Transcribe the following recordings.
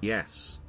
Yes.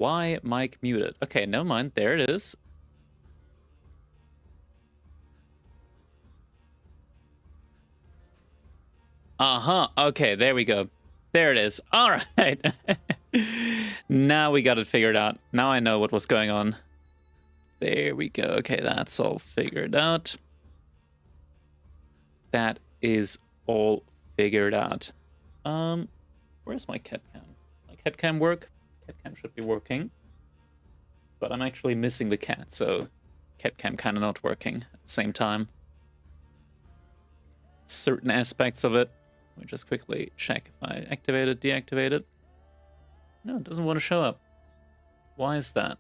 Why mic muted? Okay, never mind. There it is. Uh-huh. Okay, there we go. There it is. All right. Now we got it figured out. Now I know what was going on. There we go. Okay, that's all figured out. That is all figured out. Where's my cat cam? My cat cam work? Cat cam should be working. But I'm actually missing the cat, so cat cam kind of not working at the same time. Certain aspects of it. Let me just quickly check if I activate it, deactivate it. No, it doesn't want to show up. Why is that?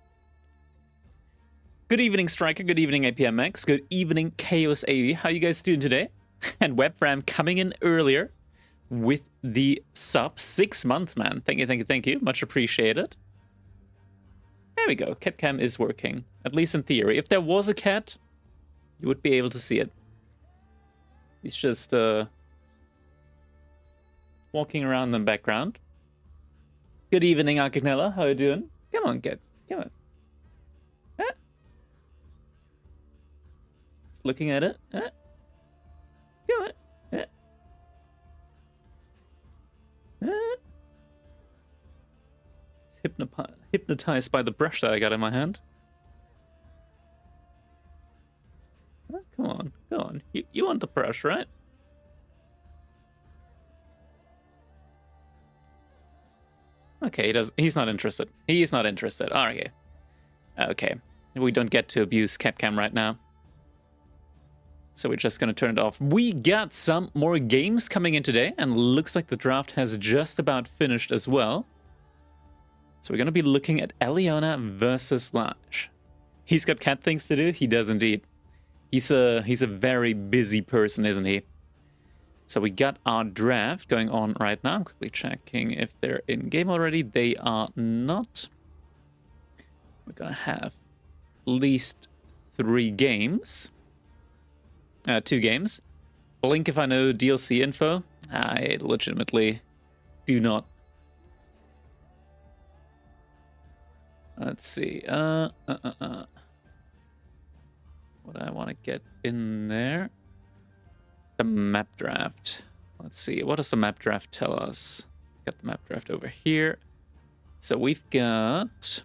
Good evening, Striker. Good evening, APMX. Good evening, Chaos AV. How you guys doing today? And Webram coming in earlier with the sub. 6 months, man. Thank you, thank you, thank you. Much appreciated. There we go. Cat cam is working. At least in theory. If there was a cat, you would be able to see it. He's just walking around in the background. Good evening, Arcanella. How you doing? Come on, cat. Come on. Huh? Just looking at it. Huh? Come on. Huh? Huh? Hypnotized by the brush that I got in my hand. Huh? Come on, go on. You want the brush, right? Okay, he's not interested. He's not interested. Oh, okay. Okay. We don't get to abuse Capcom right now. So we're just gonna turn it off. We got some more games coming in today, and looks like the draft has just about finished as well. So we're gonna be looking at Eliona versus Lash. He's got cat things to do. He does indeed. He's a very busy person, isn't he? So we got our draft going on right now. I'm quickly checking if they're in game already. They are not. We're gonna have at least 3 games. 2 games. Blink if I know DLC info. I legitimately do not. Let's see. What do I want to get in there? The map draft. Let's see. What does the map draft tell us? Got the map draft over here. So we've got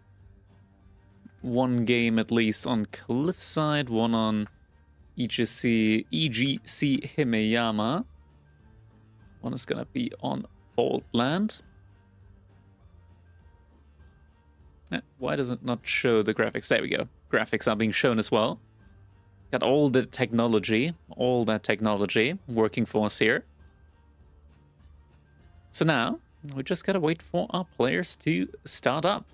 1 game at least on Cliffside, 1 on EGC Himeyama. 1 is gonna be on Boldland. Why does it not show the graphics? There we go. Graphics are being shown as well. Got all that technology working for us here. So now, we just gotta wait for our players to start up.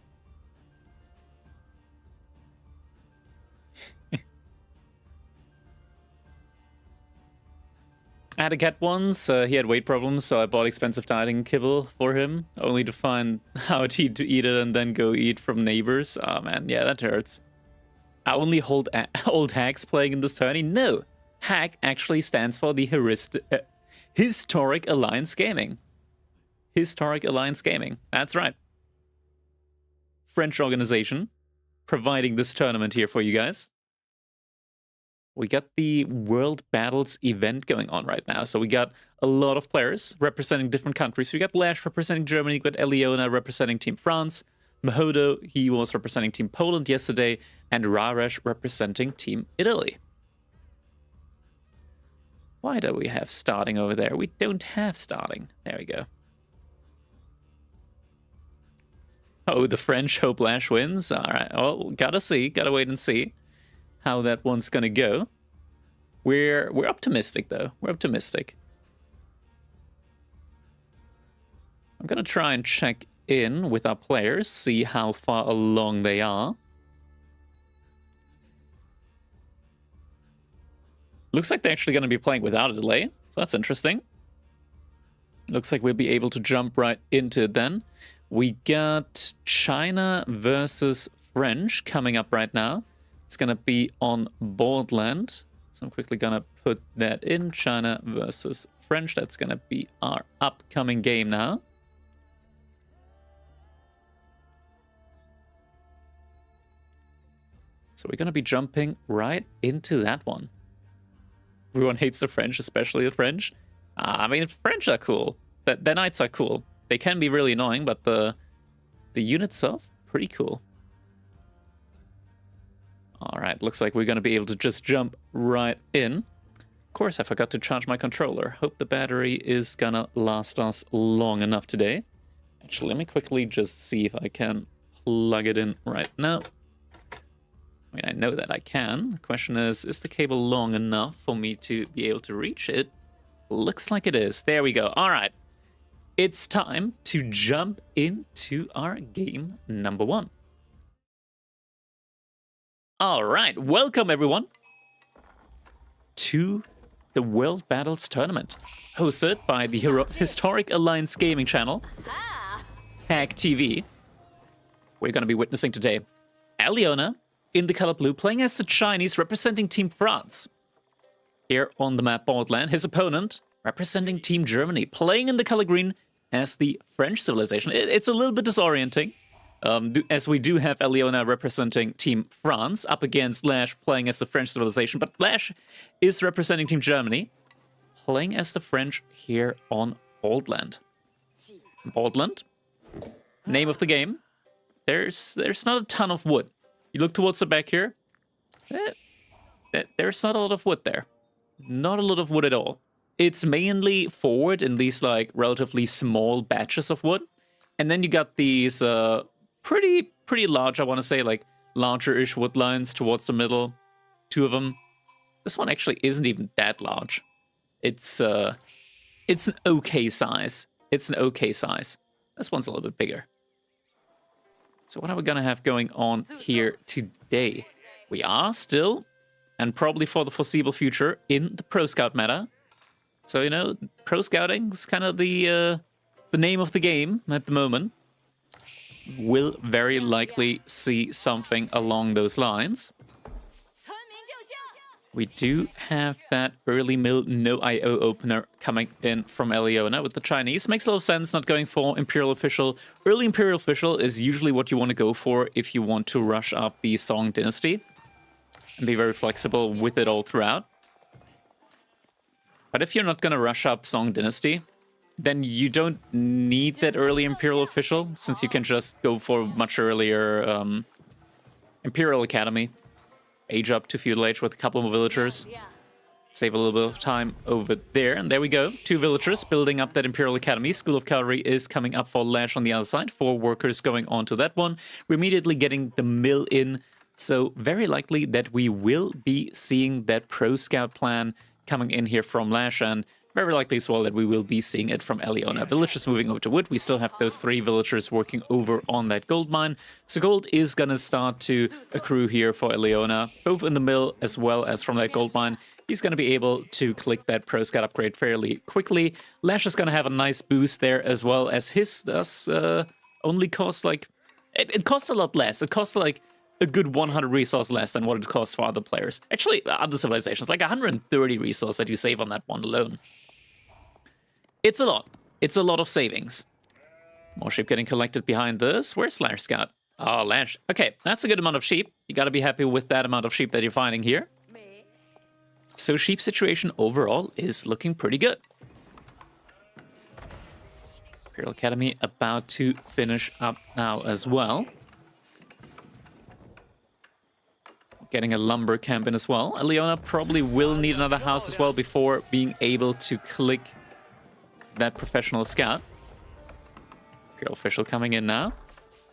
I had a cat once, he had weight problems, so I bought expensive dieting kibble for him, only to find how to eat it and then go eat from neighbors. Oh man, yeah, that hurts. I only hold old hacks playing in this tourney? No, hack actually stands for the Historic Alliance Gaming. Historic Alliance Gaming, that's right. French organization, providing this tournament here for you guys. We got the World Battles event going on right now. So we got a lot of players representing different countries. We got Lash representing Germany, we got Eliona representing Team France, Mahodo, he was representing Team Poland yesterday, and Raresh representing Team Italy. Why do we have starting over there? We don't have starting. There we go. Oh, the French hope Lash wins. All right, well, gotta wait and see how that one's gonna go. We're optimistic though. We're optimistic. I'm gonna try and check in with our players, see how far along they are. Looks like they're actually gonna be playing without a delay, so that's interesting. Looks like we'll be able to jump right into it then. We got China versus French coming up right now. It's gonna be on Boardland. So I'm quickly gonna put that in. China versus French. That's gonna be our upcoming game now. So we're going to be jumping right into that one. Everyone hates the French, especially the French. I mean, the French are cool. The knights are cool. They can be really annoying, but the unit itself, pretty cool. All right, looks like we're going to be able to just jump right in. Of course, I forgot to charge my controller. Hope the battery is going to last us long enough today. Actually, let me quickly just see if I can plug it in right now. I mean, I know that I can. The question is the cable long enough for me to be able to reach it? Looks like it is. There we go. All right. It's time to jump into our game number 1. All right. Welcome, everyone, to the World Battles Tournament, hosted by the Historic Alliance Gaming channel, Hack TV. We're going to be witnessing today Aliona in the color blue, playing as the Chinese representing Team France. Here on the map Bordland, his opponent representing Team Germany, playing in the color green as the French civilization. It's a little bit disorienting, as we do have Aliona representing Team France up against Lash playing as the French civilization, but Lash is representing Team Germany, playing as the French here on Bordland. Bordland, name of the game. There's not a ton of wood. You look towards the back here, there's not a lot of wood there. Not a lot of wood at all. It's mainly forward in these like relatively small batches of wood. And then you got these pretty large, I want to say, like larger-ish wood lines towards the middle. 2 of them. This one actually isn't even that large. It's an okay size. It's an okay size. This one's a little bit bigger. So what are we going to have going on here today? We are still, and probably for the foreseeable future, in the Pro Scout meta. So, you know, Pro Scouting is kind of the name of the game at the moment. Will very likely see something along those lines. We do have that early mill no IO opener coming in from Aliona with the Chinese. Makes a lot of sense not going for Imperial Official. Early Imperial Official is usually what you want to go for if you want to rush up the Song Dynasty and be very flexible with it all throughout. But if you're not going to rush up Song Dynasty, then you don't need that early Imperial Official, since you can just go for much earlier Imperial Academy. Age up to Feudal Age with a couple more villagers. Save a little bit of time over there. And there we go. 2 villagers building up that Imperial Academy. School of Cavalry is coming up for Lash on the other side. 4 workers going on to that one. We're immediately getting the mill in. So very likely that we will be seeing that Pro Scout plan coming in here from Lash. And very likely as well that we will be seeing it from Aliona. Villagers moving over to wood. We still have those 3 villagers working over on that gold mine. So gold is going to start to accrue here for Aliona, both in the mill as well as from that gold mine. He's going to be able to click that Pro Scout upgrade fairly quickly. Lash is going to have a nice boost there as well, as his does only cost like... It costs a lot less. It costs like a good 100 resource less than what it costs for other players. Actually, other civilizations, like 130 resource that you save on that one alone. It's a lot. It's a lot of savings. More sheep getting collected behind this. Where's Lash Scout? Oh, Lash. Okay, that's a good amount of sheep. You gotta be happy with that amount of sheep that you're finding here. So sheep situation overall is looking pretty good. Imperial Academy about to finish up now as well. Getting a lumber camp in as well. Aliona probably will need another house as well before being able to click that professional scout. Imperial Official coming in now.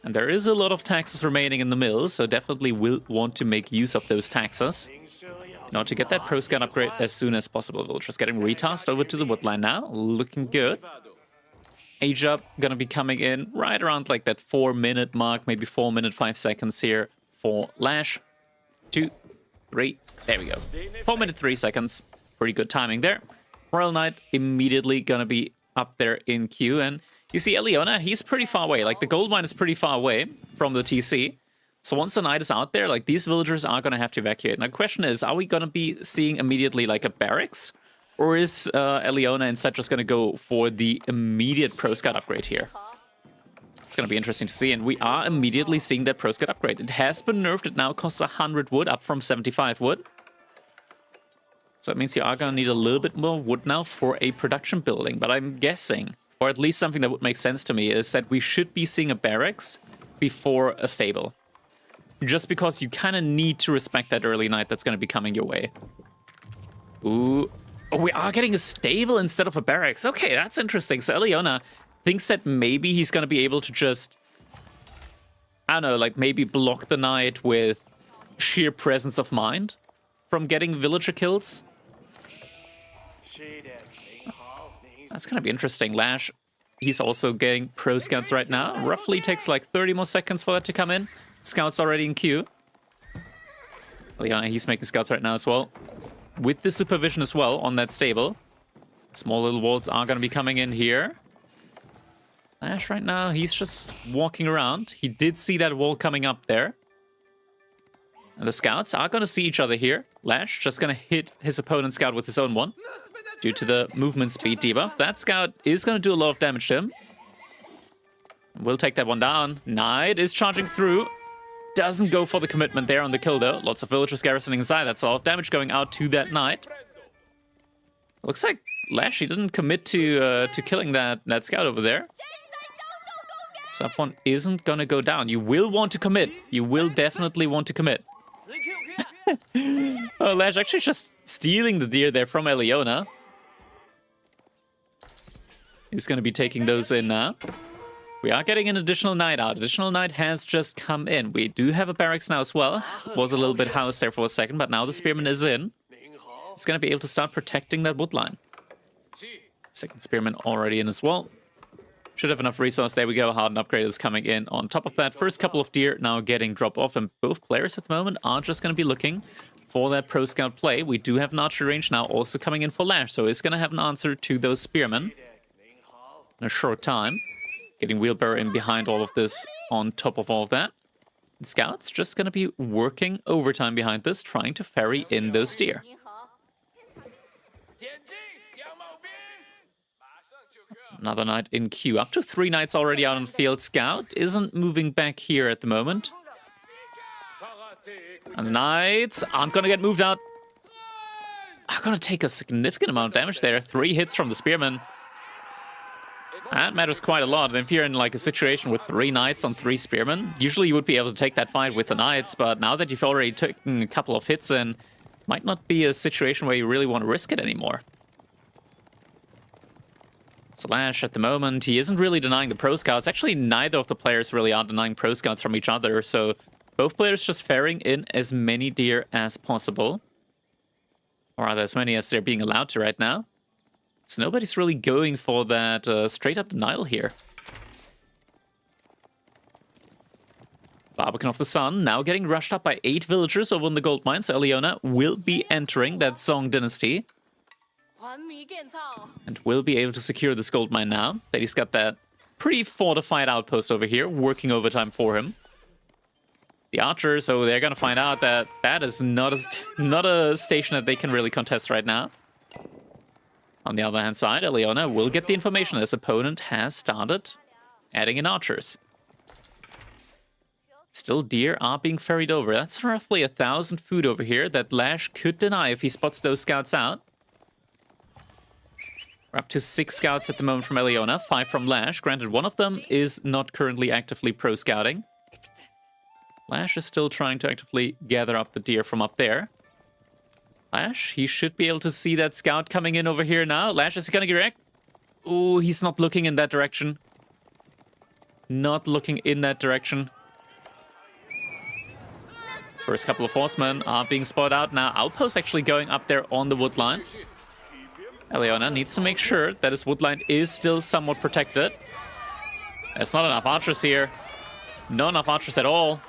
And there is a lot of taxes remaining in the mill, so definitely will want to make use of those taxes in order to get that Pro Scout upgrade as soon as possible. Villagers getting retasked over to the woodline now. Looking good. Age up gonna be coming in right around like that 4-minute mark, maybe 4 minutes 5 seconds here for Lash. 2, 3, there we go. 4 minutes 3 seconds. Pretty good timing there. Royal Knight immediately gonna be up there in queue, and you see Aliona, he's pretty far away. Like the gold mine is pretty far away from the TC. So once the knight is out there, like these villagers are gonna have to evacuate. Now the question is, are we gonna be seeing immediately like a barracks? Or is Aliona instead just gonna go for the immediate Pro Scout upgrade here? It's going to be interesting to see. And we are immediately seeing that Pro Scout upgrade. It has been nerfed. It now costs 100 wood, up from 75 wood. So that means you are going to need a little bit more wood now for a production building. But I'm guessing, or at least something that would make sense to me, is that we should be seeing a barracks before a stable. Just because you kind of need to respect that early night that's going to be coming your way. Ooh. Oh, we are getting a stable instead of a barracks. Okay, that's interesting. So Eliona thinks that maybe he's going to be able to just, I don't know, like maybe block the knight with sheer presence of mind from getting villager kills. That's going to be interesting. Lash, he's also getting pro scouts right now. Roughly takes like 30 more seconds for that to come in. Scouts already in queue. Eliona, he's making scouts right now as well. With the supervision as well on that stable. Small little walls are going to be coming in here. Lash right now, he's just walking around. He did see that wall coming up there. And the scouts are going to see each other here. Lash just going to hit his opponent's scout with his own one. Due to the movement speed debuff. That scout is going to do a lot of damage to him. We'll take that one down. Knight is charging through. Doesn't go for the commitment there on the kill though. Lots of villagers garrisoning inside. That's a lot of damage going out to that knight. Looks like Lash, he didn't commit to killing that scout over there. So that one isn't gonna go down. You will want to commit. You will definitely want to commit. Oh, Lash actually just stealing the deer there from Eliona. He's gonna be taking those in now. We are getting an additional knight out. Additional knight has just come in. We do have a barracks now as well. Was a little bit housed there for a second, but now the spearman is in. He's going to be able to start protecting that wood line. Second spearman already in as well. Should have enough resource. There we go. Hardened upgrade is coming in on top of that. First couple of deer now getting dropped off, and both players at the moment are just going to be looking for that pro scout play. We do have an archer range now also coming in for Lash, so he's going to have an answer to those spearmen in a short time. Getting wheelbarrow in behind all of this on top of all of that. The scouts just going to be working overtime behind this, trying to ferry in those deer. Another knight in queue. Up to 3 knights already out on the field. Scout isn't moving back here at the moment. And knights aren't going to get moved out. Are going to take a significant amount of damage there. 3 hits from the spearman. That matters quite a lot. If you're in like a situation with 3 knights on 3 spearmen, usually you would be able to take that fight with the knights, but now that you've already taken a couple of hits in, might not be a situation where you really want to risk it anymore. Slash at the moment, he isn't really denying the pro scouts. Actually, neither of the players really are denying pro scouts from each other, so both players just ferrying in as many deer as possible. Or rather, as many as they're being allowed to right now. So nobody's really going for that straight-up denial here. Barbican of the Sun now getting rushed up by 8 villagers over in the gold mines. So Eliona will be entering that Song dynasty. And will be able to secure this gold mine now. That he's got that pretty fortified outpost over here, working overtime for him. The archers, so they're going to find out that that is not a station that they can really contest right now. On the other hand side, Eliona will get the information that his opponent has started adding in archers. Still, deer are being ferried over. That's roughly 1,000 food over here that Lash could deny if he spots those scouts out. We're up to 6 scouts at the moment from Eliona, 5 from Lash. Granted, one of them is not currently actively pro-scouting. Lash is still trying to actively gather up the deer from up there. Lash, he should be able to see that scout coming in over here now. Lash, is he gonna get wrecked? Oh, he's not looking in that direction. Not looking in that direction. First couple of horsemen are being spotted out now. Outpost actually going up there on the wood line. Eliona needs to make sure that his wood line is still somewhat protected. There's not enough archers here. Not enough archers at all.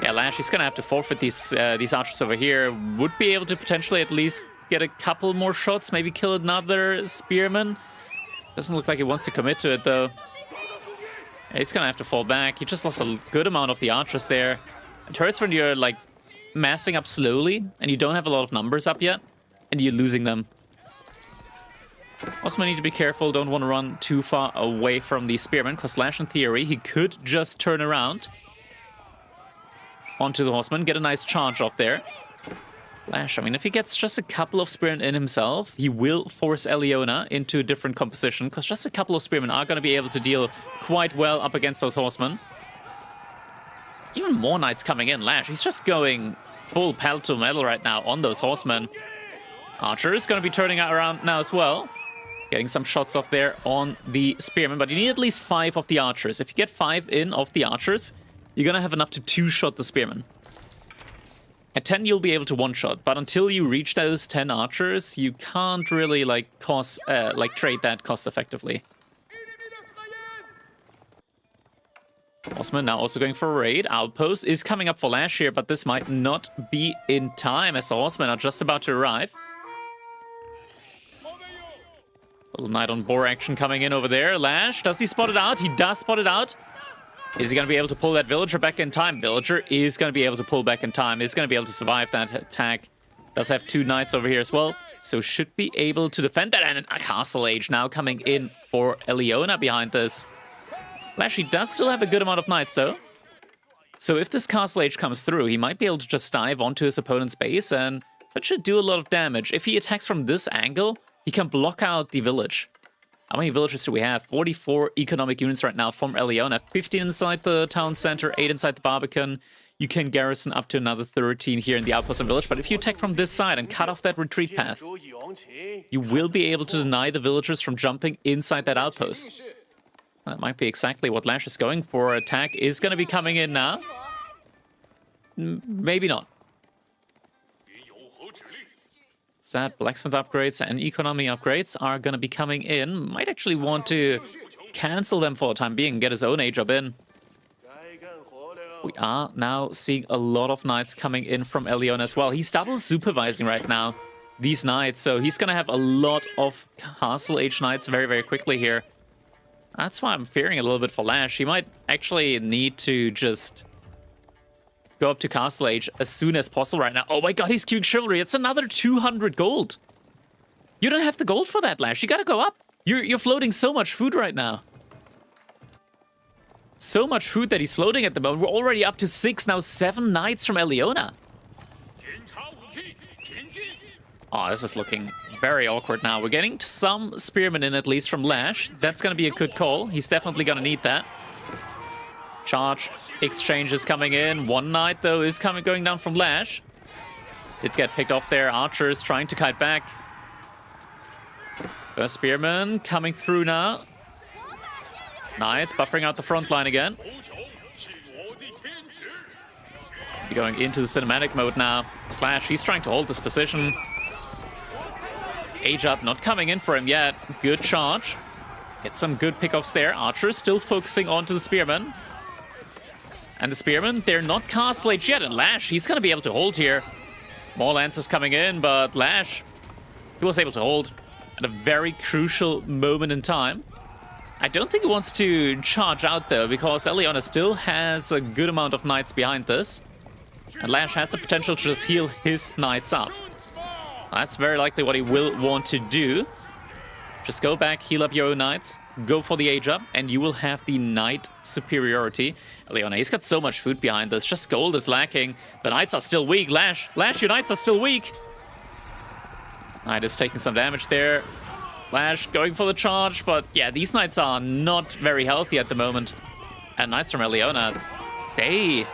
Yeah, Lash, he's gonna have to forfeit these archers over here. Would be able to potentially at least get a couple more shots, maybe kill another spearman. Doesn't look like he wants to commit to it, though. Yeah, he's gonna have to fall back. He just lost a good amount of the archers there. It hurts when you're, like, massing up slowly, and you don't have a lot of numbers up yet, and you're losing them. Also, need to be careful. Don't want to run too far away from the Spearman, because Lash, in theory, he could just turn around onto the Horseman, get a nice charge off there. Lash, I mean, if he gets just a couple of Spearmen in himself, he will force Eliona into a different composition, because just a couple of Spearmen are going to be able to deal quite well up against those Horsemen. Even more Knights coming in. Lash, he's just going full pedal to metal right now on those Horsemen. Archer is going to be turning around now as well. Getting some shots off there on the Spearmen, but you need at least 5 of the Archers. If you get 5 in of the Archers, you're going to have enough to 2-shot the Spearmen. At 10, you'll be able to 1-shot, but until you reach those 10 Archers, you can't really trade that cost effectively. Horseman now also going for a raid. Outpost is coming up for Lash here, but this might not be in time as the Horsemen are just about to arrive. Little Knight on Boar action coming in over there. Lash, does he spot it out? He does spot it out. Is he going to be able to pull that Villager back in time? Villager is going to be able to pull back in time. Is going to be able to survive that attack. Does have 2 Knights over here as well. So should be able to defend that. And a Castle Age now coming in for Eliona behind this. Lash, he does still have a good amount of Knights though. So if this Castle Age comes through, he might be able to just dive onto his opponent's base. And that should do a lot of damage. If he attacks from this angle, he can block out the village. How many villagers do we have? 44 economic units right now from Eliona. 15 inside the town center, 8 inside the Barbican. You can garrison up to another 13 here in the outpost and village. But if you attack from this side and cut off that retreat path, you will be able to deny the villagers from jumping inside that outpost. That might be exactly what Lash is going for. Attack is going to be coming in now. Maybe not. That blacksmith upgrades and economy upgrades are going to be coming in. Might actually want to cancel them for the time being and get his own age up in. We are now seeing a lot of Knights coming in from Eliona as well. He's double supervising right now, these Knights, so he's going to have a lot of Castle Age Knights very, very quickly here. That's why I'm fearing a little bit for Lash. He might actually need to just go up to Castle Age as soon as possible right now. Oh my god, he's queuing Chivalry. It's another 200 gold. You don't have the gold for that, Lash. You gotta go up. You're floating so much food right now. So much food that he's floating at the moment. We're already up to 6, now 7 Knights from Eliona. Oh, this is looking very awkward now. We're getting some Spearmen in, at least from Lash. That's gonna be a good call. He's definitely gonna need that. Charge exchanges coming in. 1 Knight, though, is going down from Lash. Did get picked off there. Archers trying to kite back. First Spearman coming through now. Knights buffering out the front line again. Going into the cinematic mode now. Slash, he's trying to hold this position. Age up, not coming in for him yet. Good charge. Get some good pickoffs there. Archers still focusing onto the Spearman. And the Spearmen, they're not Castle Age yet. And Lash, he's going to be able to hold here. More Lancers coming in, but Lash, he was able to hold at a very crucial moment in time. I don't think he wants to charge out, though, because Eliona still has a good amount of Knights behind this. And Lash has the potential to just heal his Knights up. That's very likely what he will want to do. Just go back, heal up your own Knights, go for the age up, and you will have the Knight superiority. Eliona, he's got so much food behind this. Just gold is lacking. The Knights are still weak. Lash, your Knights are still weak. Knight is taking some damage there. Lash going for the charge, but yeah, these Knights are not very healthy at the moment. And Knights from Eliona, they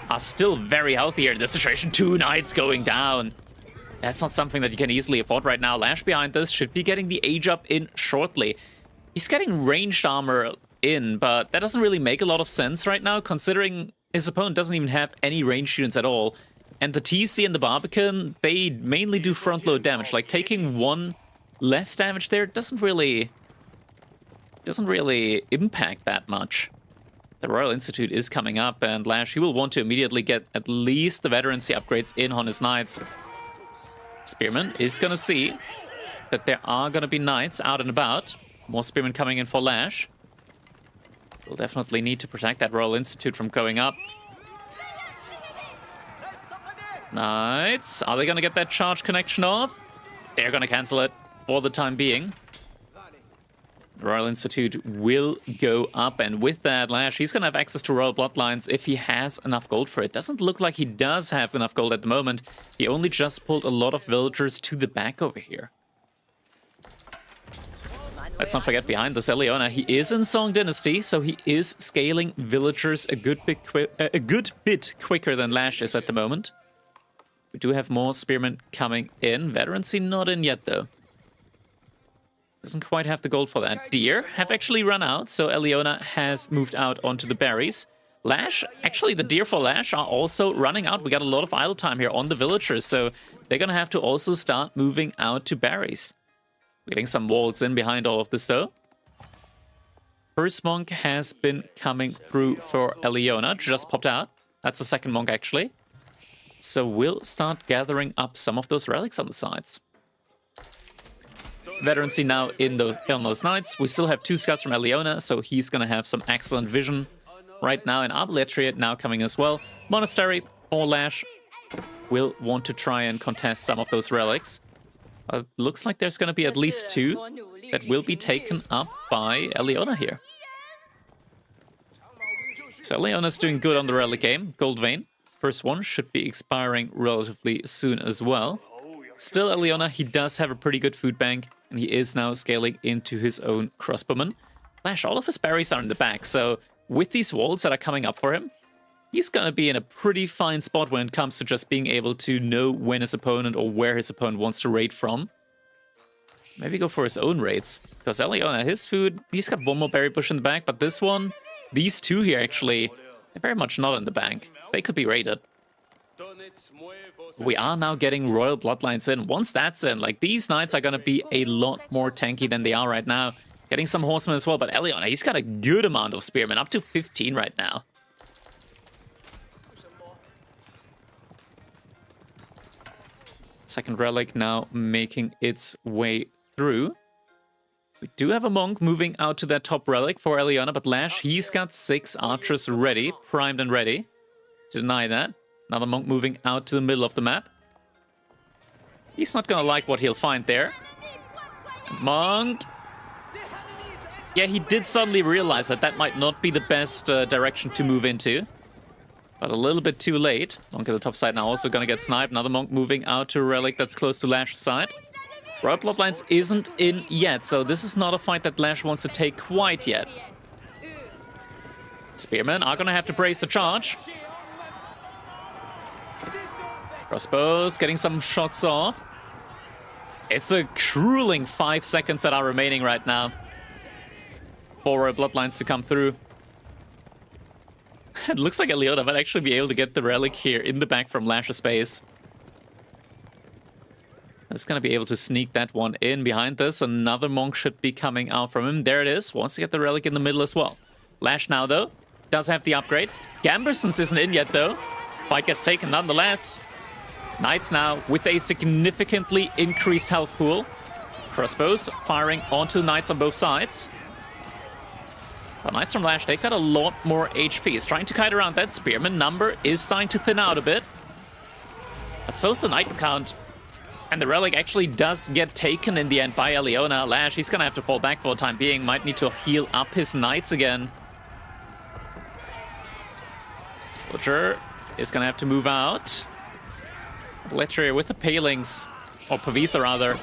are still very healthy here in this situation. 2 Knights going down. That's not something that you can easily afford right now. Lash behind this should be getting the age up in shortly. He's getting ranged armor in, but that doesn't really make a lot of sense right now, considering his opponent doesn't even have any ranged units at all. And the TC and the Barbican, they mainly do front load damage. Like, taking 1 less damage there doesn't really impact that much. The Royal Institute is coming up, and Lash, he will want to immediately get at least the veterancy upgrades in on his Knights. Spearman is going to see that there are going to be Knights out and about. More Spearmen coming in for Lash. We'll definitely need to protect that Royal Institute from going up. Knights, are they going to get that charge connection off? They're going to cancel it. for the time being. Royal Institute will go up, and with that, Lash, he's going to have access to Royal Bloodlines if he has enough gold for it. Doesn't look like he does have enough gold at the moment. He only just pulled a lot of villagers to the back over here. Let's not forget, behind this Eliona, he is in Song Dynasty, so he is scaling villagers a good bit quicker than Lash is at the moment. We do have more spearmen coming in. Veterancy not in yet, though. Doesn't quite have the gold for that. Deer have actually run out, so Eliona has moved out onto the berries. Lash, actually the deer for Lash are also running out. We got a lot of idle time here on the villagers, so they're gonna have to also start moving out to berries. We're getting some walls in behind all of this, though. First monk has been coming through for Eliona, just popped out. That's the second monk, actually. So we'll start gathering up some of those relics on the sides. Veterancy now on those knights. We still have 2 scouts from Eliona, so he's going to have some excellent vision right now. And Arbaletier now coming as well. Monastery for Lash will want to try and contest some of those relics. Looks like there's going to be at least 2 that will be taken up by Eliona here. So Leona's doing good on the relic game. Gold Vein. First one should be expiring relatively soon as well. Still, Eliona, he does have a pretty good food bank, and he is now scaling into his own crossbowman. Lash, all of his berries are in the back, so with these walls that are coming up for him, he's gonna be in a pretty fine spot when it comes to just being able to know when his opponent or where his opponent wants to raid from. Maybe go for his own raids, because Eliona, his food, he's got one more berry bush in the back, but this one, these 2 here actually, they're very much not in the bank. They could be raided. We are now getting Royal Bloodlines in. Once that's in, like, these knights are going to be a lot more tanky than they are right now. Getting some horsemen as well, but Eliona, he's got a good amount of spearmen, up to 15 right now. Second relic now making its way through. We do have a monk moving out to that top relic for Eliona, but Lash, he's got 6 archers ready, primed and ready to deny that. Another monk moving out to the middle of the map. He's not gonna like what he'll find there. Monk. Yeah, he did suddenly realize that that might not be the best direction to move into. But a little bit too late. Monk at the top side now also gonna get sniped. Another monk moving out to a relic that's close to Lash's side. Royal Bloodlines isn't in yet, so this is not a fight that Lash wants to take quite yet. Spearmen are gonna have to brace the charge. Crossbows getting some shots off. It's a grueling 5 seconds that are remaining right now for Royal Bloodlines to come through. It looks like Eliona might actually be able to get the relic here in the back from Lash's base. It's going to be able to sneak that one in behind this. Another monk should be coming out from him. There it is. Wants to get the relic in the middle as well. Lash now, though, does have the upgrade. Gambersons isn't in yet, though. Fight gets taken nonetheless. Knights now with a significantly increased health pool. Crossbows firing onto the Knights on both sides. But Knights from Lash, they got a lot more HP. He's trying to kite around that. Spearman number is starting to thin out a bit. But so's the Knight count. And the relic actually does get taken in the end by Eliona. Lash, he's gonna have to fall back for the time being. Might need to heal up his Knights again. Butcher is gonna have to move out. Letria with the Palings, or Pavisa rather,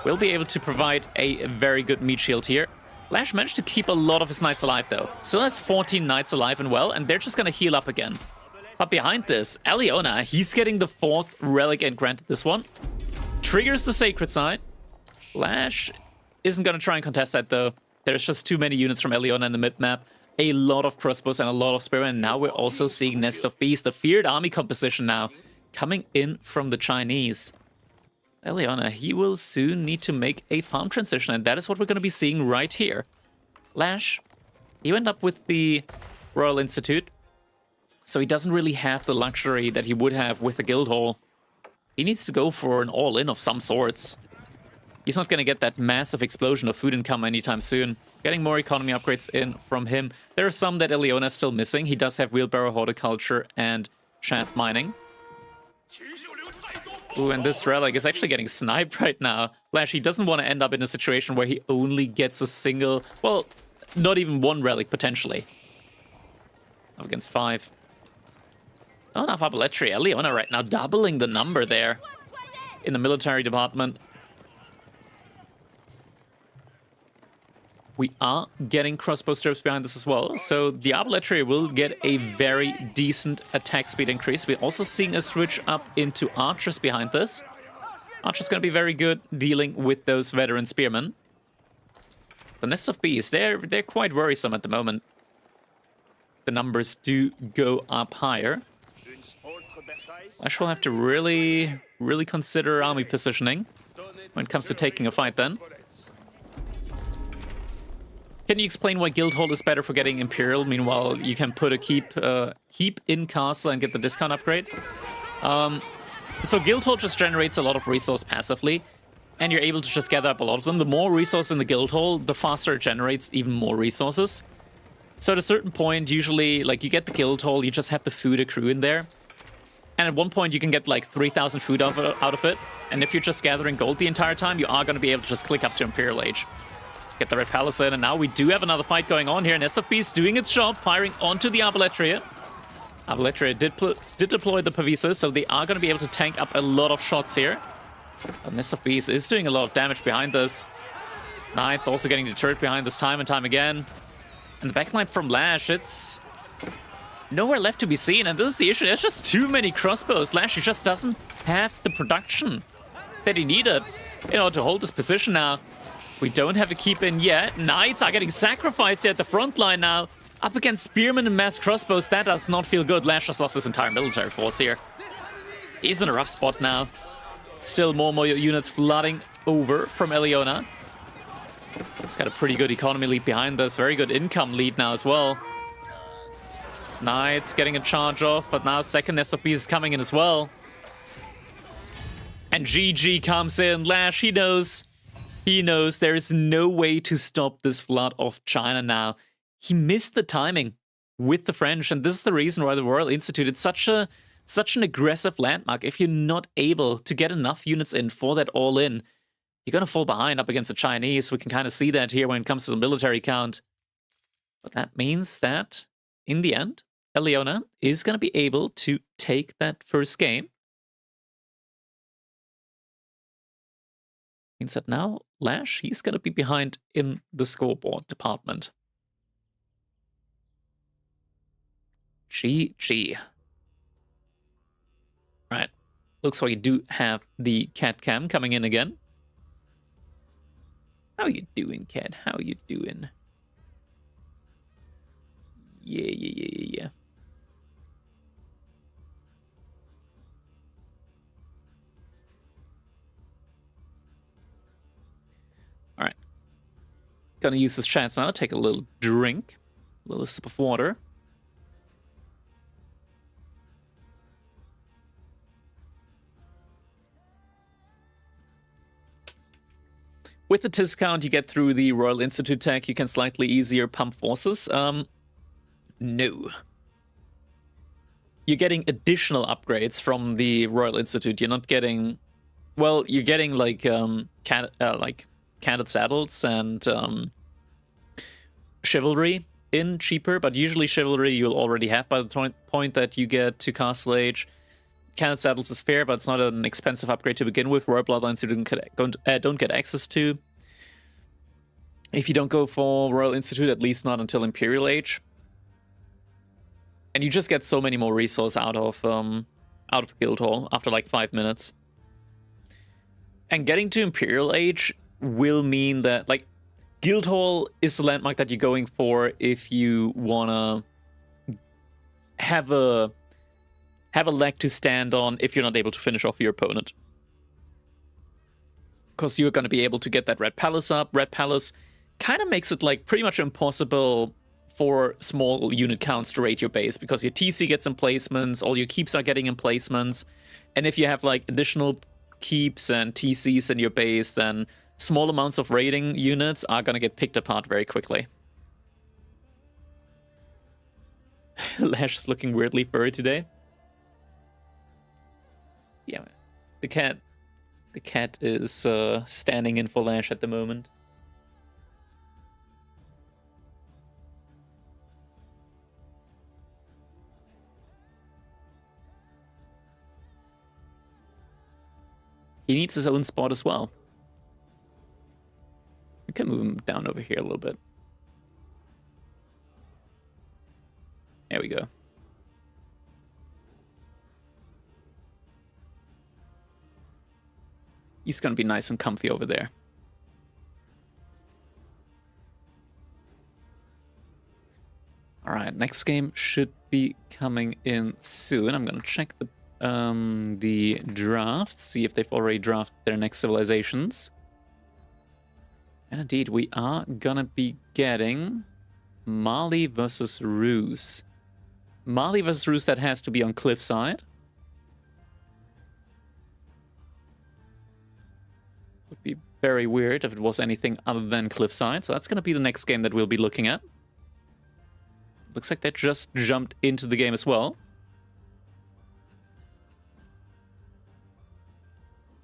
will be able to provide a very good meat shield here. Lash managed to keep a lot of his Knights alive, though. Still has 14 Knights alive and well, and they're just gonna heal up again. But behind this, Eliona, he's getting the 4th relic, and granted this one triggers the Sacred Side. Lash isn't gonna try and contest that, though. There's just too many units from Eliona in the mid-map. A lot of crossbows and a lot of spearmen. And now we're also seeing Nest of Beasts, the feared army composition now, coming in from the Chinese. Eliona, he will soon need to make a farm transition, and that is what we're going to be seeing right here. Lash, he went up with the Royal Institute, so he doesn't really have the luxury that he would have with the Guildhall. He needs to go for an all-in of some sorts. He's not going to get that massive explosion of food income anytime soon. Getting more economy upgrades in from him. There are some that Eliona is still missing. He does have Wheelbarrow Horticulture and Shaft Mining. Ooh, and this relic is actually getting sniped right now. Lash, he doesn't want to end up in a situation where he only gets a single, well, not even one relic, potentially. Up against 5. Not enough Arbalestry. Leona right now doubling the number there in the military department. We are getting crossbow strips behind this as well, so the Arbalestry will get a very decent attack speed increase. We're also seeing a switch up into archers behind this. Archer's going to be very good dealing with those veteran spearmen. The Nest of Bees, they're quite worrisome at the moment. The numbers do go up higher. Lash will have to really consider army positioning when it comes to taking a fight then. Can you explain why Guildhall is better for getting Imperial? Meanwhile, you can put a keep in castle and get the discount upgrade. So Guildhall just generates a lot of resource passively, and you're able to just gather up a lot of them. The more resources in the Guildhall, the faster it generates even more resources. So at a certain point, usually, like, you get the Guildhall, you just have the food accrue in there. And at one point, you can get, like, 3,000 food out of it. And if you're just gathering gold the entire time, you are going to be able to just click up to Imperial Age. Get the Red Palace in, and now we do have another fight going on here. Nest of Bees doing its job, firing onto the Arbaletria. Arbaletria did deploy the Pavisa, so they are going to be able to tank up a lot of shots here. But Nest of Bees is doing a lot of damage behind this. Knights also getting deterred behind this time and time again. And the backline from Lash, it's nowhere left to be seen, and this is the issue. There's just too many crossbows. Lash, he just doesn't have the production that he needed in order to hold this position now. We don't have a keep in yet. Knights are getting sacrificed here at the front line now. Up against spearmen and mass crossbows, that does not feel good. Lash just lost his entire military force here. He's in a rough spot now. Still more and more units flooding over from Eliona. He's got a pretty good economy lead behind this. Very good income lead now as well. Knights getting a charge off, but now second Nest of Bees is coming in as well. And GG comes in. Lash, he knows there is no way to stop this flood of China now. He missed the timing with the French, and this is the reason why the Royal Institute is such an aggressive landmark. If you're not able to get enough units in for that all-in, you're going to fall behind up against the Chinese. We can kind of see that here when it comes to the military count. But that means that, in the end, Eliona is going to be able to take that first game. Means that now, Lash, he's going to be behind in the scoreboard department. GG. Right. Looks like you do have the cat cam coming in again. How you doing, cat? How you doing? Yeah. Alright. Gonna use this chance now, take a little drink. A little sip of water. With the discount you get through the Royal Institute tech, you can slightly easier pump forces. No. You're getting additional upgrades from the Royal Institute. You're not getting... Well, you're getting, like, candid saddles and chivalry in cheaper, but usually chivalry you'll already have by the point that you get to Castle Age. Candid saddles is fair, but it's not an expensive upgrade to begin with. Royal Bloodlines you don't get access to. If you don't go for Royal Institute, at least not until Imperial Age. And you just get so many more resources out of Guildhall after like 5 minutes. And getting to Imperial Age will mean that, like, Guildhall is the landmark that you're going for if you wanna have a leg to stand on if you're not able to finish off your opponent. Because you're going to be able to get that Red Palace up. Red Palace kind of makes it, like, pretty much impossible for small unit counts to raid your base, because your TC gets emplacements, all your keeps are getting emplacements, and if you have, like, additional keeps and TCs in your base, then small amounts of raiding units are going to get picked apart very quickly. Lash is looking weirdly furry today. Yeah, The cat. The cat is standing in for Lash at the moment. He needs his own spot as well. We can move him down over here a little bit. There we go. He's gonna be nice and comfy over there. Alright, next game should be coming in soon. I'm gonna check the draft, see if they've already drafted their next civilizations. And indeed, we are gonna be getting Mali versus Rus. Mali versus Rus, that has to be on Cliffside. Would be very weird if it was anything other than Cliffside. So that's gonna be the next game that we'll be looking at. Looks like they just jumped into the game as well.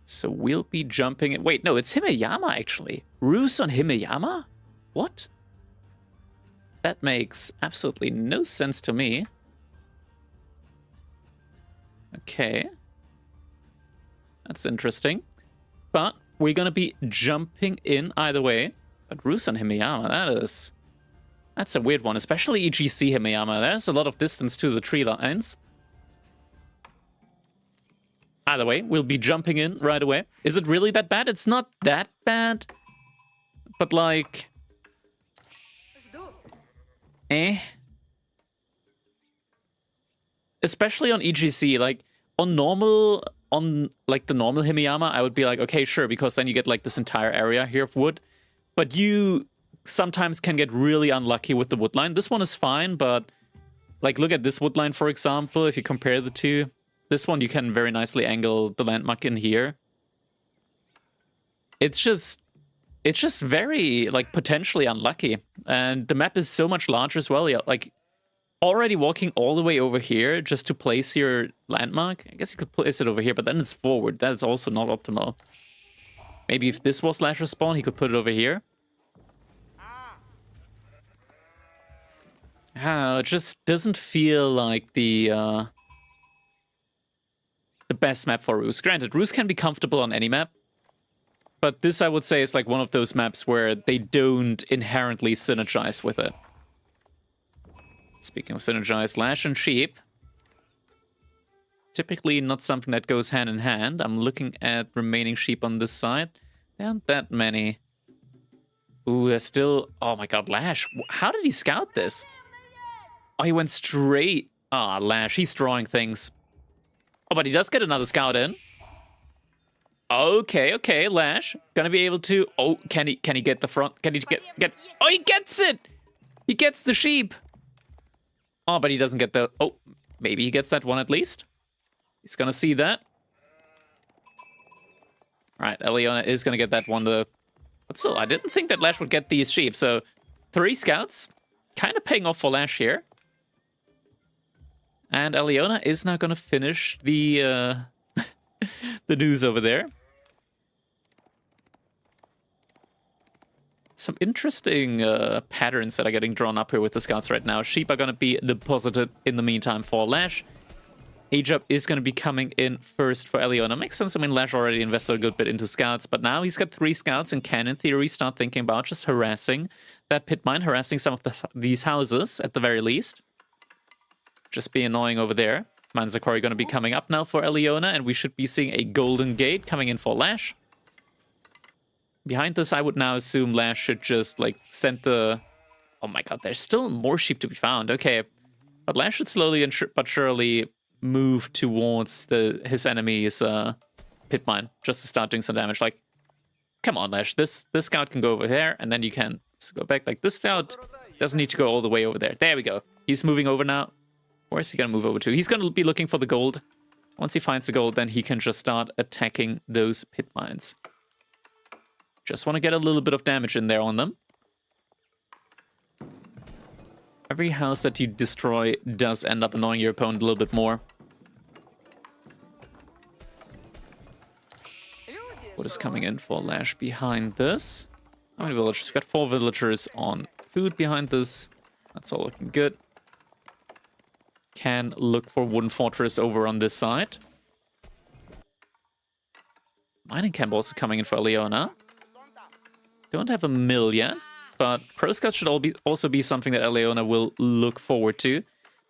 So we'll be jumping it. Wait, no, it's Himeyama actually. Rus on Himeyama? What? That makes absolutely no sense to me. Okay. That's interesting. But we're gonna be jumping in either way. But Rus on Himeyama, that's a weird one, especially EGC Himeyama. There's a lot of distance to the tree lines. Either way, we'll be jumping in right away. Is it really that bad? It's not that bad. But like... Especially on EGC, like on like the normal Himeyama, I would be like, okay, sure, because then you get like this entire area here of wood. But you sometimes can get really unlucky with the wood line. This one is fine, but like look at this wood line, for example, if you compare the two. This one, you can very nicely angle the landmark in here. It's just very, like, potentially unlucky. And the map is so much larger as well. Yeah, like, already walking all the way over here just to place your landmark. I guess you could place it over here, but then it's forward. That is also not optimal. Maybe if this was Lasher's spawn, he could put it over here. It just doesn't feel like the best map for Rus. Granted, Rus can be comfortable on any map, but this I would say is like one of those maps where they don't inherently synergize with it. Speaking of synergize, Lash and Sheep. Typically not something that goes hand in hand. I'm looking at remaining sheep on this side. There aren't that many. Ooh, there's still... Oh my god, Lash. How did he scout this? Oh, he went straight... Ah, Lash, he's drawing things. Oh, but he does get another scout in. Okay, Lash. Gonna be able to... Oh, can he get the front? Can he get... Oh, he gets it! He gets the sheep! Oh, but he doesn't get the... Oh, maybe he gets that one at least. He's gonna see that. Alright, Eliona is gonna get that one. But still, I didn't think that Lash would get these sheep. So, 3 scouts. Kind of paying off for Lash here. And Eliona is now gonna finish the the news over there. Some interesting patterns that are getting drawn up here with the scouts right now. Sheep are gonna be deposited in the meantime for Lash. Age-up is gonna be coming in first for Eliona. Makes sense, I mean, Lash already invested a good bit into scouts, but now he's got 3 scouts and can, in theory, start thinking about just harassing that pit mine, harassing some of these houses, at the very least. Just be annoying over there. Manzakori going to be coming up now for Eliona, and we should be seeing a golden gate coming in for Lash. Behind this, I would now assume Lash should just, like, send the... Oh my god, there's still more sheep to be found. Okay. But Lash should slowly but surely move towards his enemy's pit mine, just to start doing some damage. Like, come on, Lash. This scout can go over there, and then you can go back. Like, this scout doesn't need to go all the way over there. There we go. He's moving over now. Where's he going to move over to? He's going to be looking for the gold. Once he finds the gold, then he can just start attacking those pit mines. Just want to get a little bit of damage in there on them. Every house that you destroy does end up annoying your opponent a little bit more. What is coming in for Lash behind this? How many villagers? We've got 4 villagers on food behind this. That's all looking good. Can look for Wooden Fortress over on this side. Mining camp also coming in for Leona. Don't have a mill yet, but Pro Scouts should also be something that Leona will look forward to.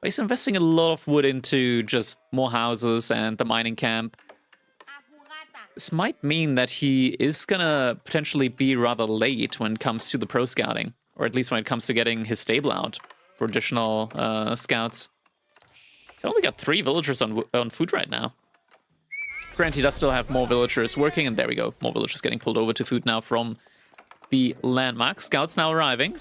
But he's investing a lot of wood into just more houses and the mining camp. This might mean that he is gonna potentially be rather late when it comes to the pro scouting, or at least when it comes to getting his stable out for additional scouts. He's only got 3 villagers on food right now. Granted, he does still have more villagers working, and there we go. More villagers getting pulled over to food now from the landmark. Scouts now arriving.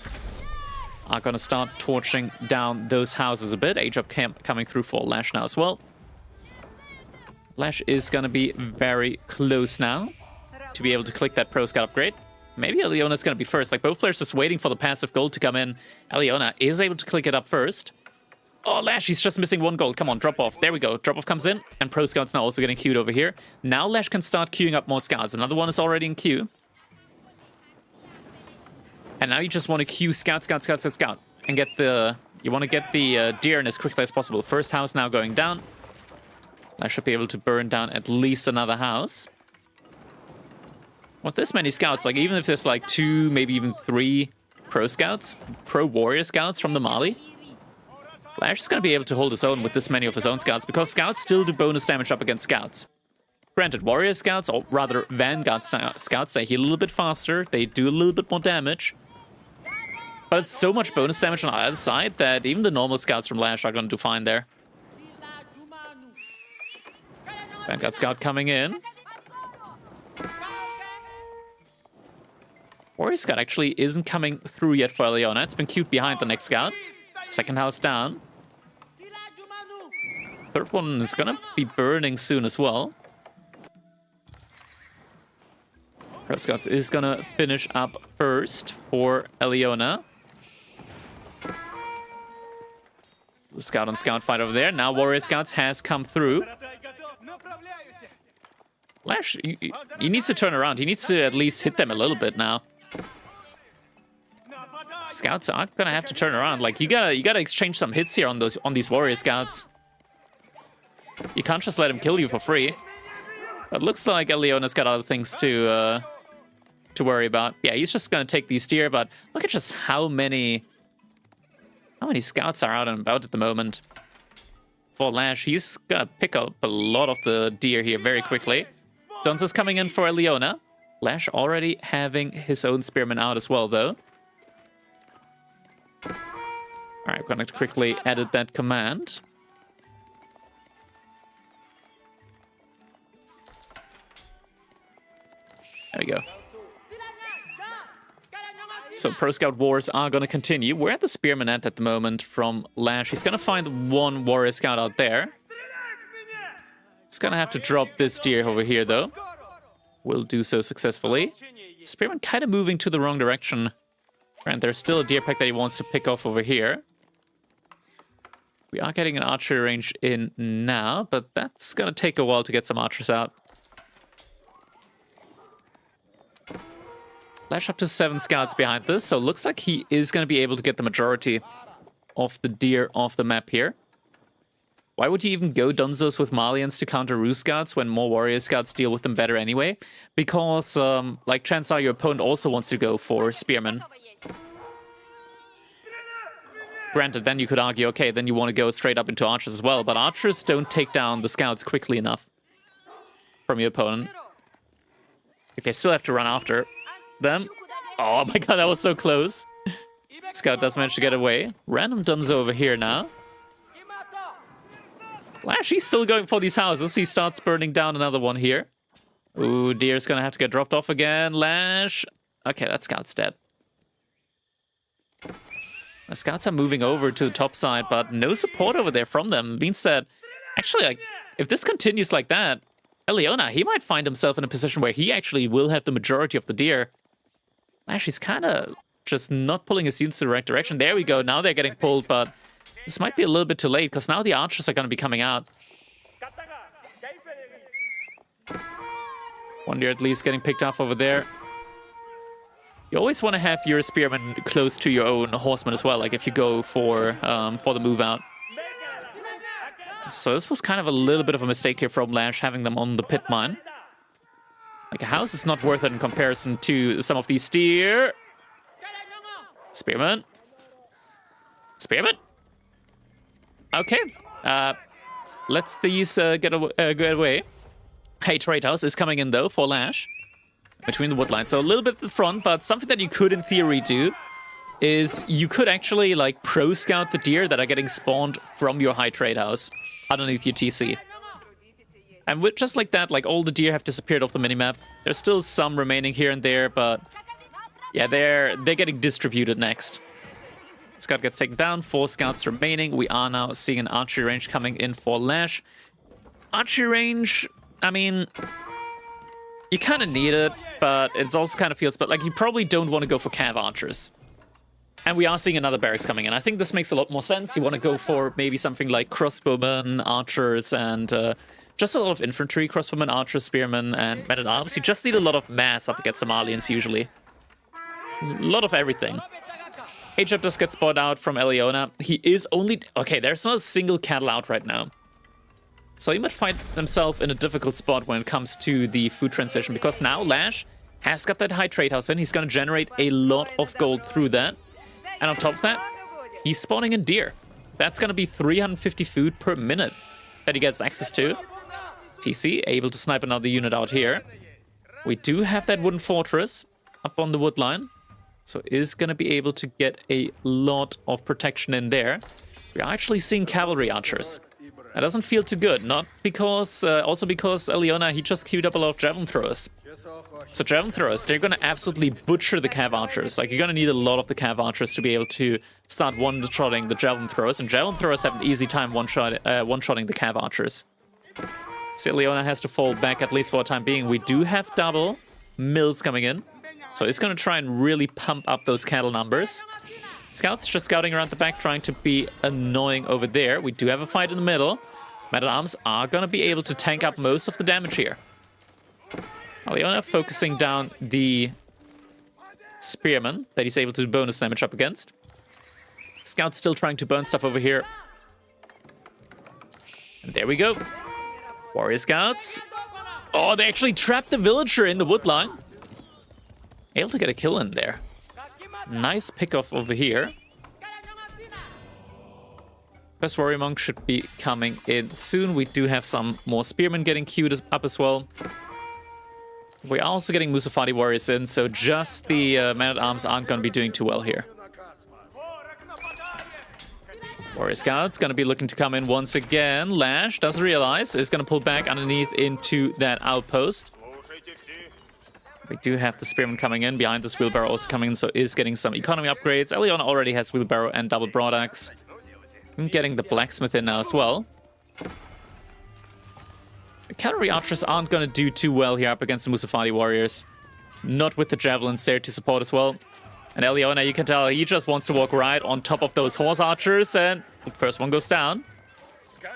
Are gonna start torching down those houses a bit. Age-up camp coming through for Lash now as well. Lash is going to be very close now to be able to click that Pro Scout upgrade. Maybe Leona's going to be first. Like, both players just waiting for the passive gold to come in. Leona is able to click it up first. Oh, Lash, he's just missing 1 gold. Come on, drop off. There we go. Drop off comes in, and Pro Scout's now also getting queued over here. Now Lash can start queuing up more scouts. Another one is already in queue. And now you just want to queue scout, and get the... You want to get the deer in as quickly as possible. First house now going down. I should be able to burn down at least another house. With this many scouts, like even if there's like 2, maybe even 3 pro scouts, pro warrior scouts from the Mali, Lash is going to be able to hold his own with this many of his own scouts, because scouts still do bonus damage up against scouts. Granted, warrior scouts, or rather vanguard scouts, they heal a little bit faster, they do a little bit more damage. But it's so much bonus damage on either side that even the normal scouts from Lash are going to do fine there. Vanguard Scout coming in. Warrior Scout actually isn't coming through yet for Leona. It's been queued behind the next scout. Second house down. Third one is gonna be burning soon as well. Pro Scouts is gonna finish up first for Leona. The scout on scout fight over there. Now Warrior Scouts has come through. Lash, he needs to turn around. He needs to at least hit them a little bit now. Scouts are gonna have to turn around. Like, you gotta exchange some hits here on these warrior scouts. You can't just let him kill you for free. But looks like Leona's got other things to worry about. Yeah, he's just gonna take these deer. But look at just how many scouts are out and about at the moment. For Lash, he's gonna pick up a lot of the deer here very quickly. Dunza's coming in for Leona. Lash already having his own spearman out as well, though. Alright, we're gonna quickly edit that command. There we go. So Pro Scout wars are gonna continue. We're at the spearman end at the moment from Lash. He's gonna find 1 warrior scout out there. He's gonna have to drop this deer over here, though. Will do so successfully. Spearman kind of moving to the wrong direction. And there's still a deer pack that he wants to pick off over here. We are getting an archery range in now, but that's gonna take a while to get some archers out. Lash up to 7 scouts behind this, so looks like he is gonna be able to get the majority of the deer off the map here. Why would you even go Dunzos with Malians to counter Roo Scouts when more Warrior Scouts deal with them better anyway? Because, like, chances are your opponent also wants to go for Spearmen. Granted, then you could argue, okay, then you want to go straight up into Archers as well, but Archers don't take down the Scouts quickly enough from your opponent. Like, they still have to run after them. Oh my god, that was so close. Scout does manage to get away. Random Dunzo over here now. Lash, he's still going for these houses. He starts burning down another one here. Ooh, deer's gonna have to get dropped off again. Lash. Okay, that scout's dead. The scouts are moving over to the top side, but no support over there from them. Means that, actually, like, if this continues like that, Leona, he might find himself in a position where he actually will have the majority of the deer. Lash, he's kind of just not pulling his units in the right direction. There we go. Now they're getting pulled, but this might be a little bit too late, because now the archers are going to be coming out. One deer at least getting picked off over there. You always want to have your spearmen close to your own horsemen as well, like if you go for the move out. So this was kind of a little bit of a mistake here from Lash, having them on the pit mine. Like, a house is not worth it in comparison to some of these deer. Spearman. Spearman. Okay. Let's these get away. Hey, Trade House is coming in, though, for Lash. Between the wood lines. So a little bit at the front, but something that you could, in theory, do is you could actually, like, pro-scout the deer that are getting spawned from your high trade house underneath your TC. And with just like that, like, all the deer have disappeared off the minimap. There's still some remaining here and there, but yeah, they're getting distributed next. Scout gets taken down, 4 scouts remaining. We are now seeing an archery range coming in for Lash. Archery range, I mean, you kind of need it, but it also kind of feels, but like, you probably don't want to go for cav archers. And we are seeing another barracks coming in. I think this makes a lot more sense. You want to go for maybe something like crossbowmen, archers, and just a lot of infantry, crossbowmen, archers, spearmen, and men-at-arms. You just need a lot of mass up against Somalians, usually. A lot of everything. Hab does get spotted out from Eliona. He is only... Okay, there's not a single cattle out right now. So he might find himself in a difficult spot when it comes to the food transition, because now Lash has got that high trade house in. He's going to generate a lot of gold through that. And on top of that, he's spawning in deer. That's going to be 350 food per minute that he gets access to. TC able to snipe another unit out here. We do have that wooden fortress up on the wood line, so is going to be able to get a lot of protection in there. We are actually seeing cavalry archers. That doesn't feel too good, not because, also because Eliona, he just queued up a lot of javelin throwers. So javelin throwers, they're going to absolutely butcher the cav archers. Like, you're going to need a lot of the cav archers to be able to start one-shotting the javelin throwers, and javelin throwers have an easy time one-shotting the cav archers. So Eliona has to fall back at least for the time being. We do have double mills coming in, so he's going to try and really pump up those cattle numbers. Scouts just scouting around the back, trying to be annoying over there. We do have a fight in the middle. Men-at-arms are going to be able to tank up most of the damage here. Eliona focusing down the spearman that he's able to do bonus damage up against. Scouts still trying to burn stuff over here. And there we go. Warrior scouts. Oh, they actually trapped the villager in the wood line. Able to get a kill in there. Nice pick-off over here. Best warrior monk should be coming in soon. We do have some more spearmen getting queued up as well. We are also getting Musafati warriors in, so just the men-at-arms aren't going to be doing too well here. Warrior scouts going to be looking to come in once again. Lash does realize is going to pull back underneath into that outpost. We do have the spearman coming in, behind this wheelbarrow also coming in, so is getting some economy upgrades. Eliona already has wheelbarrow and double broadaxe. I'm getting the blacksmith in now as well. The cavalry archers aren't going to do too well here up against the Musafati warriors. Not with the javelins there to support as well. And Eliona, you can tell, he just wants to walk right on top of those horse archers, and the first one goes down.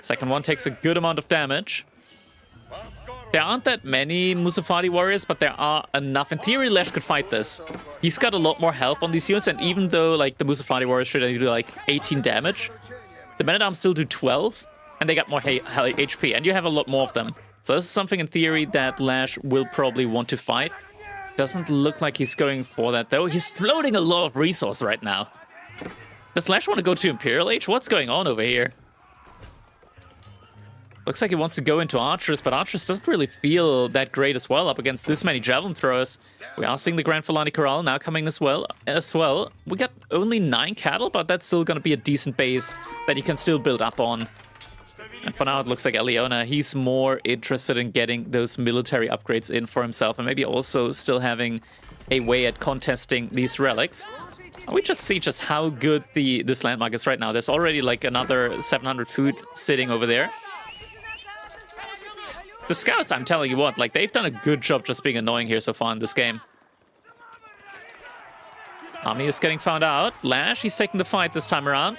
Second one takes a good amount of damage. There aren't that many Musafati warriors, but there are enough. In theory, Lash could fight this. He's got a lot more health on these units, and even though like the Musafati warriors should do like 18 damage, the men-at-arms still do 12, and they got more HP, and you have a lot more of them. So this is something in theory that Lash will probably want to fight. Doesn't look like he's going for that, though. He's floating a lot of resource right now. Does Lash want to go to Imperial Age? What's going on over here? Looks like he wants to go into Archers, but Archers doesn't really feel that great as well up against this many javelin throwers. We are seeing the Grand Fulani Corral now coming as well. We got only 9 cattle, but that's still going to be a decent base that you can still build up on. And for now, it looks like Eliona, he's more interested in getting those military upgrades in for himself, and maybe also still having a way at contesting these relics. And we just see just how good this landmark is right now. There's already like another 700 food sitting over there. The scouts, I'm telling you what, like, they've done a good job just being annoying here so far in this game. Army is getting found out. Lash, he's taking the fight this time around.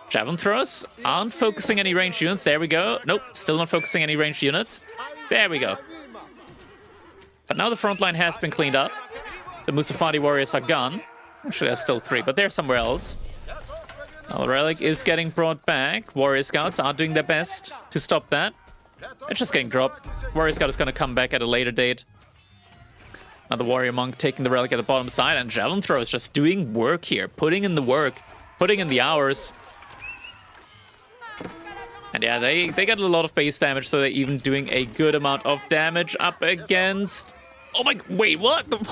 Javelin throwers aren't focusing any ranged units. There we go. Nope, still not focusing any ranged units. There we go. now the front line has been cleaned up. The Musafati warriors are gone. Actually, there's still 3, but they're somewhere else. Now the relic is getting brought back. Warrior scouts are doing their best to stop that. It's just getting dropped. Warrior scout is going to come back at a later date. Now the warrior monk taking the relic at the bottom side, and javelin throw is just doing work here, putting in the work, putting in the hours. And yeah, they got a lot of base damage, so they're even doing a good amount of damage up against... Oh my... Wait, what? The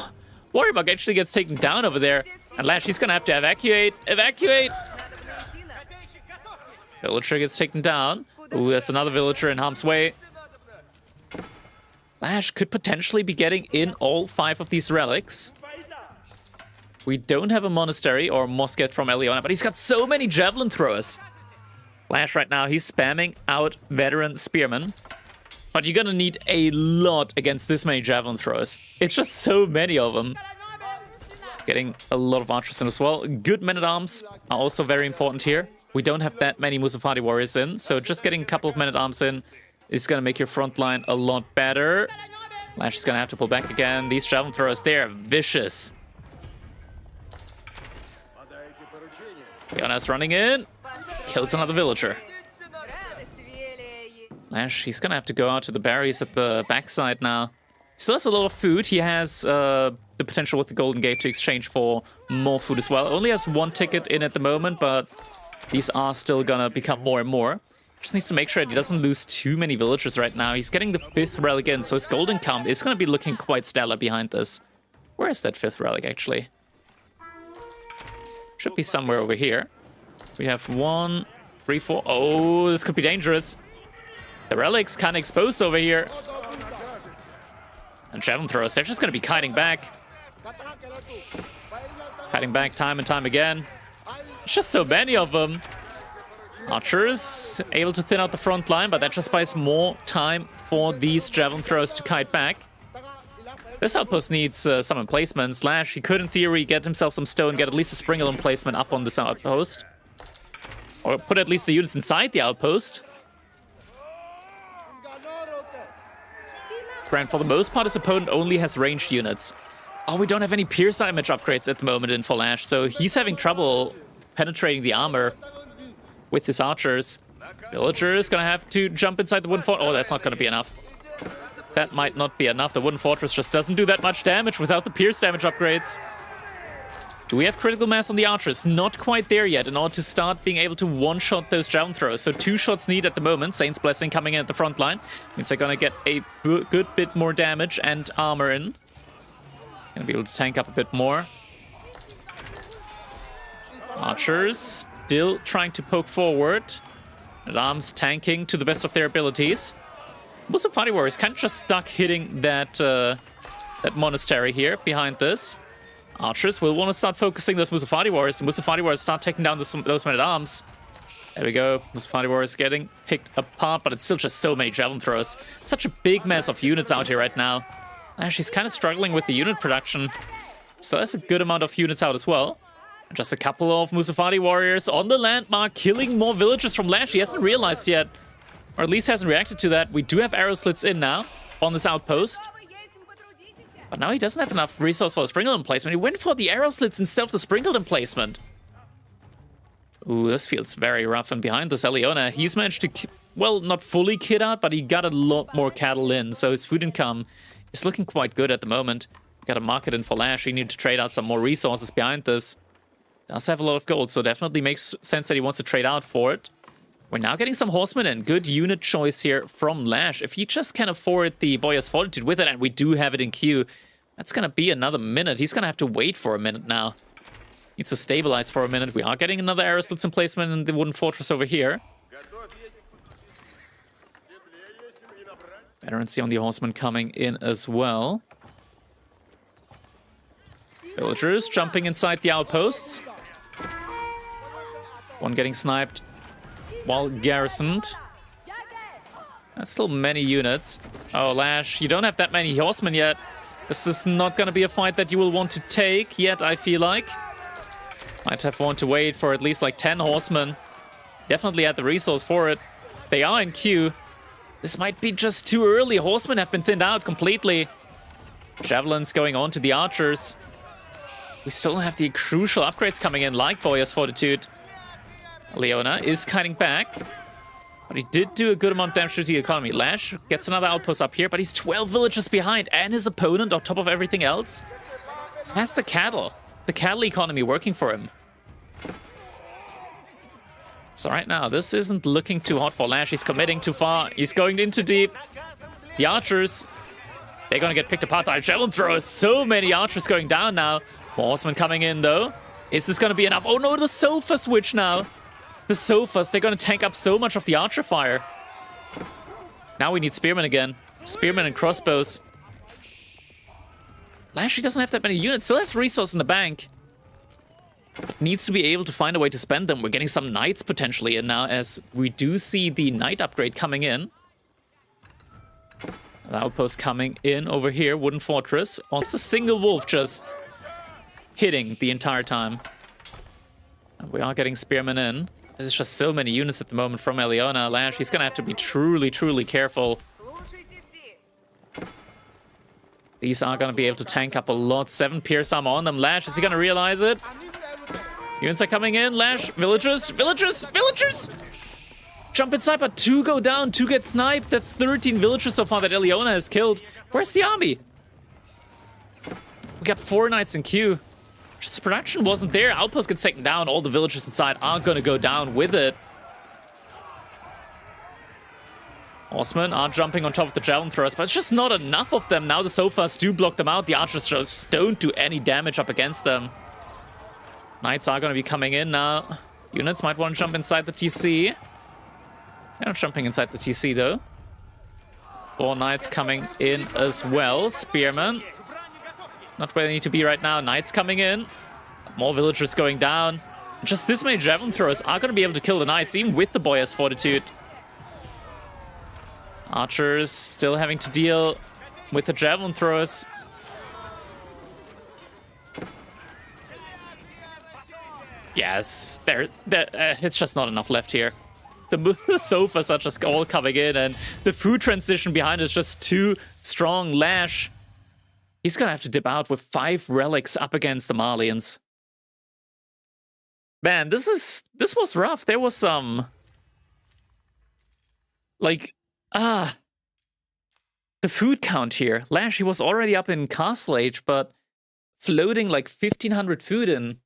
warrior monk actually gets taken down over there. And Lash, he's gonna have to evacuate. Evacuate! Villager gets taken down. Ooh, that's another villager in harm's way. Lash could potentially be getting in all 5 of these relics. We don't have a monastery or Mosket from Eliona, but he's got so many javelin throwers. Lash right now, he's spamming out veteran spearmen. But you're gonna need a lot against this many javelin throwers. It's just so many of them. Getting a lot of archers in as well. Good men-at-arms are also very important here. We don't have that many Musafati warriors in, so just getting a couple of men-at-arms in is gonna make your front line a lot better. Lash is gonna have to pull back again. These javelin throwers, they're vicious. Leona's running in. Kills another villager. Lash, he's gonna have to go out to the berries at the backside now. He still has a lot of food. He has the potential with the Golden Gate to exchange for more food as well. Only has 1 ticket in at the moment, but these are still gonna become more and more. Just needs to make sure that he doesn't lose too many villagers right now. He's getting the 5th relic in, so his golden count is gonna be looking quite stellar behind this. Where is that 5th relic, actually? Should be somewhere over here. We have 1, 3, 4. Oh, this could be dangerous. The relic's kind of exposed over here. And javelin throws, they're just going to be kiting back. Kiting back time and time again. It's just so many of them. Archers able to thin out the front line, but that just buys more time for these javelin throws to kite back. This outpost needs some emplacements. Lash, he could in theory get himself some stone, get at least a sprinkle emplacement up on this outpost. Or put at least the units inside the outpost. Grant, for the most part, his opponent only has ranged units. Oh, we don't have any pierce damage upgrades at the moment in for Lash, so he's having trouble penetrating the armor with his archers. Villager is gonna have to jump inside the wooden fortress. Oh, that's not gonna be enough. That might not be enough. The wooden fortress just doesn't do that much damage without the pierce damage upgrades. Do we have critical mass on the archers? Not quite there yet in order to start being able to one-shot those javelin throws. So 2 shots need at the moment. Saint's Blessing coming in at the front line. Means they're gonna get a good bit more damage and armor in. Gonna be able to tank up a bit more. Archers still trying to poke forward. Arms tanking to the best of their abilities. Musafati warriors kind of just stuck hitting that that monastery here behind this. Archers will want to start focusing those Musafati warriors. The Musafati warriors start taking down those men-at-arms. There we go. Musafati warriors getting picked apart, but it's still just so many javelin throws. Such a big mess of units out here right now. She's kind of struggling with the unit production. So that's a good amount of units out as well. And just a couple of Musafati warriors on the landmark, killing more villagers from Lash. He hasn't realized yet, or at least hasn't reacted to that. We do have arrow slits in now on this outpost. But now he doesn't have enough resource for the sprinkle emplacement. He went for the arrow slits instead of the sprinkled emplacement. Ooh, this feels very rough. And behind this, Eliona, he's managed to, well, not fully kit out, but he got a lot more cattle in. So his food income is looking quite good at the moment. Got a market in for Lash. He needs to trade out some more resources behind this. Does have a lot of gold, so definitely makes sense that he wants to trade out for it. We're now getting some horsemen in. Good unit choice here from Lash. If he just can afford the Boyar's Fortitude with it, and we do have it in queue, that's going to be another minute. He's going to have to wait for a minute now. Needs to stabilize for a minute. We are getting another arrow slits emplacement in the wooden fortress over here. Veterancy on the horsemen coming in as well. Villagers jumping inside the outposts. One getting sniped while garrisoned. That's still many units. Oh, Lash, you don't have that many horsemen yet. This is not going to be a fight that you will want to take yet, I feel like. Might have want to wait for at least like 10 horsemen. Definitely had the resource for it. They are in queue. This might be just too early. Horsemen have been thinned out completely. Javelins going on to the archers. We still don't have the crucial upgrades coming in, like Boyar's Fortitude. Leona is kiting back. But he did do a good amount of damage to the economy. Lash gets another outpost up here, but he's 12 villages behind. And his opponent, on top of everything else, has the cattle. The cattle economy working for him. So right now, this isn't looking too hot for Lash. He's committing too far. He's going in too deep. The archers, they're going to get picked apart by javelin throwers. So many archers going down now. More horsemen coming in, though. Is this going to be enough? Oh, no, the Sofa switch now. The Sofas, they're going to tank up so much of the archer fire. Now we need spearmen again. Spearmen and crossbows. Lash, he doesn't have that many units. Still has resource in the bank. Needs to be able to find a way to spend them. We're getting some knights potentially in now, as we do see the knight upgrade coming in. An outpost coming in over here. Wooden fortress. It's a single wolf just hitting the entire time. And we are getting spearmen in. There's just so many units at the moment from Eliona. Lash, he's going to have to be truly, truly careful. These are going to be able to tank up a lot. 7 Pierce armor on them. Lash, is he going to realize it? Units are coming in. Lash, villagers, villagers, villagers! Jump inside, but 2 go down. 2 get sniped. That's 13 villagers so far that Eliona has killed. Where's the army? We got 4 knights in queue. Just the production wasn't there. Outpost gets taken down. All the villagers inside are going to go down with it. Horsemen are jumping on top of the javelin throwers, but it's just not enough of them. Now the Sofas do block them out. The archers just don't do any damage up against them. Knights are going to be coming in now. Units might want to jump inside the TC. They're not jumping inside the TC, though. 4 knights coming in as well. Spearmen. Not where they need to be right now. Knights coming in. More villagers going down. Just this many javelin throwers are going to be able to kill the knights, even with the Boyar's Fortitude. Archers still having to deal with the javelin throwers. Yes, it's just not enough left here. The Sofas are just all coming in, and the food transition behind is just too strong. Lash, he's gonna have to dip out with 5 relics up against the Malians. Man, this was rough. There was some the food count here. Lash, he was already up in Castle Age, but floating like 1,500 food in.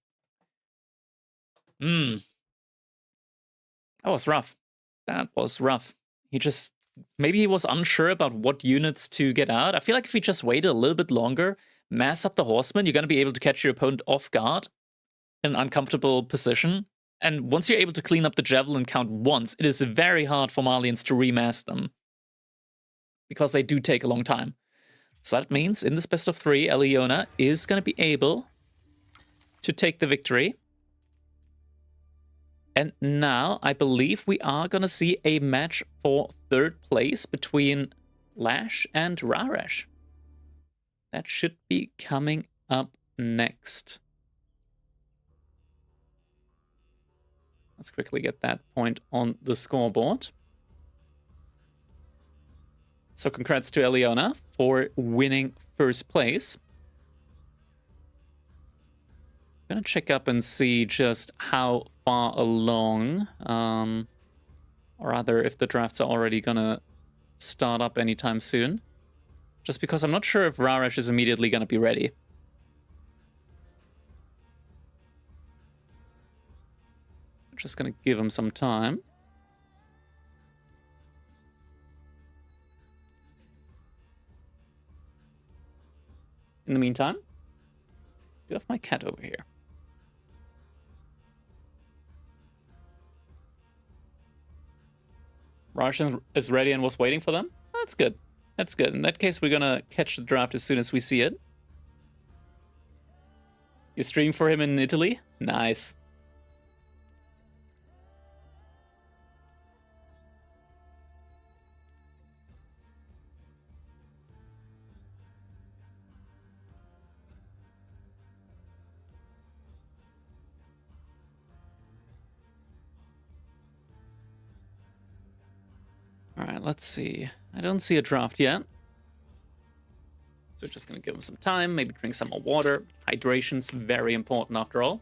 That was rough. That was rough. Maybe he was unsure about what units to get out. I feel like if he just waited a little bit longer, mass up the horsemen, you're going to be able to catch your opponent off guard in an uncomfortable position. And once you're able to clean up the javelin count once, it is very hard for Malians to remass them, because they do take a long time. So that means in this best of 3, Eliona is going to be able to take the victory. And now I believe we are going to see a match for 3rd place between Lash and Raresh. That should be coming up next. Let's quickly get that point on the scoreboard. So congrats to Eliona for winning 1st place. I'm gonna check up and see just how far along, or rather if the drafts are already gonna start up anytime soon. Just because I'm not sure if Raresh is immediately gonna be ready. I'm just gonna give him some time. In the meantime, I do have my cat over here. Raresh is ready and was waiting for them? That's good. That's good. In that case, we're gonna catch the draft as soon as we see it. You stream for him in Italy? Nice. All right, let's see. I don't see a draft yet. So just gonna give him some time, maybe drink some more water. Hydration's very important after all.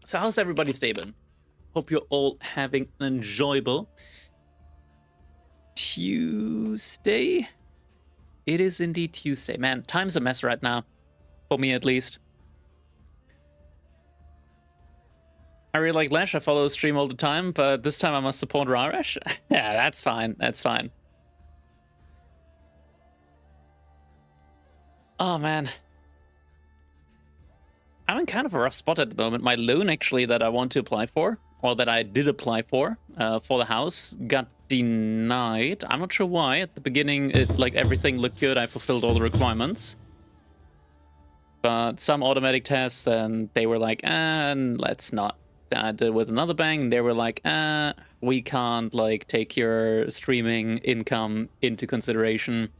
So how's everybody's day been? Hope you're all having an enjoyable Tuesday. It is indeed Tuesday. Man, time's a mess right now. For me, at least. I really like Lash. I follow his stream all the time, but this time I must support Raresh. Yeah, that's fine. That's fine. Oh, man. I'm in kind of a rough spot at the moment. My loan, actually, that I want to apply for, or that I did apply for the house, got denied. I'm not sure why. At the beginning, like everything looked good. I fulfilled all the requirements. But some automatic tests, and they were like, let's not. I did with another bank, and they were like, we can't like take your streaming income into consideration.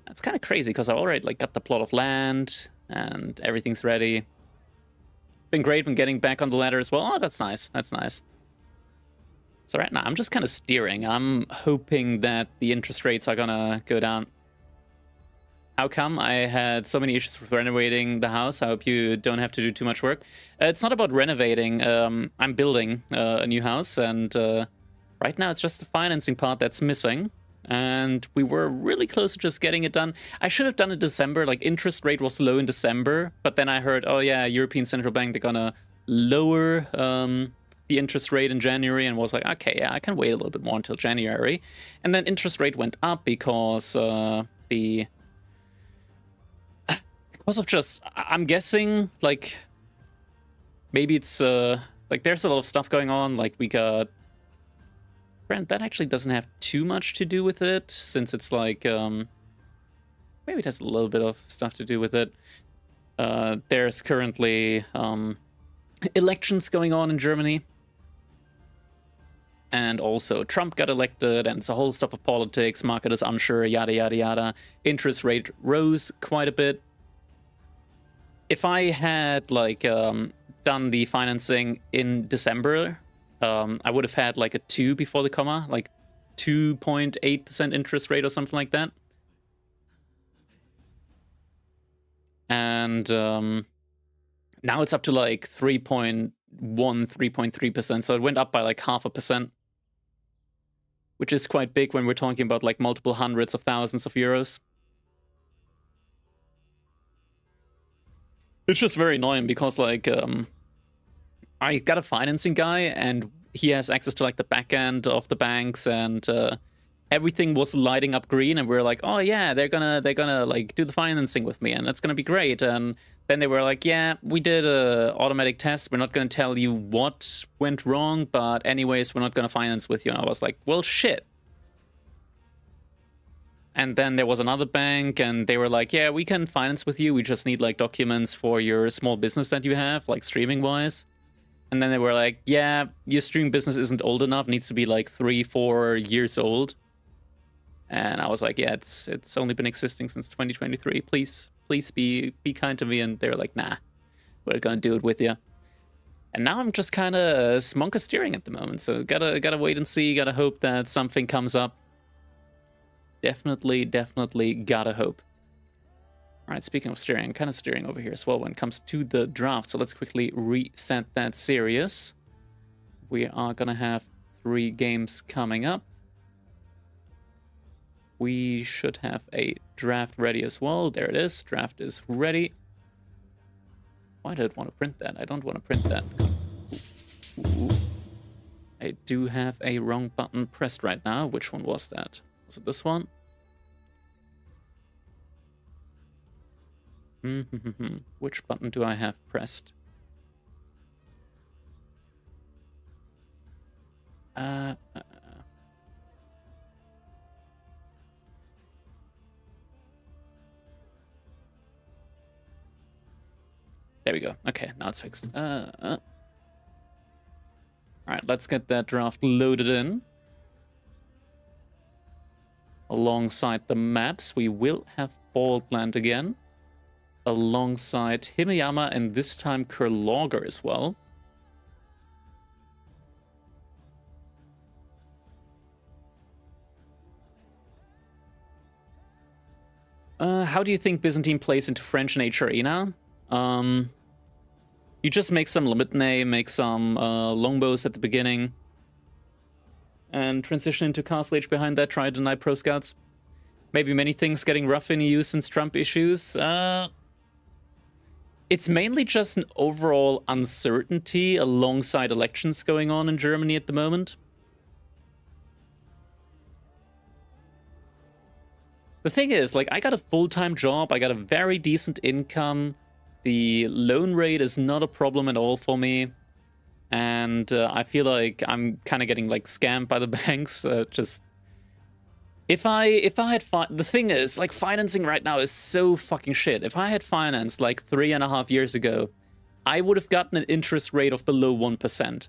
That's kind of crazy because I already like got the plot of land and everything's ready. Been great when getting back on the ladder as well. Oh, that's nice. That's nice. So right now I'm just kind of steering. I'm hoping that the interest rates are gonna go down. How come? I had so many issues with renovating the house. I hope you don't have to do too much work. It's not about renovating. I'm building a new house, and right now it's just the financing part that's missing. And we were really close to just getting it done. I should have done it in December. Like, interest rate was low in December, but then I heard, oh yeah, European Central Bank, they're gonna lower the interest rate in January, and was like, okay, yeah, I can wait a little bit more until January. And then interest rate went up because because of just, I'm guessing, like, maybe it's, like, there's a lot of stuff going on, like, we got, that actually doesn't have too much to do with it, since it's, like, maybe it has a little bit of stuff to do with it. There's currently, elections going on in Germany, and also Trump got elected, and it's a whole stuff of politics, market is unsure, yada, yada, yada. Interest rate rose quite a bit. If I had, like, done the financing in December, I would have had, like, a 2 before the comma, like 2.8% interest rate or something like that. And now it's up to, like, 3.1, 3.3%, so it went up by, like, 0.5%, which is quite big when we're talking about, like, multiple hundreds of thousands of euros. It's just very annoying because, like, I got a financing guy and he has access to, like, the back end of the banks, and everything was lighting up green, and we were like, oh yeah, they're gonna like do the financing with me, and that's gonna be great. And then they were like, yeah, we did a automatic test. We're not gonna tell you what went wrong, but anyways, we're not gonna finance with you. And I was like, well, shit. And then there was another bank, and they were like, yeah, we can finance with you. We just need, like, documents for your small business that you have, like, streaming-wise. And then they were like, yeah, your streaming business isn't old enough. It needs to be, like, 3-4 years old. And I was like, yeah, it's only been existing since 2023. Please be kind to me. And they were like, nah, we're gonna do it with you. And now I'm just kind of smonker steering at the moment. So gotta wait and see. Gotta hope that something comes up. Definitely gotta hope. All right, speaking of steering, I'm kind of steering over here as well when it comes to the draft. So let's quickly reset that series. We are gonna have 3 games coming up. We should have a draft ready as well. There it is. Draft is ready. Why did I want to print that? I don't want to print that. Ooh. I do have a wrong button pressed right now. Which one was that? Was it this one? Which button do I have pressed? There we go. Okay, now it's fixed. All right, let's get that draft loaded in. Alongside the maps, we will have Baldland again. Alongside Himeyama, and this time Kurlauger as well. How do you think Byzantine plays into French and Age Arena? You just make some Limit, make some longbows at the beginning, and transition into Castle Age behind that, try to deny Pro Scouts. Maybe many things getting rough in EU since Trump issues. It's mainly just an overall uncertainty alongside elections going on in Germany at the moment. The thing is, like, I got a full-time job, I got a very decent income, the loan rate is not a problem at all for me, and I feel like I'm kind of getting, like, scammed by the banks. Just... If I had... The thing is, like, financing right now is so fucking shit. If I had financed, like, 3.5 years ago, I would have gotten an interest rate of below 1%.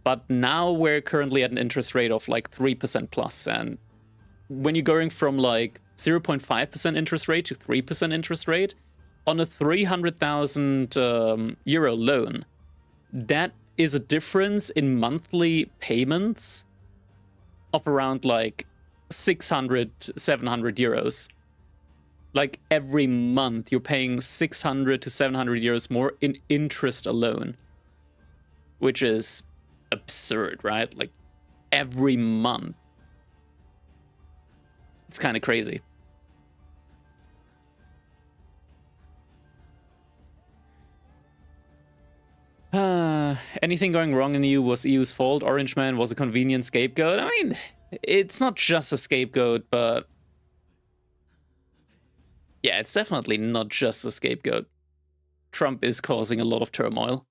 But now we're currently at an interest rate of, like, 3% plus, and... when you're going from like 0.5% interest rate to 3% interest rate on a 300,000 euro loan, that is a difference in monthly payments of around like 600, 700 euros. Like every month you're paying 600 to 700 euros more in interest alone, which is absurd, right? Like every month. It's kind of crazy. Anything going wrong in EU was EU's fault. Orange Man was a convenient scapegoat. I mean, it's not just a scapegoat, but... yeah, it's definitely not just a scapegoat. Trump is causing a lot of turmoil.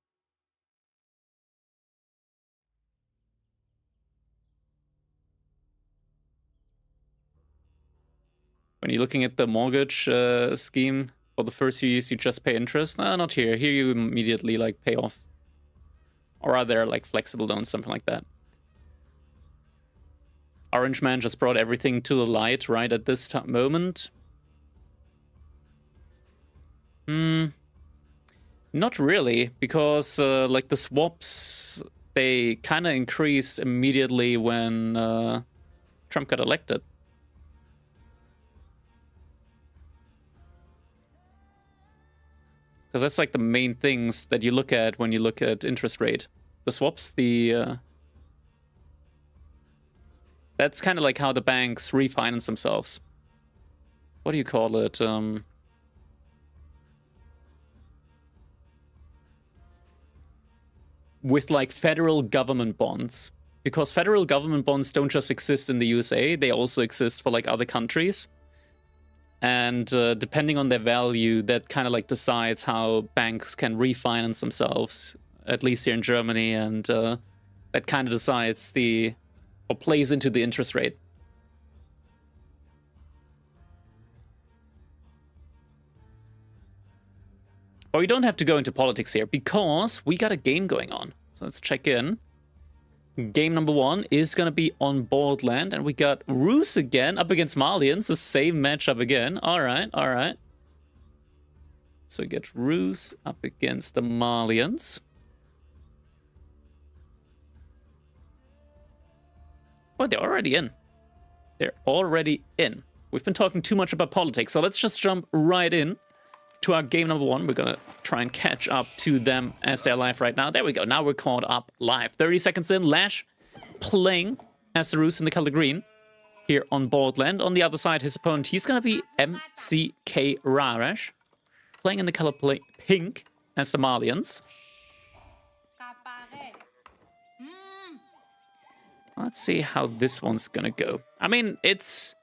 When you're looking at the mortgage scheme, for the first few years you just pay interest. Not here. Here you immediately like pay off. Or are there like flexible loans, something like that. Orange Man just brought everything to the light right at this moment. Not really, because like the swaps, they kind of increased immediately when Trump got elected. Because that's like the main things that you look at when you look at interest rate. The swaps, that's kind of like how the banks refinance themselves. What do you call it? With like federal government bonds. Because federal government bonds don't just exist in the USA, they also exist for like other countries. And depending on their value, that kind of like decides how banks can refinance themselves, at least here in Germany, and that kind of decides or plays into the interest rate. But we don't have to go into politics here, because we got a game going on. So let's check in. Game number 1 is going to be on Borderland, and we got Rus again up against Malians, the same matchup again. Alright, alright. So we get Rus up against the Malians. Oh, they're already in. They're already in. We've been talking too much about politics, so let's just jump right in to our game number 1. We're gonna try and catch up to them as they're live right now. There we go. Now we're caught up live. 30 seconds in, Lash playing as the Rus in the color green here on Borderland. On the other side, his opponent, he's gonna be MCK Rarash, playing in the color pink as the Malians. Let's see how this one's gonna go. I mean, it's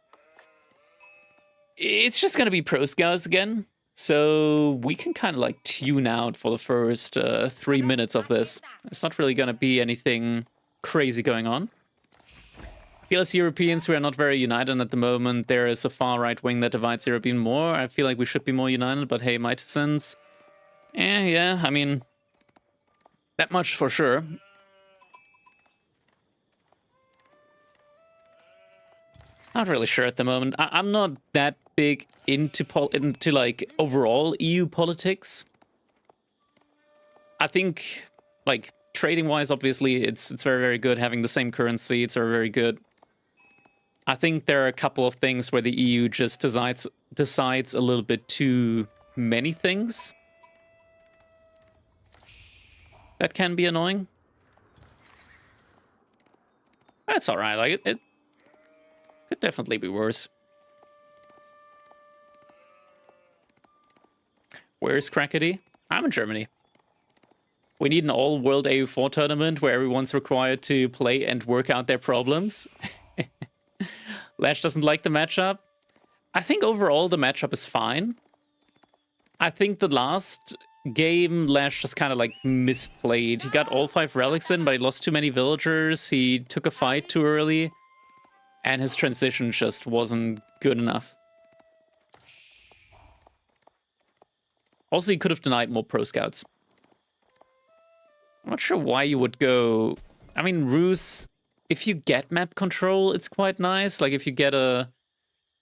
just gonna be Pro Scouts again. So we can kind of like tune out for the first 3 minutes of this. It's not really going to be anything crazy going on. I feel as Europeans, we are not very united at the moment. There is a far-right wing that divides Europe even more. I feel like we should be more united, but hey, Mightisons. Yeah, I mean, that much for sure. Not really sure at the moment. I'm not that big into like overall EU politics. I think like trading wise, obviously it's very, very good having the same currency. It's very, very good. I think there are a couple of things where the EU just decides a little bit too many things. That can be annoying. That's alright, like it could definitely be worse. Where's Crackety? I'm in Germany. We need an all-world AU4 tournament where everyone's required to play and work out their problems. Lash doesn't like the matchup. I think overall the matchup is fine. I think the last game, Lash just kind of like misplayed. He got all 5 relics in, but he lost too many villagers. He took a fight too early. And his transition just wasn't good enough. Also, he could have denied more pro scouts. I'm not sure why you would go... I mean, Ruse, if you get map control, it's quite nice. Like, if you get a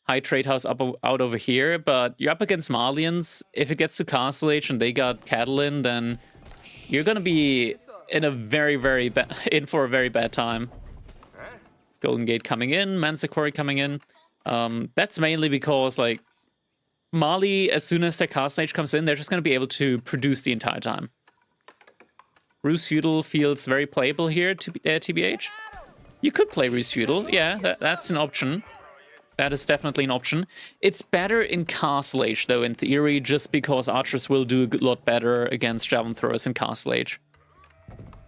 high trade house out over here, but you're up against Malians. If it gets to Castle Age and they got Catalin, then you're gonna be in a very for a very bad time. Golden Gate coming in, Manticore coming in. That's mainly because, like, Mali, as soon as their Castle Age comes in, they're just gonna be able to produce the entire time. Ruse Feudal feels very playable here, TBH. You could play Ruse Feudal, yeah, that's an option. That is definitely an option. It's better in Castle Age, though, in theory, just because archers will do a lot better against javelin throwers in Castle Age.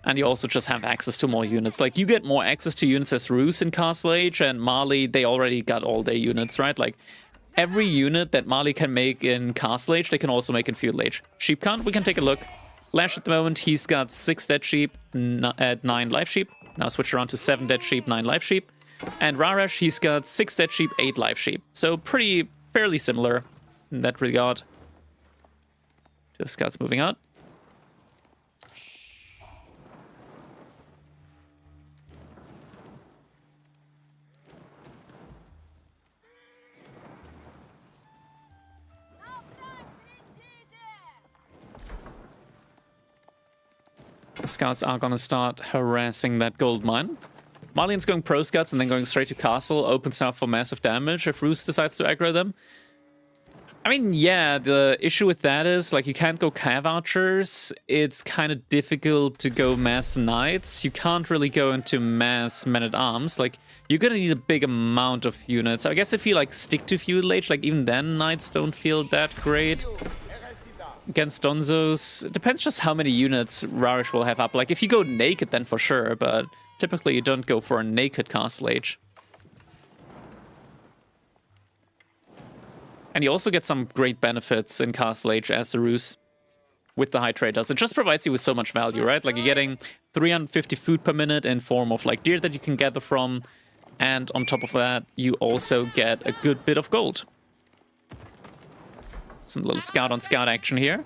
And you also just have access to more units. Like, you get more access to units as Ruse in Castle Age, and Mali, they already got all their units, right? Like, every unit that Mali can make in Castle Age, they can also make in Feudal Age. Sheep count, we can take a look. Lash at the moment, he's got 6 dead sheep, 9 live sheep. Now switch around to 7 dead sheep, 9 live sheep. And Rarash, he's got 6 dead sheep, 8 live sheep. So fairly similar in that regard. 2 scouts moving out. The scouts are gonna start harassing that gold mine. Malian's going pro scouts and then going straight to castle, opens up for massive damage if Ruse decides to aggro them. I mean, yeah, the issue with that is, like, you can't go cav archers. It's kind of difficult to go mass knights. You can't really go into mass men-at-arms. Like, you're gonna need a big amount of units. I guess if you, like, stick to Feudal Age, like, even then knights don't feel that great. Against Donzos, it depends just how many units Rarish will have up. Like, if you go naked, then for sure, but typically you don't go for a naked Castle Age. And you also get some great benefits in Castle Age as the Ruse with the high trade house. It just provides you with so much value, right? Like, you're getting 350 food per minute in form of, like, deer that you can gather from. And on top of that, you also get a good bit of gold. Some little scout-on-scout action here.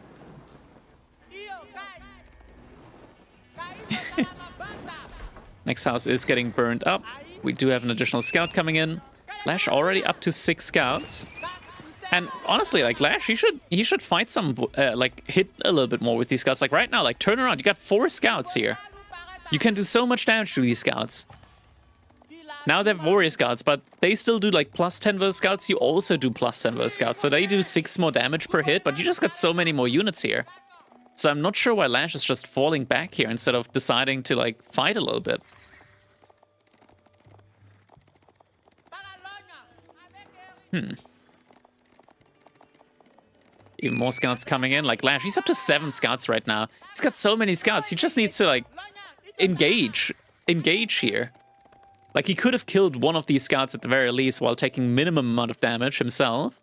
Next house is getting burned up. We do have an additional scout coming in. Lash already up to 6 scouts. And honestly, like, Lash, he should fight some, like, hit a little bit more with these scouts. Like, right now, like, turn around. You got 4 scouts here. You can do so much damage to these scouts. Now they're warrior scouts, but they still do like +10 versus scouts. You also do +10 versus scouts, so they do 6 more damage per hit, but you just got so many more units here. So I'm not sure why Lash is just falling back here instead of deciding to, like, fight a little bit. Even more scouts coming in. Like, Lash, he's up to 7 scouts right now. He's got so many scouts. He just needs to, like, engage here. Like, he could have killed one of these scouts at the very least while taking minimum amount of damage himself.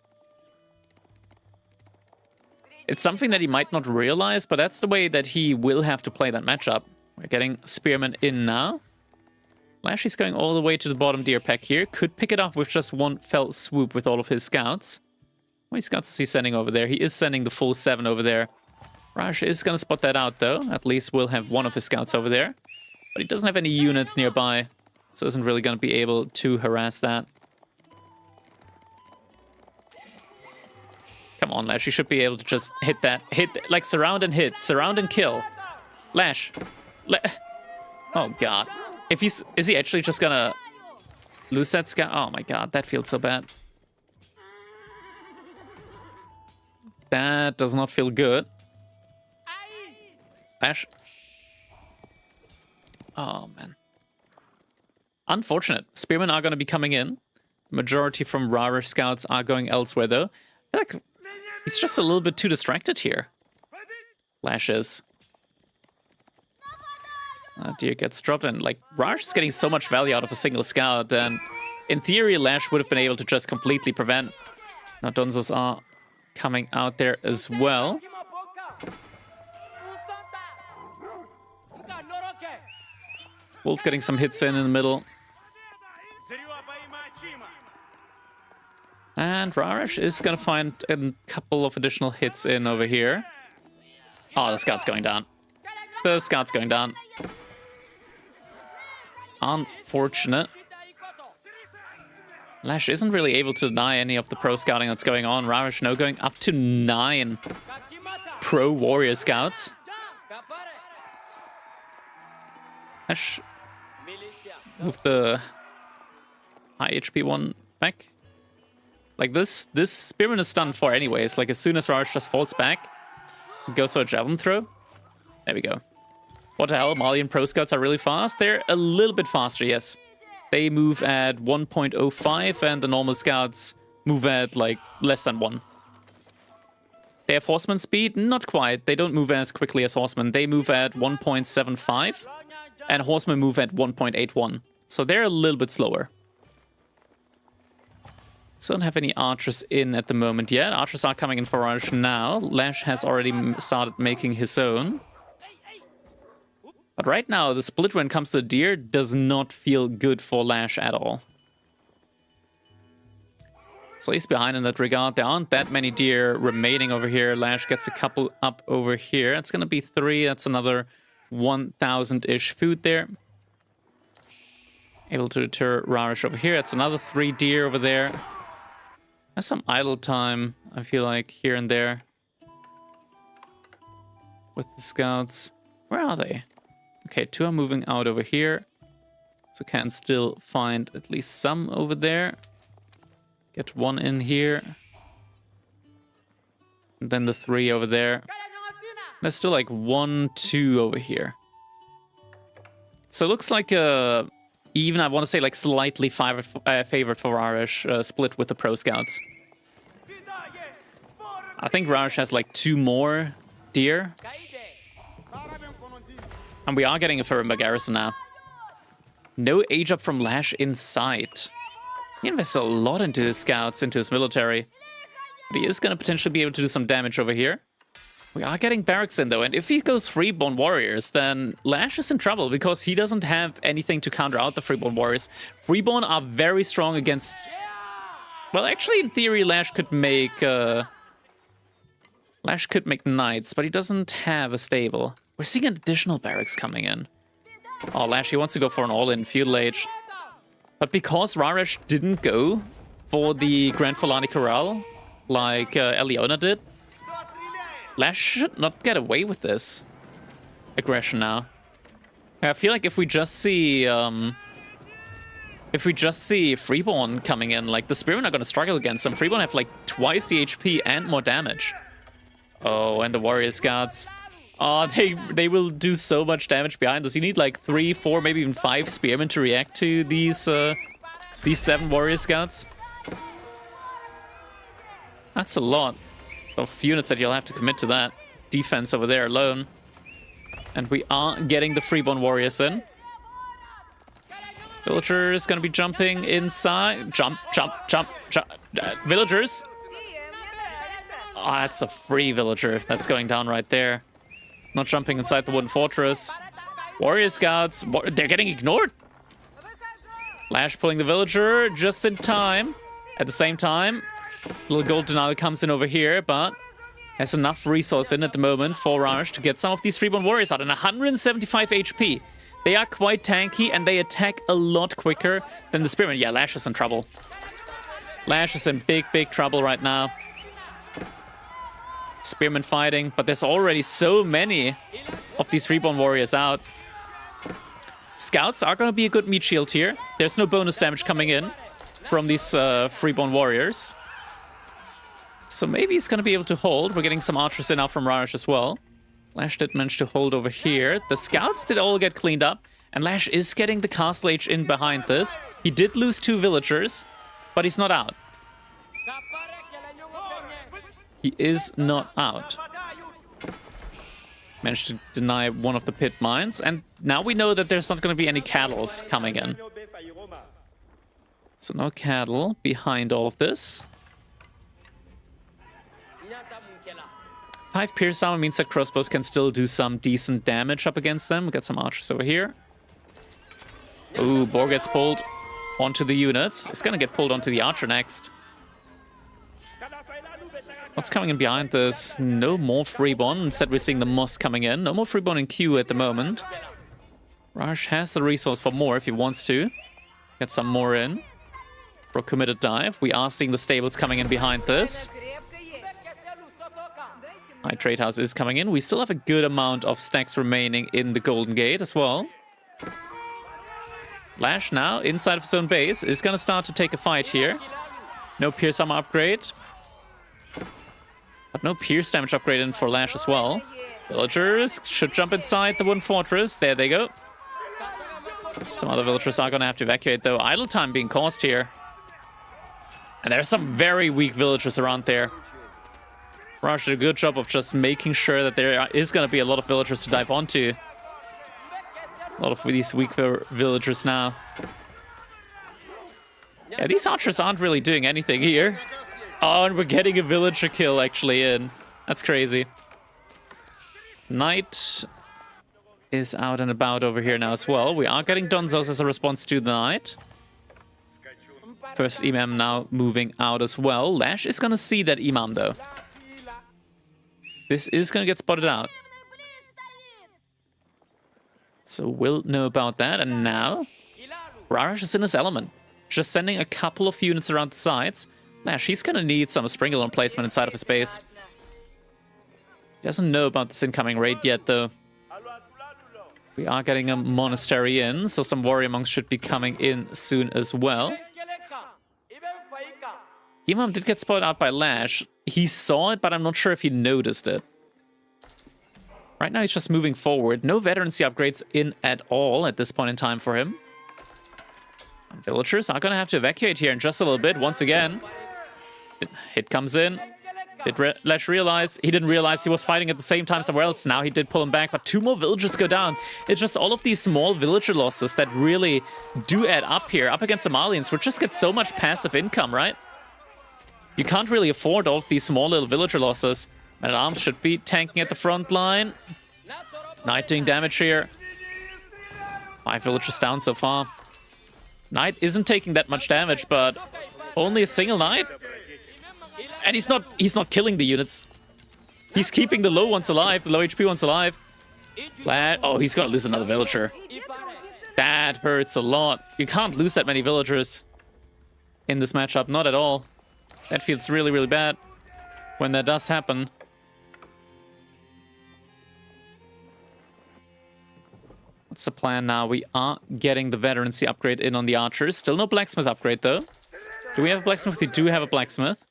It's something that he might not realize, but that's the way that he will have to play that matchup. We're getting Spearman in now. Lashy's going all the way to the bottom deer pack here. Could pick it off with just one fell swoop with all of his scouts. How many scouts is he sending over there? He is sending the full 7 over there. Raj is going to spot that out, though. At least we'll have one of his scouts over there. But he doesn't have any units nearby. So isn't really going to be able to harass that. Come on, Lash. You should be able to just hit that. Like, surround and hit. Surround and kill. Lash. Oh, God. Is he actually just going to... Lose that scout. Oh my god, that feels so bad. That does not feel good. Lash. Oh, man. Unfortunate. Spearmen are going to be coming in. Majority from Rarish scouts are going elsewhere, though. I feel like he's just a little bit too distracted here. Lash is. Deer gets dropped in. Like, Rarish is getting so much value out of a single scout, and in theory, Lash would have been able to just completely prevent. Now, Donzos are coming out there as well. Wolf getting some hits in the middle. And Rarish is going to find a couple of additional hits in over here. Oh, the scout's going down. The scout's going down. Unfortunate. Lash isn't really able to deny any of the pro scouting that's going on. Rarish now going up to 9 pro warrior scouts. Lash move the high HP one back. Like this Spearman is done for anyways. Like as soon as Rarish just falls back, goes for a javelin throw. There we go. What the hell? Malian pro scouts are really fast. They're a little bit faster, yes. They move at 1.05 and the normal scouts move at like less than 1. They have horseman speed? Not quite. They don't move as quickly as horsemen. They move at 1.75 and horsemen move at 1.81. So they're a little bit slower. So don't have any archers in at the moment yet. Archers are coming in for Rarish now. Lash has already started making his own. But right now, the split when it comes to deer does not feel good for Lash at all. So he's behind in that regard. There aren't that many deer remaining over here. Lash gets a couple up over here. It's going to be 3. That's another 1,000-ish food there. Able to deter Rarish over here. That's another 3 deer over there. There's some idle time, I feel like, here and there. With the scouts. Where are they? Okay, 2 are moving out over here. So can still find at least some over there. Get 1 in here. And then the 3 over there. There's still like 1, 2 over here. So it looks like even I want to say like slightly favored for Rarish, split with the pro scouts. I think Rarish has like 2 more deer. And we are getting a Farimba garrison now. No age up from Lash in sight. He invests a lot into his scouts, into his military. But he is going to potentially be able to do some damage over here. We are getting barracks in though, and if he goes Freeborn Warriors, then Lash is in trouble because he doesn't have anything to counter out the Freeborn Warriors. Freeborn are very strong against... Well, actually, in theory, Lash could make knights, but he doesn't have a stable. We're seeing additional barracks coming in. Oh, Lash, he wants to go for an all-in feudal age. But because Rarish didn't go for the Grand Fulani Corral, like Eliona did, Lash should not get away with this aggression now. I feel like if we just see Freeborn coming in, like the Spearmen are gonna struggle against them. Freeborn have like twice the HP and more damage. Oh, and the Warrior Scouts. Oh, they will do so much damage behind us. You need like 3, 4, maybe even 5 Spearmen to react to these 7 Warrior Scouts. That's a lot of units that you'll have to commit to that defense over there alone. And we are getting the Freeborn Warriors in. Villager is going to be jumping inside. Jump. Villagers. Oh, that's a free villager that's going down right there. Not jumping inside the wooden fortress. Warrior Scouts, they're getting ignored. Lash pulling the villager just in time. At the same time, little gold denial comes in over here, but has enough resource in at the moment for Rarish to get some of these Freeborn Warriors out. And 175 HP. They are quite tanky and they attack a lot quicker than the Spearmen. Yeah, Lash is in trouble. Lash is in big trouble right now. Spearmen fighting, but there's already so many of these Freeborn Warriors out. Scouts are going to be a good meat shield here. There's no bonus damage coming in from these Freeborn warriors. So maybe he's going to be able to hold. We're getting some archers in now from Rarash as well. Lash did manage to hold over here. The scouts did all get cleaned up. And Lash is getting the Castle Age in behind this. He did lose 2 villagers, but he's not out. He is not out. Managed to deny one of the pit mines. And now we know that there's not going to be any cattle coming in. So no cattle behind all of this. 5 pierce armor means that crossbows can still do some decent damage up against them. We got some archers over here. Ooh, Boar gets pulled onto the units. It's gonna get pulled onto the archer next. What's coming in behind this? No more Freeborn. Instead, we're seeing the Moss coming in. No more Freeborn in queue at the moment. Rarash has the resource for more if he wants to. Get some more in. For a committed dive. We are seeing the stables coming in behind this. High Trade House is coming in. We still have a good amount of stacks remaining in the Golden Gate as well. Lash now, inside of his own base, is going to start to take a fight here. No Pierce Armor upgrade. But no Pierce damage upgrade in for Lash as well. Villagers should jump inside the wooden fortress. There they go. Some other villagers are going to have to evacuate, though. Idle time being caused here. And there's some very weak villagers around there. Rarash did a good job of just making sure that there is going to be a lot of villagers to dive onto. A lot of these weak villagers now. Yeah, these archers aren't really doing anything here. Oh, and we're getting a villager kill actually in. That's crazy. Knight is out and about over here now as well. We are getting Donzos as a response to the Knight. First Imam now moving out as well. Lash is going to see that Imam though. This is going to get spotted out. So we'll know about that. And now, Rarash is in his element. Just sending a couple of units around the sides. Lash, he's going to need some sprinkler placement inside of his base. He doesn't know about this incoming raid yet, though. We are getting a monastery in, so some warrior monks should be coming in soon as well. Imam did get spotted out by Lash. He saw it, but I'm not sure if he noticed it. Right now, he's just moving forward. No veterancy upgrades in at all at this point in time for him. Villagers are going to have to evacuate here in just a little bit. Once again, hit comes in. Did Lash realize? He didn't realize he was fighting at the same time somewhere else. Now he did pull him back, but 2 more villagers go down. It's just all of these small villager losses that really do add up here. Up against the Malians, which just get so much passive income, right? You can't really afford all of these small little villager losses. Man-at-Arms should be tanking at the front line. Knight doing damage here. 5 villagers down so far. Knight isn't taking that much damage, but only a single Knight. And he's not killing the units. He's keeping the low ones alive, the low HP ones alive. Oh, he's gonna lose another villager. That hurts a lot. You can't lose that many villagers in this matchup, not at all. That feels really, really bad when that does happen. What's the plan now? We are getting the veterancy upgrade in on the archers. Still no blacksmith upgrade, though. Do we have a blacksmith? We do have a blacksmith.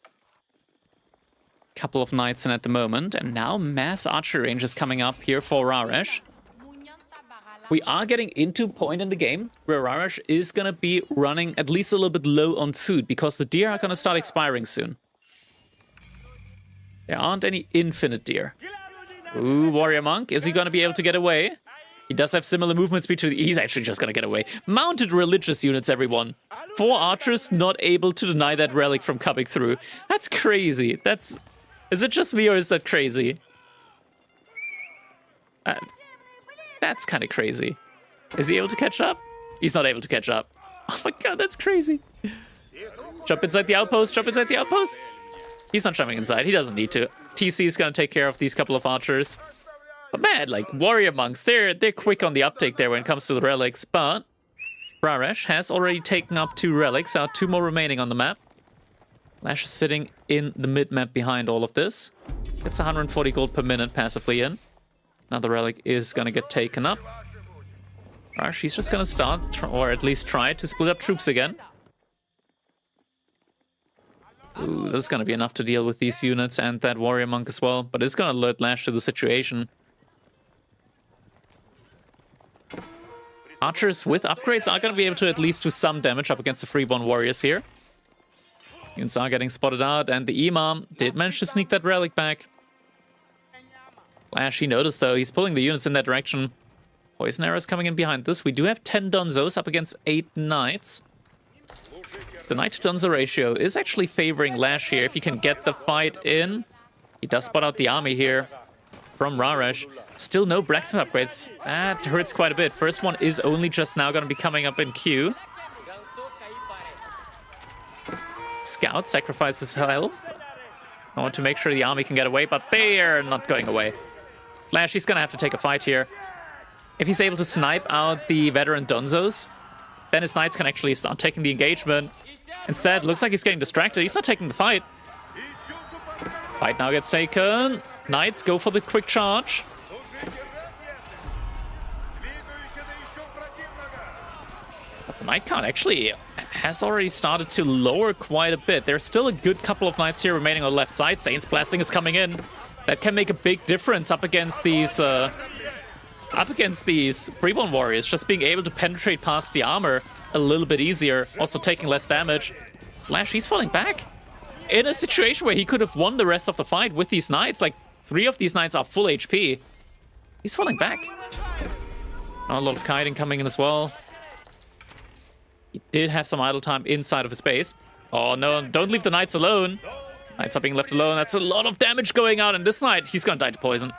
Couple of knights in at the moment. And now mass archer range is coming up here for Rarash. We are getting into a point in the game where Rarash is going to be running at least a little bit low on food because the deer are going to start expiring soon. There aren't any infinite deer. Ooh, warrior monk. Is he going to be able to get away? He does have similar movement speed to the... He's actually just going to get away. Mounted religious units, everyone. 4 archers not able to deny that relic from coming through. That's crazy. That's... Is it just me or is that crazy? That's kind of crazy. Is he able to catch up? He's not able to catch up. Oh my god, that's crazy. Jump inside the outpost. Jump inside the outpost. He's not jumping inside. He doesn't need to. TC is going to take care of these couple of archers. But man, like, warrior monks, they're quick on the uptake there when it comes to the relics. But Rarash has already taken up 2 relics. 2 more remaining on the map. Lash is sitting in the mid-map behind all of this. Gets 140 gold per minute passively in. Another relic is going to get taken up. She's just gonna start, or at least try to split up troops again. Ooh, this is gonna be enough to deal with these units and that warrior monk as well, but it's gonna alert Lash to the situation. Archers with upgrades are gonna be able to at least do some damage up against the freeborn warriors here. Units are getting spotted out, and the Imam did manage to sneak that relic back. Lash, he noticed though, he's pulling the units in that direction. Poison arrows coming in behind this. We do have 10 Dunzos up against 8 Knights. The Knight to Dunzo ratio is actually favoring Lash here. If he can get the fight in, he does spot out the army here from Raresh. Still no blacksmith upgrades. That hurts quite a bit. First one is only just now going to be coming up in queue. Scout sacrifices health. I want to make sure the army can get away, but they are not going away. Lash, he's going to have to take a fight here. If he's able to snipe out the veteran Dunzos, then his Knights can actually start taking the engagement. Instead, looks like he's getting distracted. He's not taking the fight. Fight now gets taken. Knights go for the quick charge. But the Knight count actually has already started to lower quite a bit. There's still a good couple of Knights here remaining on the left side. Saint's Blessing is coming in. That can make a big difference up against these freeborn warriors. Just being able to penetrate past the armor a little bit easier. Also taking less damage. Lash, he's falling back in a situation where he could have won the rest of the fight with these Knights. Like, 3 of these Knights are full HP. He's falling back. A lot of kiting coming in as well. He did have some idle time inside of his base. Oh no, don't leave the Knights alone. Knights are being left alone. That's a lot of damage going out, and this Knight, he's gonna die to poison.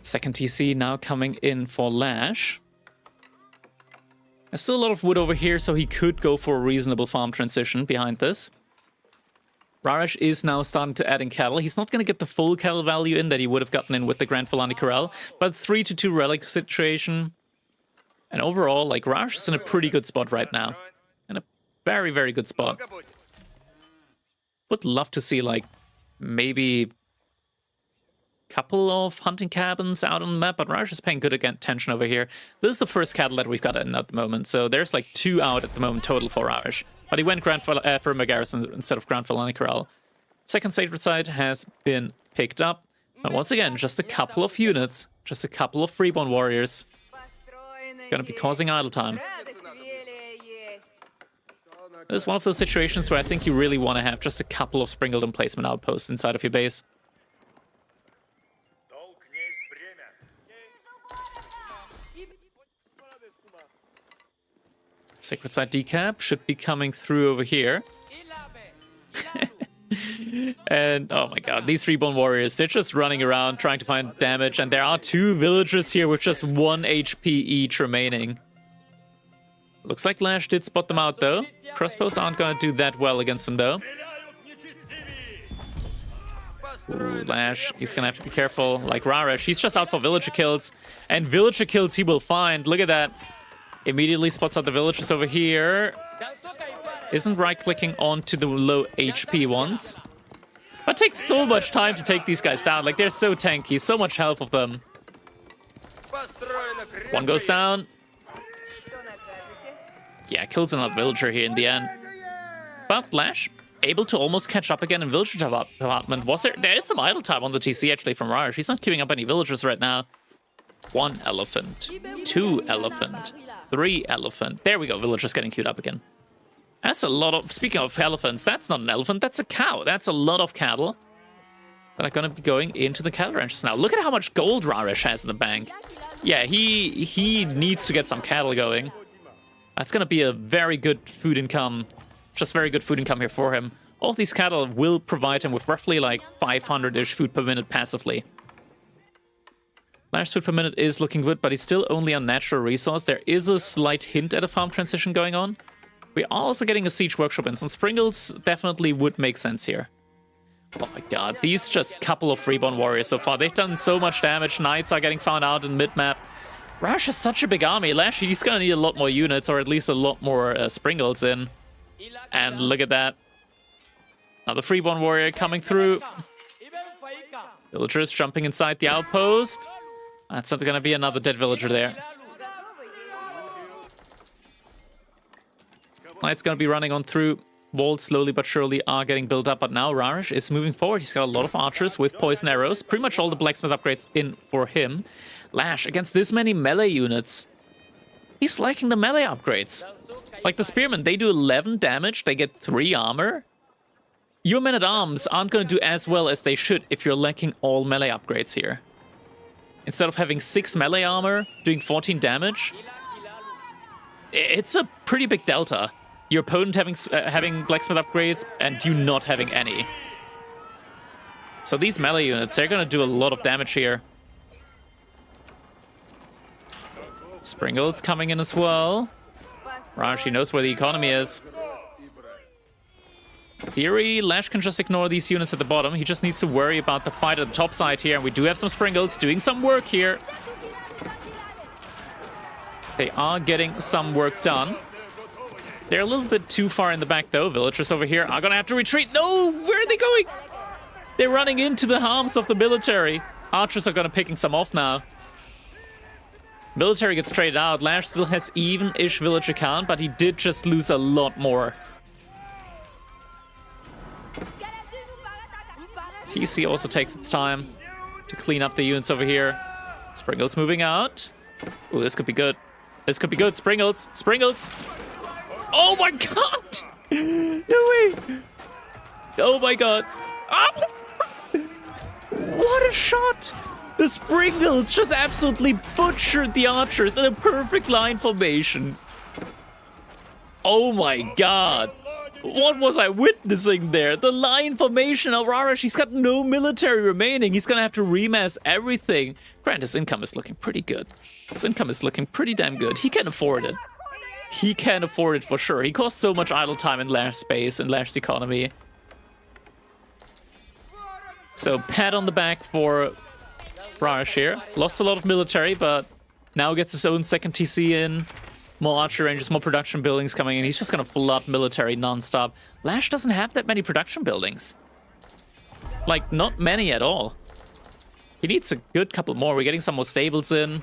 Second TC now coming in for Lash. There's still a lot of wood over here, so he could go for a reasonable farm transition behind this. Raresh is now starting to add in cattle. He's not going to get the full cattle value in that he would have gotten in with the Grand Filani Corral, but 3-2 relic situation. And overall, like, Raresh is in a pretty good spot right now. In a very, very good spot. Would love to see, like, maybe couple of hunting cabins out on the map, but Raresh is paying good attention over here. This is the first cattle that we've got in at the moment, so there's like 2 out at the moment total for Raresh. But he went for Megaris instead of Grand Filani Corral. Second sacred site has been picked up. And once again, just a couple of units, just a couple of freeborn warriors. Gonna be causing idle time. This is one of those situations where I think you really want to have just a couple of sprinkled emplacement outposts inside of your base. Sacred Site decap should be coming through over here. And oh my god, these freeborn warriors, they're just running around trying to find damage, and there are 2 villagers here with just 1 HP each remaining. Looks like Lash did spot them out though. Crossbows aren't gonna do that well against them though. Ooh, Lash, he's gonna have to be careful. Like Raresh, he's just out for villager kills, and villager kills he will find. Look at that. Immediately spots out the villagers over here. Isn't right-clicking onto the low HP ones. But it takes so much time to take these guys down. Like, they're so tanky, so much health of them. One goes down. Yeah, kills another villager here in the end. But Lash, able to almost catch up again in villager department. There is some idle time on the TC actually from Raresh. He's not queuing up any villagers right now. 1 elephant. 2 elephant. 3 elephant. There we go, villagers getting queued up again. That's a lot of... Speaking of elephants, that's not an elephant, that's a cow. That's a lot of cattle that are going to be going into the cattle ranches now. Look at how much gold Raresh has in the bank. Yeah, he needs to get some cattle going. That's going to be a very good food income. Just very good food income here for him. All of these cattle will provide him with roughly like 500-ish food per minute passively. Lash food per minute is looking good, but he's still only on natural resource. There is a slight hint at a farm transition going on. We are also getting a siege workshop in, so Sprinkles definitely would make sense here. Oh my god, these just couple of freeborn warriors so far. They've done so much damage. Knights are getting found out in mid-map. Raresh has such a big army. Lash, he's gonna need a lot more units, or at least a lot more Sprinkles in. And look at that. Now the freeborn warrior coming through. Villagers jumping inside the outpost. That's not gonna be another dead villager there. Knight's gonna be running on through. Walls slowly but surely are getting built up, but now Rarish is moving forward. He's got a lot of archers with poison arrows. Pretty much all the blacksmith upgrades in for him. Lash, against this many melee units, he's liking the melee upgrades. Like the spearmen, they do 11 damage, they get 3 armor. Your men-at-arms aren't going to do as well as they should if you're lacking all melee upgrades here. Instead of having 6 melee armor, doing 14 damage, it's a pretty big delta. Your opponent having blacksmith upgrades and you not having any. So these melee units, they're going to do a lot of damage here. Springle's coming in as well. Rashi knows where the economy is. In theory, Lash can just ignore these units at the bottom. He just needs to worry about the fight at the top side here. And we do have some Springles doing some work here. They are getting some work done. They're a little bit too far in the back, though. Villagers over here are going to have to retreat. No! Where are they going? They're running into the arms of the military. Archers are going to picking some off now. Military gets traded out. Lash still has even-ish villager count, but he did just lose a lot more. TC also takes its time to clean up the units over here. Springles moving out. Ooh, this could be good. This could be good. Springles. Springles. Oh my god! No way! Oh my god. Oh! What a shot! The Springles just absolutely butchered the archers in a perfect line formation. Oh my god. What was I witnessing there? The line formation, Alrara, she's got no military remaining. He's gonna have to remass everything. Grant, his income is looking pretty good. His income is looking pretty damn good. He can afford it. He can afford it for sure. He costs so much idle time in Lash space and Lash's economy. So, pat on the back for Rarish here. Lost a lot of military, but now gets his own second TC in. More archer ranges, more production buildings coming in. He's just gonna flood military non-stop. Lash doesn't have that many production buildings. Like, not many at all. He needs a good couple more. We're getting some more stables in.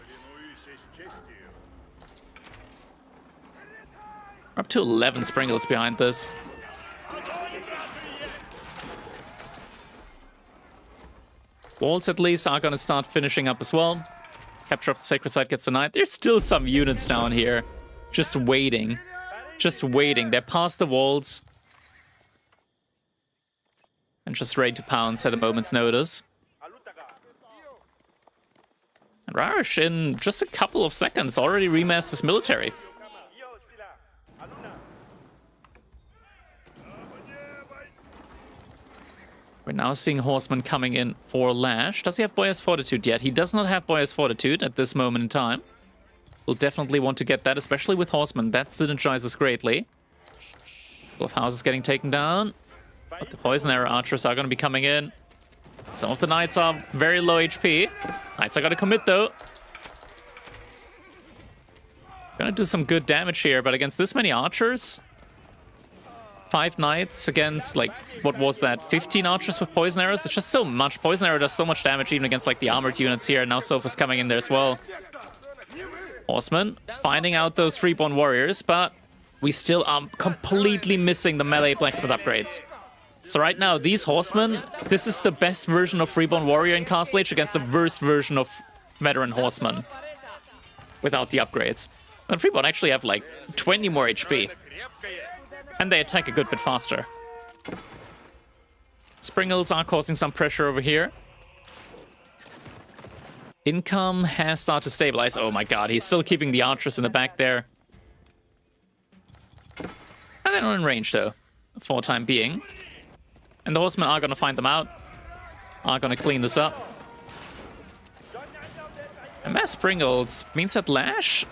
We're up to 11 Springles behind this. Walls at least are gonna start finishing up as well. Capture of the Sacred Site gets denied. There's still some units down here. Just waiting. Just waiting. They're past the walls. And just ready to pounce at a moment's notice. And Rarish, in just a couple of seconds, already remassed his military. We're now seeing Horseman coming in for Lash. Does he have Boyar's Fortitude yet? He does not have Boyar's Fortitude at this moment in time. We'll definitely want to get that, especially with Horseman. That synergizes greatly. Couple of houses getting taken down. But the Poison Arrow Archers are going to be coming in. Some of the Knights are very low HP. Knights are going to commit, though. Gonna do some good damage here, but against this many Archers... 5 Knights against, like, what was that? 15 Archers with Poison Arrows? It's just so much. Poison Arrow does so much damage even against, like, the armored units here. And now Sofa's coming in there as well. Horseman finding out those Freeborn Warriors, but we still are completely missing the melee blacksmith upgrades. So right now, these Horsemen, this is the best version of Freeborn Warrior in Castle Age against the worst version of Veteran Horseman. Without the upgrades. And Freeborn actually have, like, 20 more HP. And they attack a good bit faster. Springles are causing some pressure over here. Income has started to stabilize. Oh my god, he's still keeping the archers in the back there. And they're not in range, though, for the time being. And the horsemen are going to find them out. Are going to clean this up. And Mass Springles means that Lash,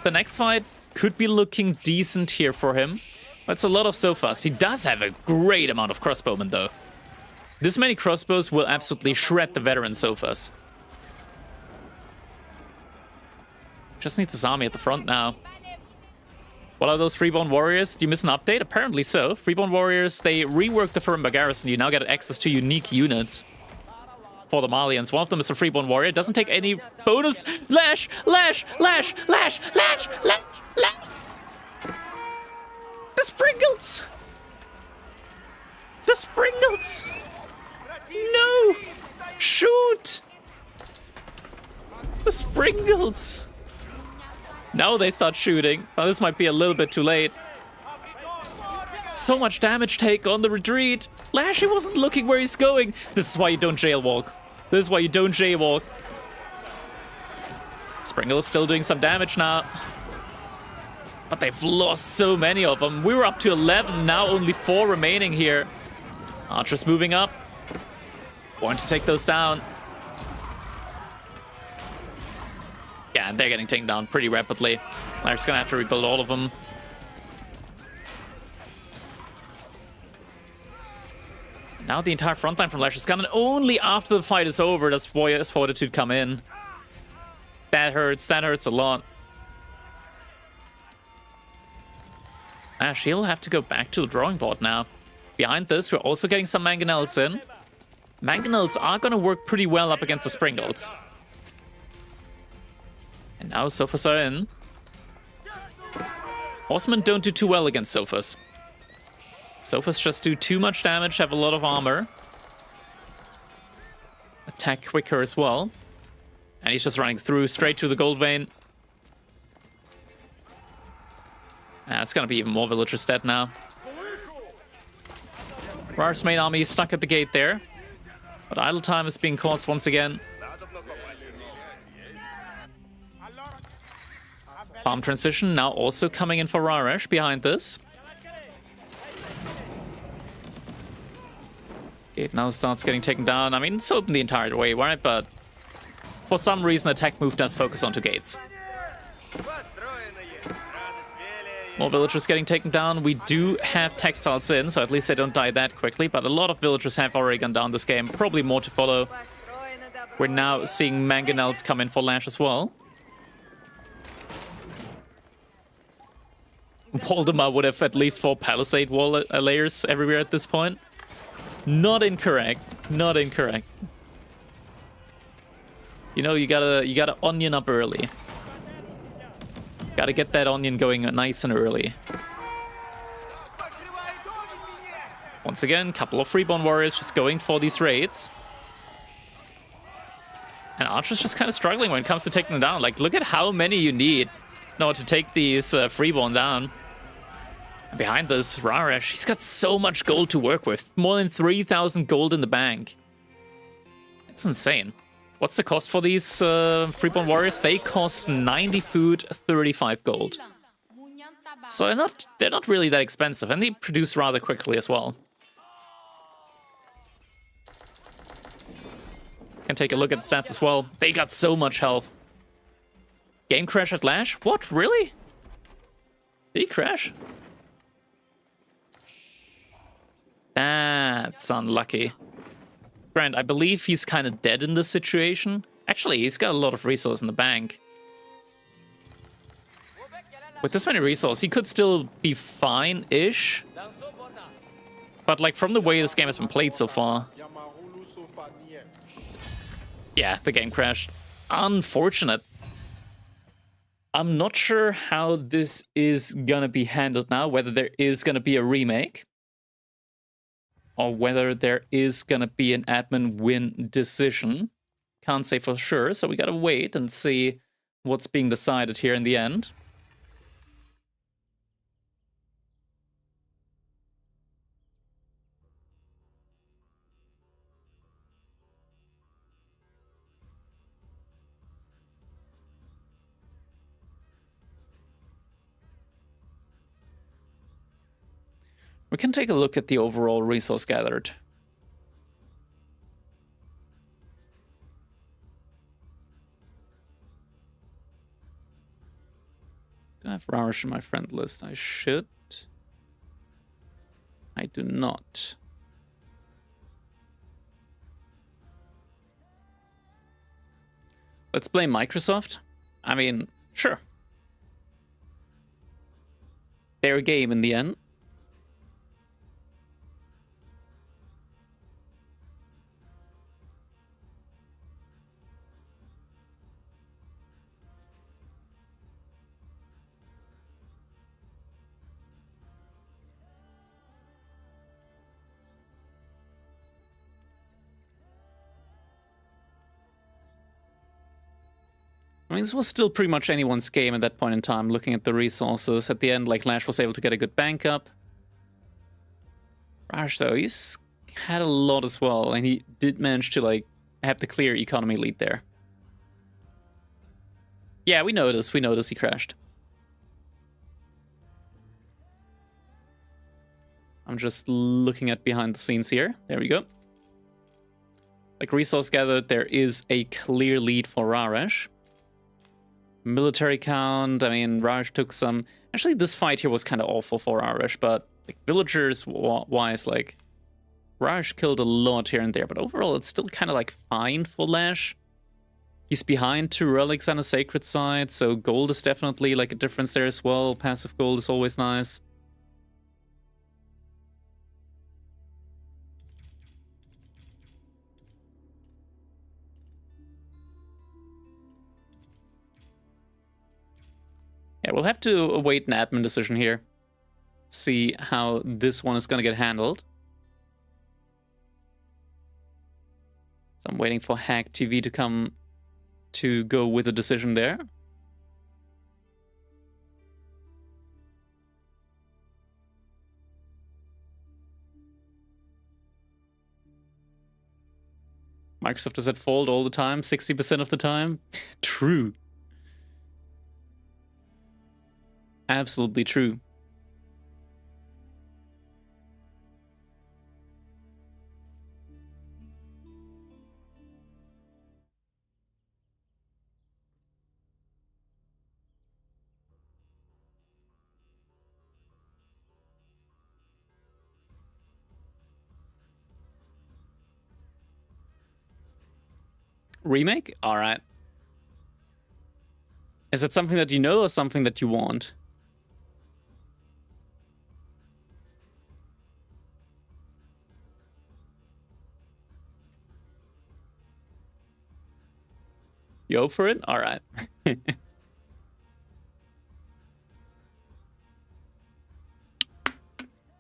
the next fight, could be looking decent here for him. That's a lot of Sofas. He does have a great amount of crossbowmen, though. This many crossbows will absolutely shred the veteran Sofas. Just needs his army at the front now. What are those Freeborn Warriors? Do you miss an update? Apparently so. Freeborn Warriors, they reworked the Firmba Garrison. You now get access to unique units. for the Malians. One of them is a Freeborn Warrior. Doesn't take any bonus. Lash, lash, lash, lash, lash, lash, lash. The Sprinkles! The Sprinkles! No! Shoot! The Sprinkles! Now they start shooting. Oh, this might be a little bit too late. So much damage take on the retreat. Lashy wasn't looking where he's going. This is why you don't jailwalk. This is why you don't jaywalk. Sprinkle is still doing some damage now. But they've lost so many of them. We were up to 11, now only 4 remaining here. Archers moving up. Want to take those down. Yeah, and they're getting taken down pretty rapidly. They're just gonna have to rebuild all of them. Now the entire front line from Lashes Gun, and only after the fight is over does Warrior's Fortitude come in. That hurts a lot. Ash, he'll have to go back to the drawing board now. Behind this, we're also getting some Mangonels in. Mangonels are gonna work pretty well up against the Sprinkles. And now Sofas are in. Horsemen don't do too well against Sofas. Sofas just do too much damage, have a lot of armor. Attack quicker as well. And he's just running through, straight to the gold vein. It's gonna be even more villagers dead now. Rar's main army is stuck at the gate there. But idle time is being caused once again. Farm transition now also coming in for Raresh behind this. Gate now starts getting taken down. I mean, it's open the entire way, right? But for some reason, attack move does focus onto gates. More villagers getting taken down. We do have textiles in, so at least they don't die that quickly. But a lot of villagers have already gone down this game. Probably more to follow. We're now seeing Mangonels come in for Lash as well. Waldemar would have at least 4 palisade wall layers everywhere at this point. Not incorrect. Not incorrect. You know, you gotta onion up early. Gotta get that onion going nice and early. Once again, couple of Freeborn Warriors just going for these raids. And Archer's just kind of struggling when it comes to taking them down. Like, look at how many you need in order to take these Freeborn down. And behind this, Raresh, he's got so much gold to work with. More than 3,000 gold in the bank. It's insane. What's the cost for these Freeborn Warriors? They cost 90 food, 35 gold. So they're not really that expensive, and they produce rather quickly as well. Can take a look at the stats as well. They got so much health. Game crash at Lash? What? Really? Did he crash? That's unlucky. Grant, I believe he's kind of dead in this situation. Actually, he's got a lot of resources in the bank. With this many resources, he could still be fine-ish. But, like, from the way this game has been played so far... Yeah, the game crashed. Unfortunate. I'm not sure how this is gonna be handled now, whether there is gonna be a remake. Or whether there is gonna be an admin win decision. Can't say for sure, so we gotta wait and see what's being decided here in the end. We can take a look at the overall resource gathered. Do I have Raresh in my friend list? I should. I do not. Let's blame Microsoft. I mean, sure. Their game in the end. I mean, this was still pretty much anyone's game at that point in time, looking at the resources. At the end, like, Lash was able to get a good bank up. Raj, though, he's had a lot as well, and he did manage to, like, have the clear economy lead there. Yeah, we noticed he crashed. I'm just looking at behind the scenes here. There we go. Like, resource gathered, there is a clear lead for Raresh. Military count, I mean, Raj took some... Actually, this fight here was kind of awful for Raresh, but like, villagers-wise, like, Raj killed a lot here and there, but overall it's still kind of like fine for Lash. He's behind 2 relics and a sacred site, so gold is definitely like a difference there as well. Passive gold is always nice. Yeah, we'll have to await an admin decision here. See how this one is going to get handled. So I'm waiting for Hack TV to come to go with a decision there. Microsoft is at fault all the time, 60% of the time. True. Absolutely true. Remake? Alright. Is it something that you know or something that you want? You hope for it? Alright. Glad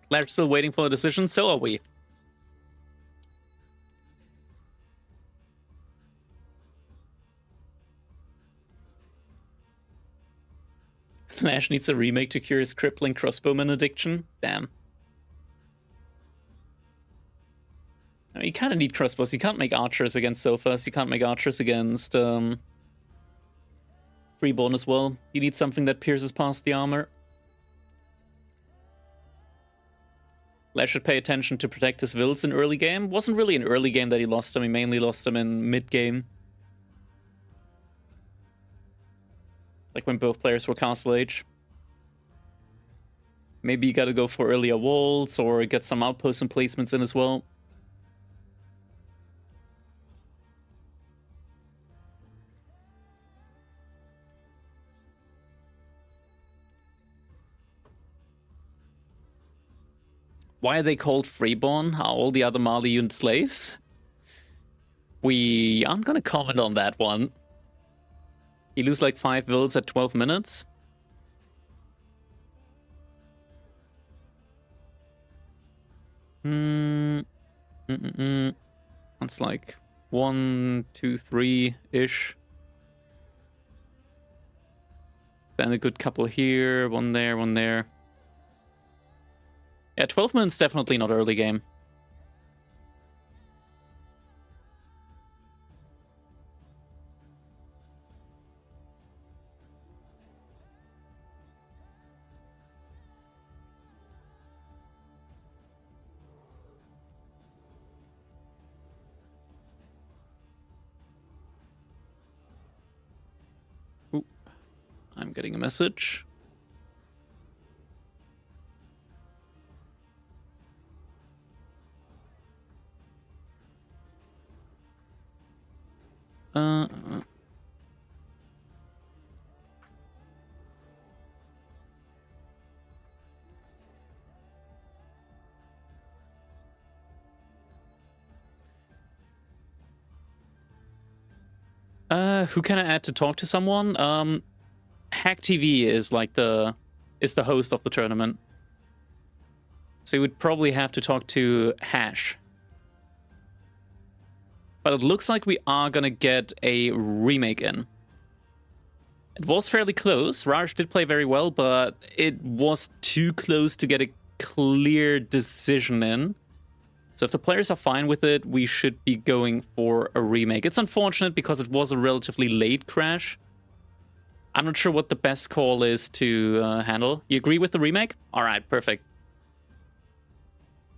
we're still waiting for a decision, so are we. Lash needs a remake to cure his crippling crossbowman addiction? Damn. I mean, you kind of need crossbows. You can't make archers against sofas. You can't make archers against freeborn as well. You need something that pierces past the armor. Lash should pay attention to protect his vills in early game. Wasn't really an early game that he lost them. He mainly lost them in mid game. Like when both players were Castle Age. Maybe you gotta go for earlier walls or get some outpost emplacements in as well. Why are they called freeborn? Are all the other Mali units slaves? We aren't gonna comment on that one. You lose like 5 vills at 12 minutes. That's like 1, 2, 3-ish. Then a good couple here, one there, one there. Yeah, 12 minutes definitely not early game. Ooh, I'm getting a message. Who can I add to talk to someone? Hack TV is like the host of the tournament. So you would probably have to talk to Hash. But it looks like we are gonna get a remake in. It was fairly close. Raj did play very well, but it was too close to get a clear decision in. So if the players are fine with it, we should be going for a remake. It's unfortunate because it was a relatively late crash. I'm not sure what the best call is to handle. You agree with the remake? All right, perfect.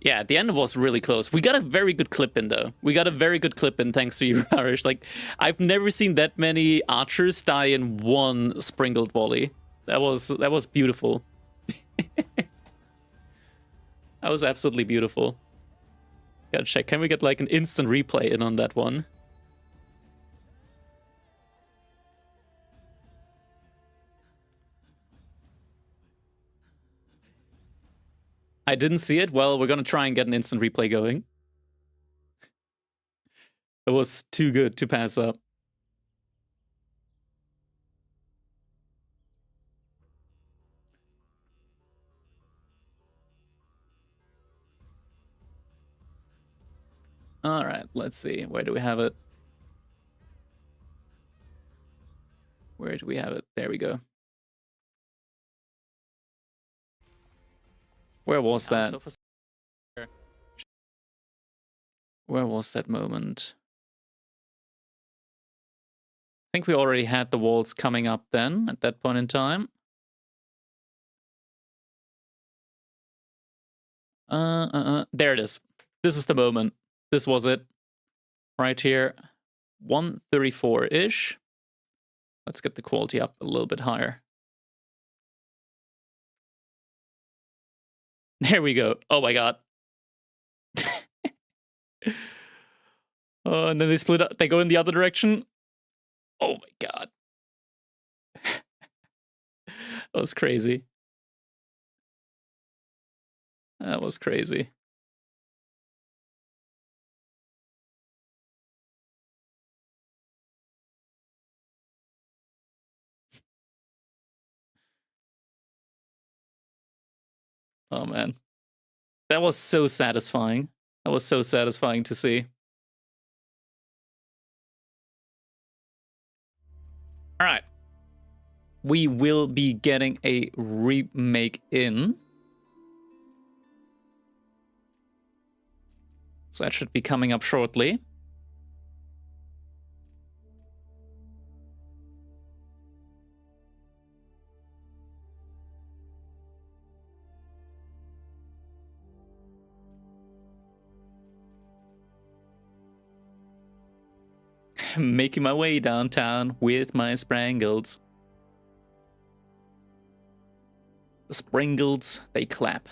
Yeah, at the end it was really close. We got a very good clip in, though. We got a very good clip in, thanks to you, Rarish. Like, I've never seen that many archers die in one sprinkled volley. That was beautiful. That was absolutely beautiful. Gotta check. Can we get like an instant replay in on that one? I didn't see it. Well, we're gonna try and get an instant replay going. It was too good to pass up. All right, let's see. Where do we have it? Where do we have it? There we go. Where was that? Where was that moment? I think we already had the walls coming up then, at that point in time. There it is. This is the moment. This was it. Right here. 134-ish. Let's get the quality up a little bit higher. There we go. Oh my god. Oh, and then they split up. They go in the other direction. Oh my god. That was crazy. That was crazy. Oh man. That was so satisfying. That was so satisfying to see. All right. We will be getting a remake in. So that should be coming up shortly. Making my way downtown with my Sprangles. The Sprangles, they clap.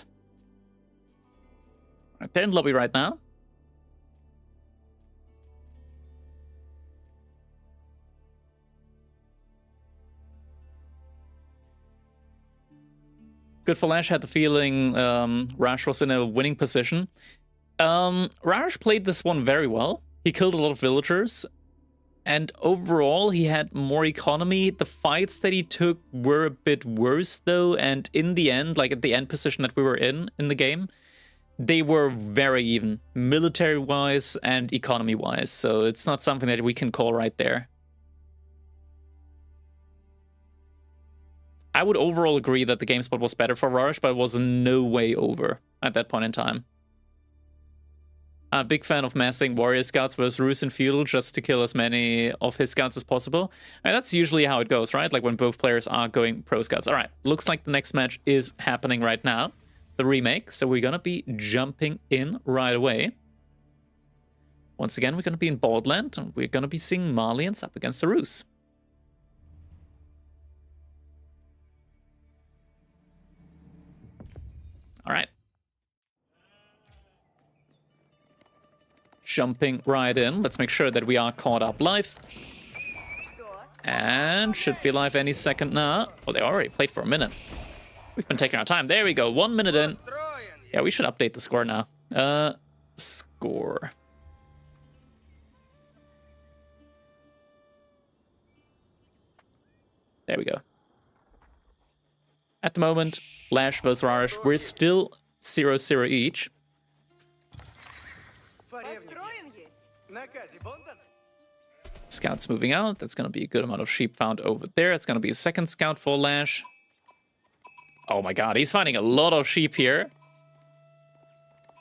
Right, they're in lobby right now. Good for Lash, had the feeling Rash was in a winning position. Rash played this one very well. He killed a lot of villagers. And overall, he had more economy. The fights that he took were a bit worse, though. And in the end, like at the end position that we were in the game, they were very even, military-wise and economy-wise. So it's not something that we can call right there. I would overall agree that the game spot was better for Rarish, but it was no way over at that point in time. I'm a big fan of massing warrior scouts versus Rus and Feudal just to kill as many of his scouts as possible. And that's usually how it goes, right? Like when both players are going pro scouts. All right, looks like the next match is happening right now. The remake. So we're going to be jumping in right away. Once again, we're going to be in Baldland and we're going to be seeing Malians up against the Rus. All right. Jumping right in. Let's make sure that we are caught up live. And should be live any second now. Oh, they already played for a minute. We've been taking our time. There we go. 1 minute in. Yeah, we should update the score now. Score. There we go. At the moment, Lash vs Rarish, we're still 0-0 each. Scouts moving out. That's going to be a good amount of sheep found over there. It's going to be a second scout for Lash. Oh my god, he's finding a lot of sheep here.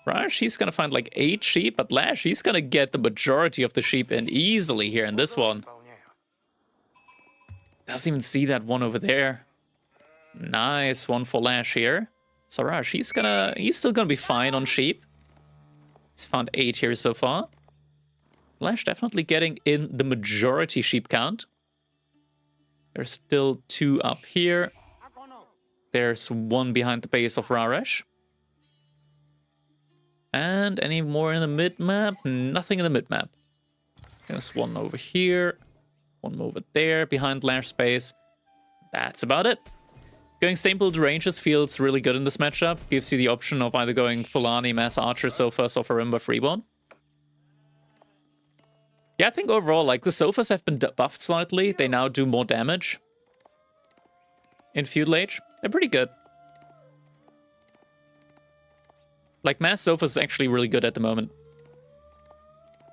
Rush, he's going to find like 8 sheep, but Lash, he's going to get the majority of the sheep in easily here in this one. Doesn't even see that one over there. Nice one for Lash here. So Rush, he's still gonna be fine on sheep. He's found 8 here so far. Lash definitely getting in the majority sheep count. There's still 2 up here. There's 1 behind the base of Raresh. And any more in the mid-map? Nothing in the mid-map. There's 1 over here. 1 over there behind Lash space. That's about it. Going Stainbuild Rangers feels really good in this matchup. Gives you the option of either going Fulani, Mass Archer, Sophos, or Farimba Freeborn. Yeah, I think overall, like, the Sophos have been buffed slightly. They now do more damage in Feudal Age. They're pretty good. Like, Mass Sophos is actually really good at the moment.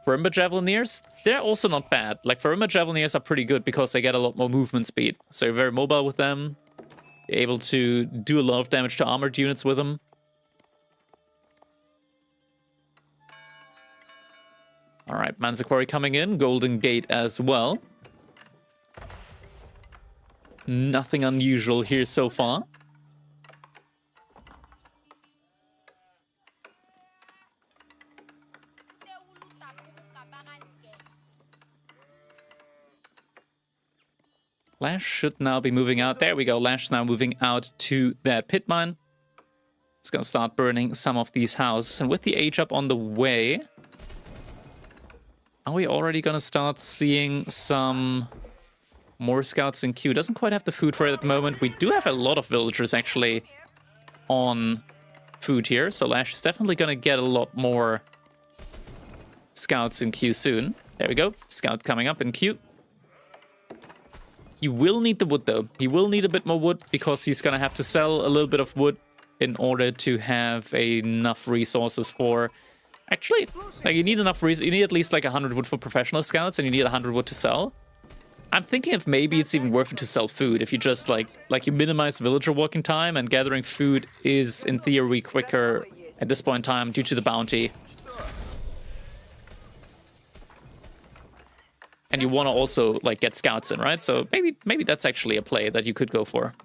Farimba Javelineers, they're also not bad. Like, Farimba Javelineers are pretty good because they get a lot more movement speed. So you're very mobile with them. You're able to do a lot of damage to armored units with them. Alright, Manzaquari coming in. Golden Gate as well. Nothing unusual here so far. Lash should now be moving out. There we go. Lash now moving out to that pit mine. It's going to start burning some of these houses. And with the age up on the way, are we already going to start seeing some more scouts in queue? Doesn't quite have the food for it at the moment. We do have a lot of villagers actually on food here. So Lash is definitely going to get a lot more scouts in queue soon. There we go. Scout coming up in queue. He will need the wood, though. He will need a bit more wood because he's going to have to sell a little bit of wood in order to have enough resources for... Actually, like, you need enough resources. You need at least like 100 wood for professional scouts, and you need 100 wood to sell. I'm thinking if maybe it's even worth it to sell food if you just like you minimize villager walking time, and gathering food is in theory quicker at this point in time due to the bounty. And you want to also like get scouts in, right? So maybe that's actually a play that you could go for.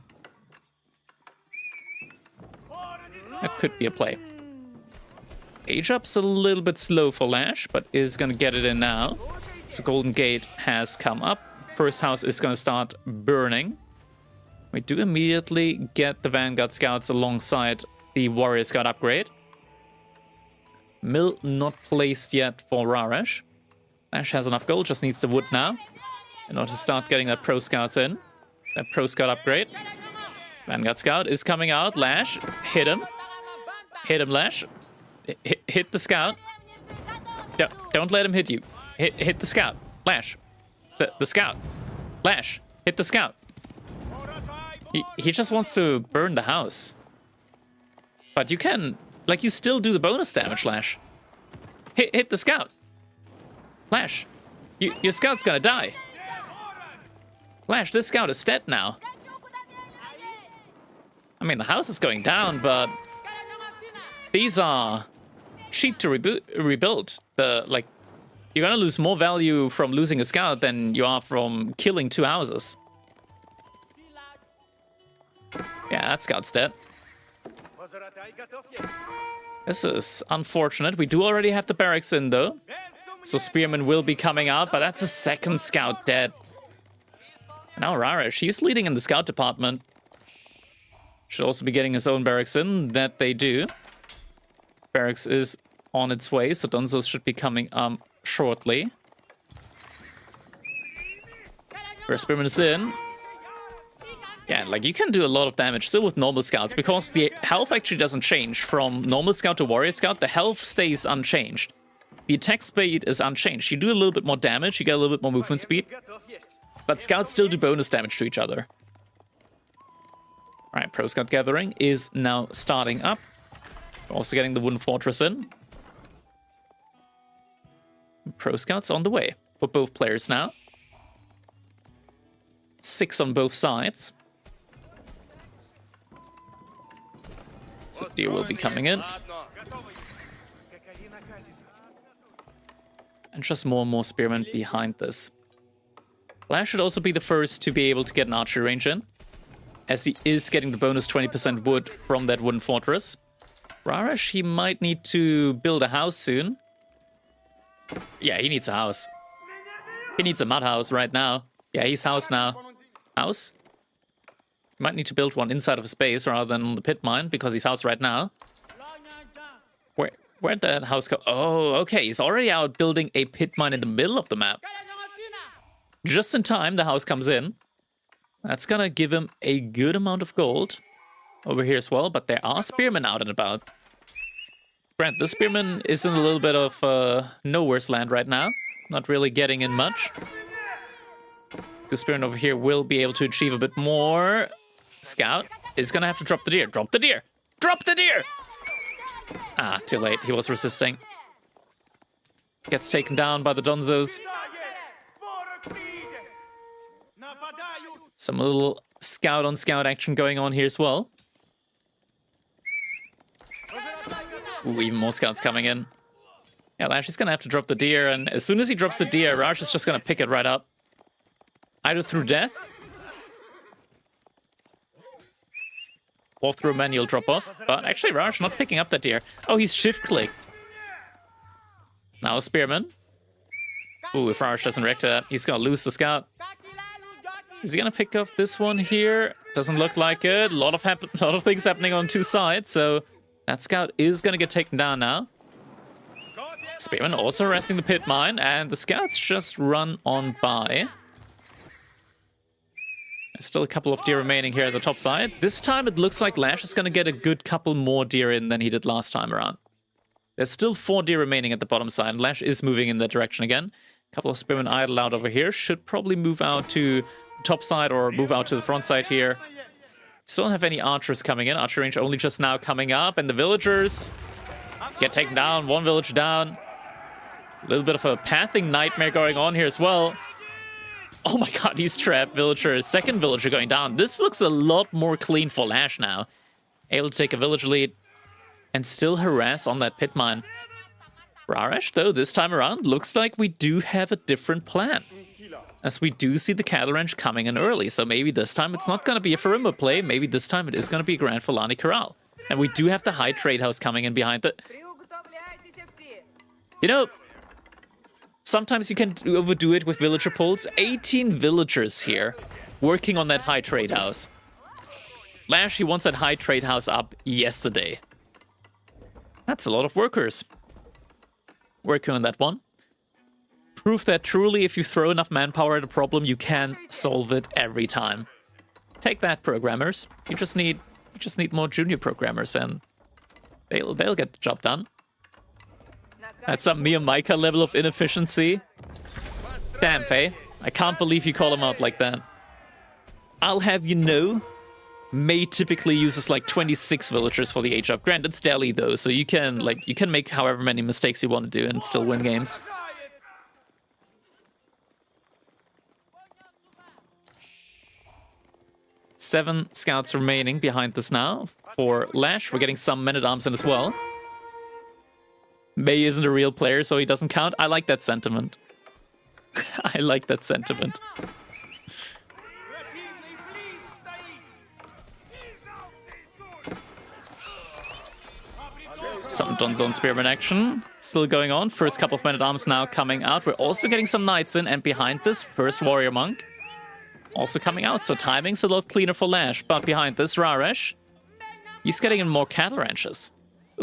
That could be a play. Age up's a little bit slow for Lash, but is going to get it in now. So Golden Gate has come up. First house is going to start burning. We do immediately get the Vanguard Scouts alongside the Warrior Scout upgrade. Mill not placed yet for Raresh. Lash has enough gold, just needs the wood now in order to start getting that Pro Scouts in. That Pro Scout upgrade. Vanguard Scout is coming out. Lash, hit him. Hit him, Lash. Hit the Scout. Don't let him hit you. Hit the Scout. Lash. The Scout. Lash. Hit the Scout. He just wants to burn the house. But you can... Like, you still do the bonus damage, Lash. Hit the Scout. Lash, your Scout's gonna die. Lash, this Scout is dead now. I mean, the house is going down, but these are cheap to rebuild. Like, you're gonna lose more value from losing a Scout than you are from killing 2 houses. Yeah, that Scout's dead. This is unfortunate. We do already have the barracks in, though. So Spearman will be coming out, but that's a second Scout dead. Now Raresh, he's leading in the Scout department. Should also be getting his own barracks in. That they do. Barracks is on its way, so Dunzos should be coming shortly. Where Spearman is in. Yeah, like, you can do a lot of damage still with normal Scouts, because the health actually doesn't change from normal Scout to Warrior Scout. The health stays unchanged. The attack speed is unchanged. You do a little bit more damage, you get a little bit more movement speed, but Scouts still do bonus damage to each other. Alright, Pro Scout Gathering is now starting up. We're also getting the Wooden Fortress in. Pro Scouts on the way for both players now. 6 on both sides. So deer will be coming in. And just more and more spearmen behind this. Lash should also be the first to be able to get an archery range in, as he is getting the bonus 20% wood from that wooden fortress. Raresh, he might need to build a house soon. Yeah, he needs a house. He needs a mud house right now. Yeah, he's house now. House? Might need to build one inside of a space rather than on the pit mine, because he's house right now. Where'd that house go? Oh, okay, he's already out building a pit mine in the middle of the map. Just in time, the house comes in. That's gonna give him a good amount of gold over here as well, but there are spearmen out and about. Grant, this spearman is in a little bit of nowhere's land right now. Not really getting in much. Two spearmen over here will be able to achieve a bit more. Scout is gonna have to drop the deer. Drop the deer! Drop the deer! Ah, too late. He was resisting. Gets taken down by the Donzos. Some little scout on scout action going on here as well. Ooh, even more scouts coming in. Yeah, Lash is gonna have to drop the deer, and as soon as he drops the deer, Raj is just gonna pick it right up. Either through death, or through a manual drop-off. But actually, Raj not picking up that deer. Oh, he's shift-clicked. Now a spearman. Ooh, if Raj doesn't react to that, he's gonna lose the scout. Is he gonna pick up this one here? Doesn't look like it. A lot of things happening on two sides, so that scout is gonna get taken down now. Spearman also arresting the pit mine, and the scouts just run on by. There's still a couple of deer remaining here at the top side. This time it looks like Lash is gonna get a good couple more deer in than he did last time around. There's still 4 deer remaining at the bottom side, and Lash is moving in that direction again. A couple of spearmen idle out over here. Should probably move out to the top side or move out to the front side here. Still don't have any archers coming in. Archer range only just now coming up, and the villagers get taken down. One village down. A little bit of a pathing nightmare going on here as well. Oh my god, he's trapped. Villager, second villager going down. This looks a lot more clean for Lash now. Able to take a village lead and still harass on that pit mine. Raresh, though, this time around, looks like we do have a different plan, as we do see the cattle ranch coming in early. So maybe this time it's not going to be a Farimba play. Maybe this time it is going to be a Grand Fulani Corral. And we do have the high trade house coming in behind it. You know, sometimes you can overdo it with villager pulls. 18 villagers here working on that high trade house. Lash, he wants that high trade house up yesterday. That's a lot of workers working on that one. Proof that truly, if you throw enough manpower at a problem, you can solve it every time. Take that, programmers. You just need more junior programmers, and they'll get the job done. That's some Mia Micah level of inefficiency. Damn, Faye. I can't believe you call him out like that. I'll have you know, May typically uses like 26 villagers for the age up. Granted, it's Delhi though, so you can make however many mistakes you want to do and still win games. Seven scouts remaining behind this now. For Lash, we're getting some men-at-arms in as well. May isn't a real player, so he doesn't count. I like that sentiment. I like that sentiment. Some Donzon Spearman action still going on. First couple of men-at-arms now coming out. We're also getting some knights in, and behind this, first warrior monk also coming out. So timing's a lot cleaner for Lash. But behind this, Raresh, he's getting in more cattle ranches.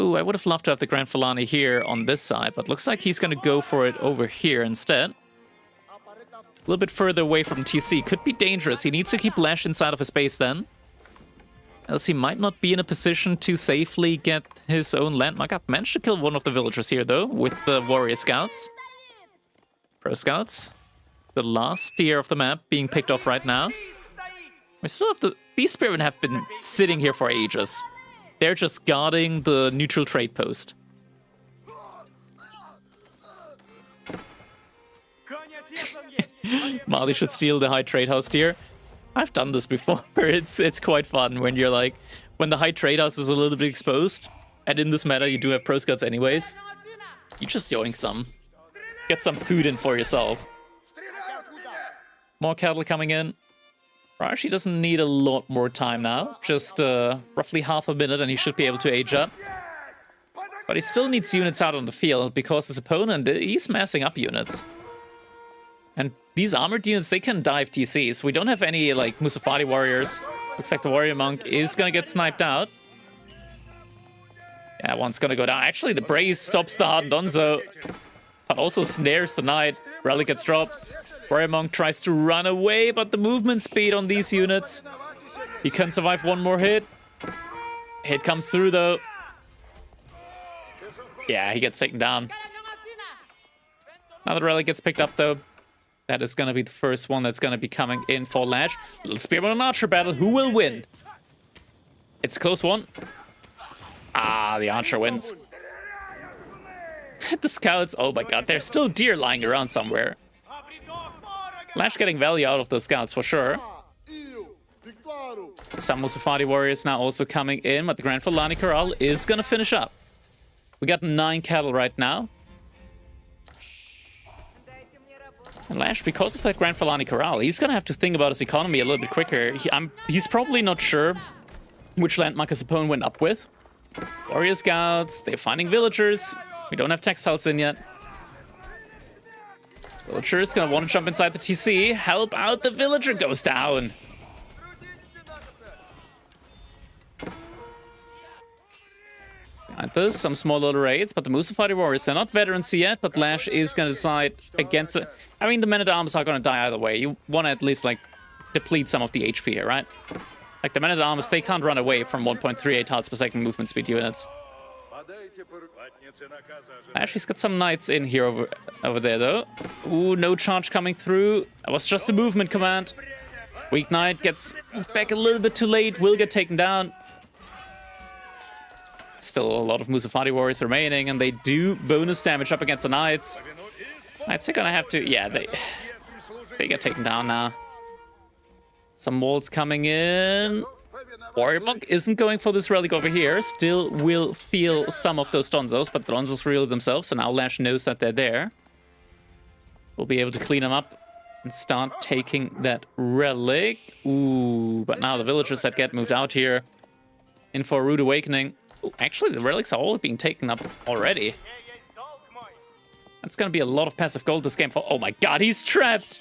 Ooh, I would have loved to have the Grand Fulani here on this side, but looks like he's going to go for it over here instead. A little bit further away from TC. Could be dangerous. He needs to keep Lash inside of his base then, else he might not be in a position to safely get his own landmark up. Managed to kill one of the villagers here, though, with the warrior scouts. Pro scouts. The last deer of the map being picked off right now. We still have the... These spearmen have been sitting here for ages. They're just guarding the neutral trade post. Mali should steal the high trade house here. I've done this before. It's quite fun when you're like, when the high trade house is a little bit exposed, and in this meta you do have pro scouts anyways, you just yoink some. Get some food in for yourself. More cattle coming in. Rashi doesn't need a lot more time now. Just roughly half a minute and he should be able to age up. But he still needs units out on the field because his opponent, he's massing up units. And these armored units, they can dive TCs. We don't have any, like, Musafati warriors. Looks like the warrior monk is gonna get sniped out. Yeah, one's gonna go down. Actually, the Brace stops the Hardened Donzo, but also snares the knight. Relic gets dropped. Warrior monk tries to run away, but the movement speed on these units, he can survive one more hit. Hit comes through, though. Yeah, he gets taken down. Now the relic gets picked up, though. That is going to be the first one that's going to be coming in for Lash. Little Spearman and Archer battle. Who will win? It's a close one. Ah, the Archer wins. The Scouts. Oh my god, there's still deer lying around somewhere. Lash getting value out of those Scouts for sure. Some Musafati warriors now also coming in, but the Grand Fulani Corral is going to finish up. We got 9 cattle right now. And Lash, because of that Grand Fulani Corral, he's going to have to think about his economy a little bit quicker. He's probably not sure which landmark his opponent went up with. Warrior Scouts, they're finding villagers. We don't have textiles in yet. Villager's going to want to jump inside the TC. Help out, the villager goes down. Behind this, some small little raids, but the Musafati warriors, they're not veterans yet, but Lash is going to decide against it. I mean, the men-at-arms are going to die either way. You want to at least, like, deplete some of the HP here, right? Like, the men-at-arms, they can't run away from 1.38 hearts per second movement speed units. Lash, he's got some knights in here over there, though. Ooh, no charge coming through. That was just a movement command. Weak Knight gets moved back a little bit too late, will get taken down. Still a lot of Musafati warriors remaining, and they do bonus damage up against the Knights. Knights are gonna have to... Yeah, they get taken down now. Some walls coming in. Warrior Monk isn't going for this relic over here. Still will feel some of those Donzos, but the Donzos real themselves, so now Lash knows that they're there. We'll be able to clean them up and start taking that relic. Ooh, but now the villagers that get moved out here in for a rude awakening. Ooh, actually, the relics are all being taken up already. That's gonna be a lot of passive gold this game for... Oh my god, he's trapped!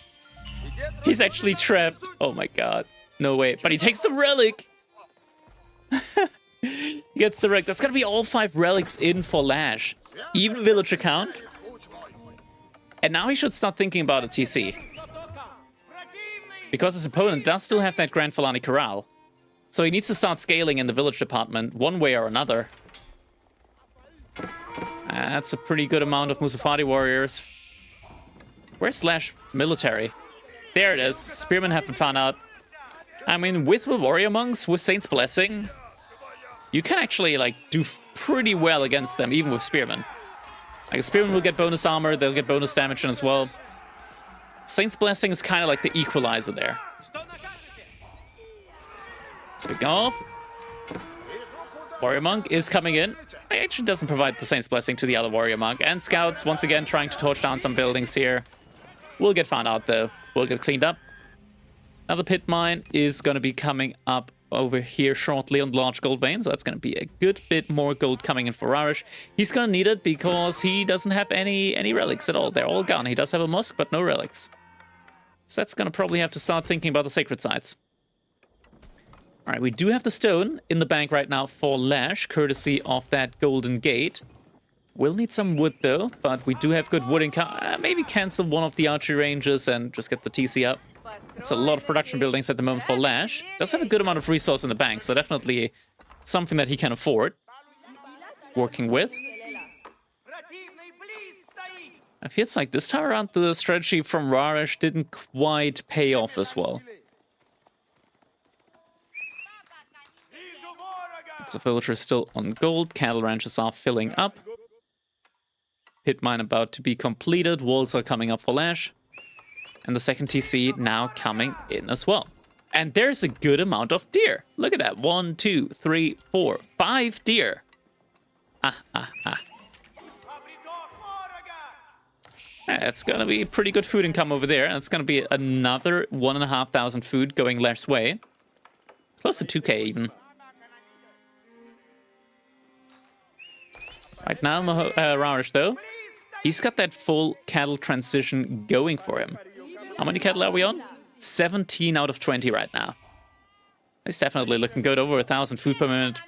He's actually trapped. Oh my god. No way. But he takes the relic! He gets the relic. That's gonna be all 5 relics in for Lash. Even village account. And now he should start thinking about a TC. Because his opponent does still have that Grand Fulani Corral. So he needs to start scaling in the village department one way or another. That's a pretty good amount of Musafati warriors. Where's Lash military? There it is. Spearmen have been found out. I mean, with the warrior monks, with Saint's Blessing, you can actually, like, do pretty well against them, even with spearmen. Like, a spearman will get bonus armor, they'll get bonus damage in as well. Saint's Blessing is kind of like the equalizer there. Speaking of, Warrior Monk is coming in. He actually doesn't provide the Saint's Blessing to the other Warrior Monk. And Scouts, once again, trying to torch down some buildings here. Will get found out, though. Will get cleaned up. Another pit mine is going to be coming up over here shortly on large gold veins. So that's going to be a good bit more gold coming in for Rarish. He's going to need it because he doesn't have any relics at all. They're all gone. He does have a Musk, but no relics. So that's going to probably have to start thinking about the sacred sites. All right, we do have the stone in the bank right now for Lash, courtesy of that golden gate. We'll need some wood, though, but we do have good wood in... maybe cancel one of the archery ranges and just get the TC up. It's a lot of production buildings at the moment for Lash. Does have a good amount of resource in the bank, so definitely something that he can afford working with. It feels like this time around the strategy from Rarish didn't quite pay off as well. So villagers still on gold, cattle ranches are filling up. Pit mine about to be completed, walls are coming up for Lash. And the second TC now coming in as well. And there's a good amount of deer. Look at that. 1, 2, 3, 4, 5 deer. Yeah, it's gonna be pretty good food income over there. And it's gonna be another 1,500 food going Lash's way. Close to 2k even. Right now, Rarish, though, he's got that full cattle transition going for him. How many cattle are we on? 17 out of 20 right now. He's definitely looking good, over 1,000 food per minute.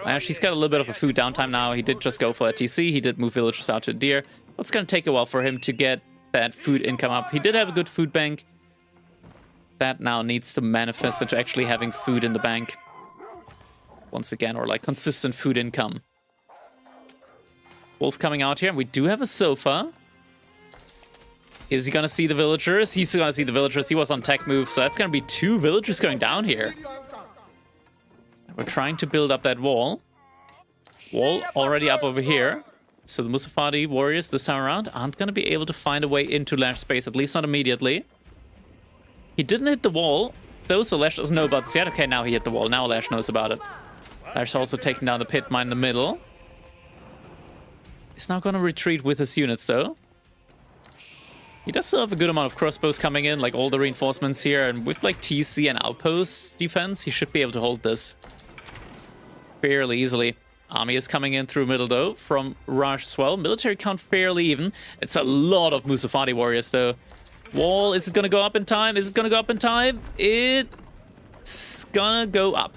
Lash, he's got a little bit of a food downtime now. He did just go for a TC. He did move villagers out to deer. It's going to take a while for him to get that food income up. He did have a good food bank. That now needs to manifest into actually having food in the bank. Once again, or like consistent food income. Wolf coming out here. We do have a sofa. Is he going to see the villagers? He's going to see the villagers. He was on tech move, so that's going to be 2 villagers going down here. We're trying to build up that wall. Wall already up over here. So the Musafadi warriors this time around aren't going to be able to find a way into Lash space, at least not immediately. He didn't hit the wall, though, so Lash doesn't know about this yet. Okay, now he hit the wall. Now Lash knows about it. Lash also taking down the pit mine in the middle. He's now going to retreat with his units, though. He does still have a good amount of crossbows coming in, like all the reinforcements here, and with like TC and outpost defense, he should be able to hold this fairly easily. Army is coming in through middle, though, from Raj as well. Military count fairly even. It's a lot of Musafadi warriors, though. Wall, is it going to go up in time? Is it going to go up in time? It's gonna go up.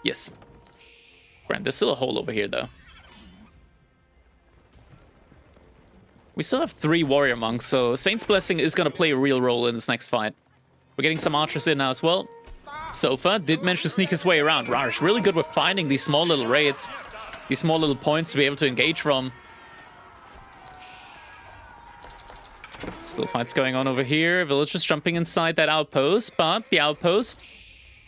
Yes. Grant, there's still a hole over here, though. We still have 3 warrior monks, so Saint's Blessing is going to play a real role in this next fight. We're getting some archers in now as well. Sofa did manage to sneak his way around. Rarish really good with finding these small little raids, these small little points to be able to engage from. Still fights going on over here. Villagers jumping inside that outpost, but the outpost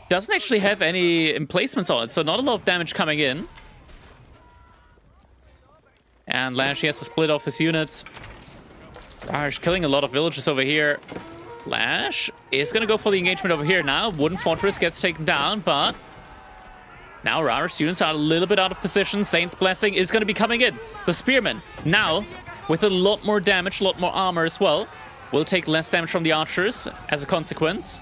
doesn't actually have any emplacements on it, so not a lot of damage coming in. And Lash, he has to split off his units. Rarish killing a lot of villagers over here. Lash is going to go for the engagement over here now. Wooden Fortress gets taken down, but now Rarish's units are a little bit out of position. Saint's Blessing is going to be coming in. The Spearman, now with a lot more damage, a lot more armor as well, will take less damage from the archers as a consequence.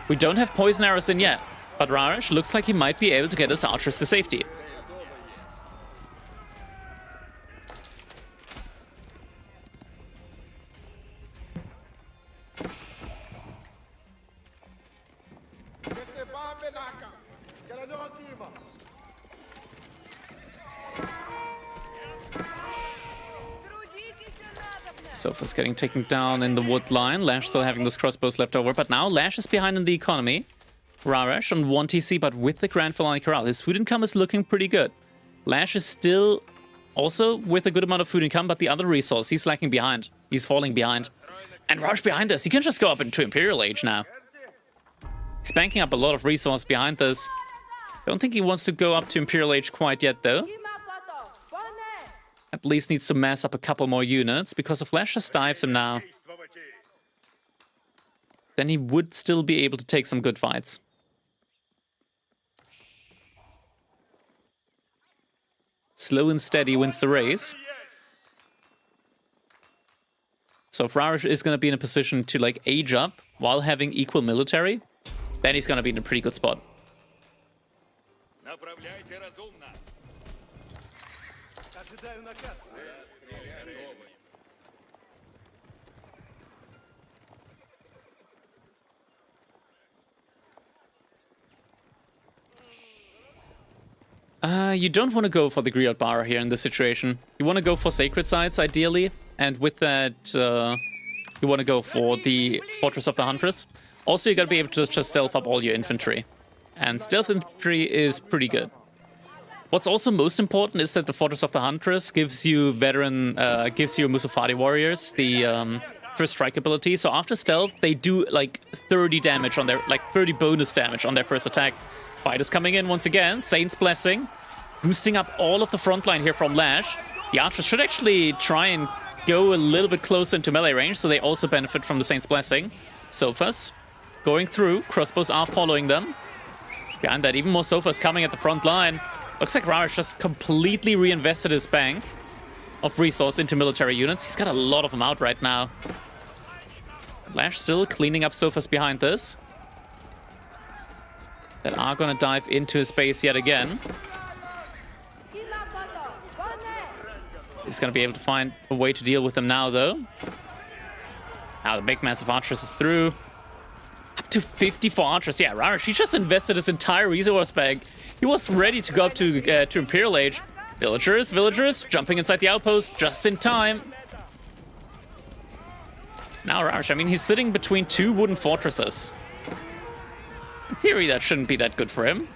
We don't have poison arrows in yet, but Rarish looks like he might be able to get his archers to safety. Sofa's getting taken down in the wood line. Lash still having those crossbows left over, but now Lash is behind in the economy. Rarish on 1 TC, but with the Grand Felani Corral, his food income is looking pretty good. Lash is still also with a good amount of food income, but the other resource, he's lacking behind. He's falling behind. And Rarish behind us, he can just go up into Imperial Age now. He's banking up a lot of resource behind this. Don't think he wants to go up to Imperial Age quite yet, though. At least needs to mass up a couple more units, because if Lash just dives him now, then he would still be able to take some good fights. Slow and steady wins the race. So if Rarish is going to be in a position to like age up while having equal military, then he's going to be in a pretty good spot. You don't want to go for the Griot Bara here in this situation. You want to go for Sacred Sites, ideally. And with that, you want to go for the Fortress of the Huntress. Also, you got to be able to just stealth up all your infantry. And stealth infantry is pretty good. What's also most important is that the Fortress of the Huntress gives you gives you Musafadi warriors the first strike ability. So after stealth, they do like 30 damage on their, like 30 bonus damage on their first attack. Fight is coming in once again. Saint's Blessing, boosting up all of the front line here from Lash. The archers should actually try and go a little bit closer into melee range, so they also benefit from the Saint's Blessing. Sophas going through. Crossbows are following them. Behind that, even more Sofas coming at the front line. Looks like Rarish just completely reinvested his bank of resource into military units. He's got a lot of them out right now. Lash still cleaning up Sofas behind this. That are going to dive into his base yet again. He's going to be able to find a way to deal with them now, though. Now the big massive archers is through. Up to 54 archers. Yeah, Rarish, he just invested his entire resource bag. He was ready to go up to Imperial Age. Villagers, jumping inside the outpost just in time. Now Rarish, I mean, he's sitting between two wooden fortresses. In theory, that shouldn't be that good for him.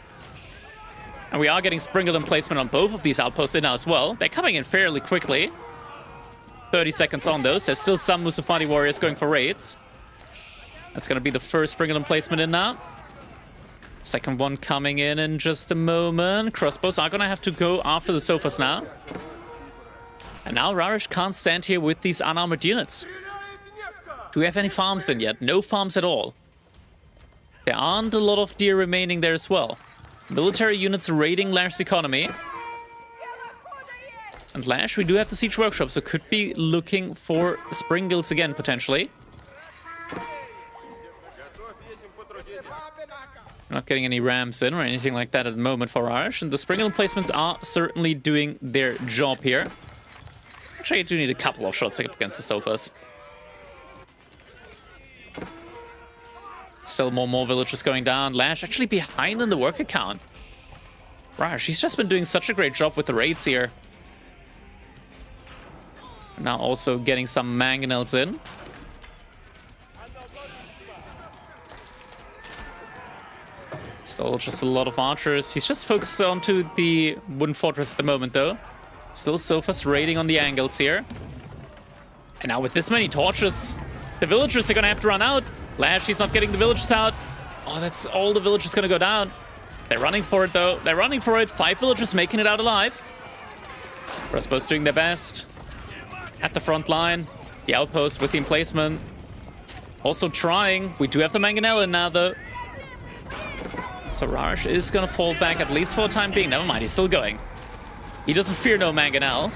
And we are getting sprinkled emplacement on both of these outposts in now as well. They're coming in fairly quickly. 30 seconds on those. There's still some Musafati warriors going for raids. That's going to be the first sprinkled emplacement in now. Second one coming in just a moment. Crossbows are going to have to go after the Sofas now. And now Rarish can't stand here with these unarmored units. Do we have any farms in yet? No farms at all. There aren't a lot of deer remaining there as well. Military units raiding Lash's economy. And Lash, we do have the Siege Workshop, so could be looking for Spring Guilds again, potentially. We're not getting any rams in or anything like that at the moment for Rarish. And the Spring Guild placements are certainly doing their job here. Actually, I do need a couple of shots up against the Sofas. Still more villagers going down. Lash actually behind in the worker count. Rarish, he's just been doing such a great job with the raids here. Now also getting some mangonels in. Still just a lot of archers. He's just focused onto the wooden fortress at the moment, though. Still Sofas raiding on the angles here. And now with this many torches, the villagers are going to have to run out. Lash, he's not getting the villagers out. Oh, that's all the villagers going to go down. They're running for it, though. They're running for it. 5 villagers making it out alive. Crossbows doing their best. At the front line. The outpost with the emplacement. Also trying. We do have the mangonel in now, though. So Rarish is going to fall back at least for the time being. Never mind, he's still going. He doesn't fear no mangonel.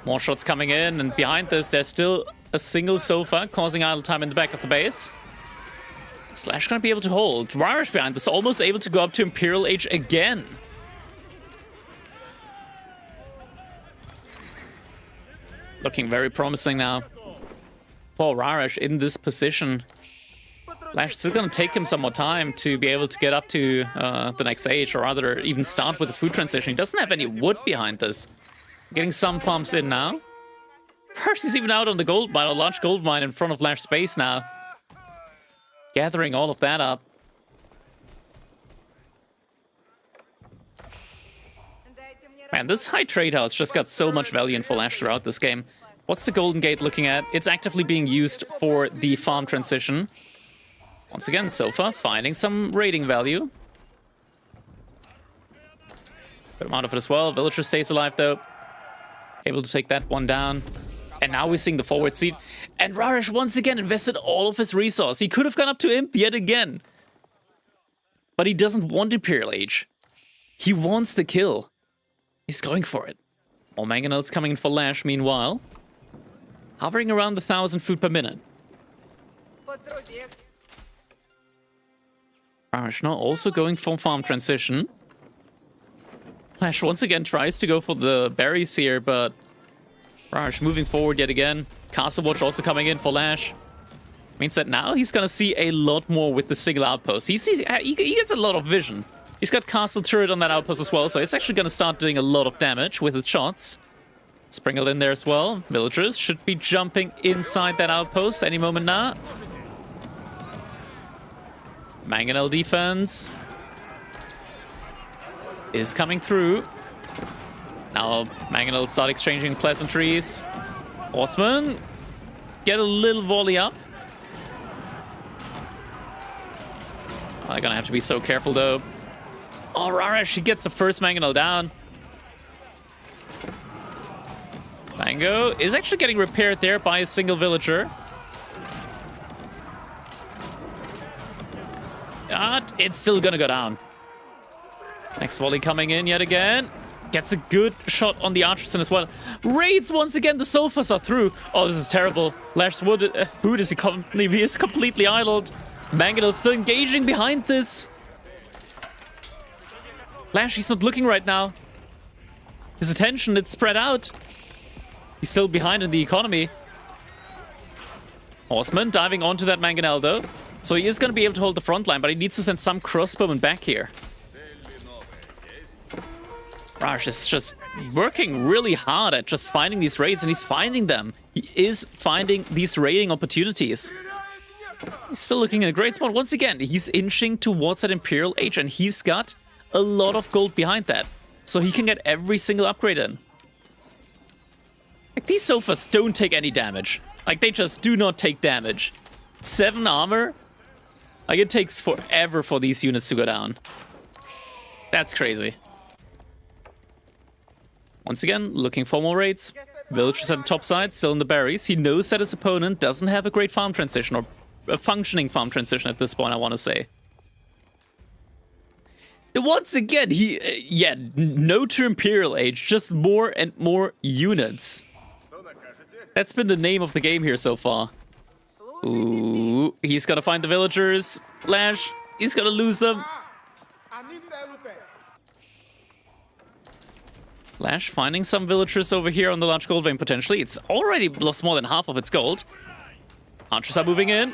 More shots coming in, and behind this, there's still a single Sofa causing idle time in the back of the base. Slash gonna be able to hold. Rarish behind this, almost able to go up to Imperial Age again. Looking very promising now. For Rarish in this position. Lash is going to take him some more time to be able to get up to the next age, or rather even start with the food transition. He doesn't have any wood behind this. Getting some farms in now. Percy's even out on the gold mine, a large gold mine in front of Lash's base now. Gathering all of that up. Man, this high trade house just got so much value for Lash throughout this game. What's the Golden Gate looking at? It's actively being used for the farm transition. Once again, Sofa finding some raiding value. Good amount of it as well. Villager stays alive, though. Able to take that one down. And now we're seeing the forward seat. And Rarish once again invested all of his resource. He could have gone up to Imp yet again. But he doesn't want Imperial Age. He wants the kill. He's going for it. More mangonels coming in for Lash, meanwhile. Hovering around the 1,000 food per minute. Rarish now also going for farm transition. Lash once again tries to go for the berries here, but Rarish moving forward yet again. Castle Watch also coming in for Lash. Means that now he's going to see a lot more with the single outpost. He gets a lot of vision. He's got Castle Turret on that outpost as well, so it's actually going to start doing a lot of damage with its shots. Sprinkled in there as well. Villagers should be jumping inside that outpost any moment now. Mangonel defense is coming through. Now Mangonel start exchanging pleasantries. Horsemen get a little volley up. I'm gonna have to be so careful though. Oh, Rarish, he gets the first Mangonel down. Mango is actually getting repaired there by a single villager. shot. It's still gonna go down. Next volley coming in yet again. Gets a good shot on the Archerson as well. Raids once again. The sofas are through. Oh, this is terrible. Lash's food is completely idled. Mangonel still engaging behind this. Lash, he's not looking right now. His attention, it's spread out. He's still behind in the economy. Horseman diving onto that Mangonel though. So he is going to be able to hold the front line, but he needs to send some crossbowmen back here. Raj is just working really hard at just finding these raids, and he's finding them. He is finding these raiding opportunities. He's still looking in a great spot. Once again, he's inching towards that Imperial Age, and he's got a lot of gold behind that. So he can get every single upgrade in. Like, these sofas don't take any damage. Like, they just do not take damage. 7 armor? Like, it takes forever for these units to go down. That's crazy. Once again, looking for more raids. Villagers at the top side, still in the berries. He knows that his opponent doesn't have a great farm transition, or a functioning farm transition at this point, I want to say. Once again, no to Imperial Age, just more and more units. That's been the name of the game here so far. Ooh, he's got to find the villagers. Lash, he's going to lose them. Lash finding some villagers over here on the large gold vein potentially. It's already lost more than half of its gold. Archers are moving in.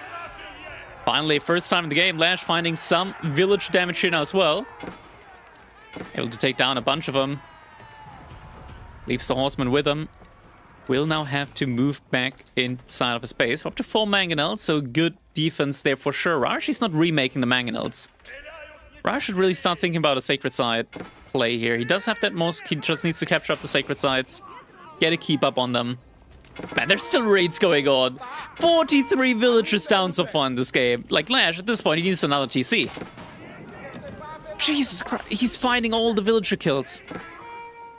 Finally, first time in the game, Lash finding some village damage here now as well. Able to take down a bunch of them. Leaves the horseman with him. Will now have to move back inside of his base. Up to 4 Mangonels, so good defense there for sure. Raj is not remaking the Mangonels. Raj should really start thinking about a Sacred Side play here. He does have that mosque. He just needs to capture up the Sacred Sides. Get a keep up on them. Man, there's still raids going on. 43 villagers down so far in this game. Like, Lash, at this point, he needs another TC. Jesus Christ, he's finding all the villager kills.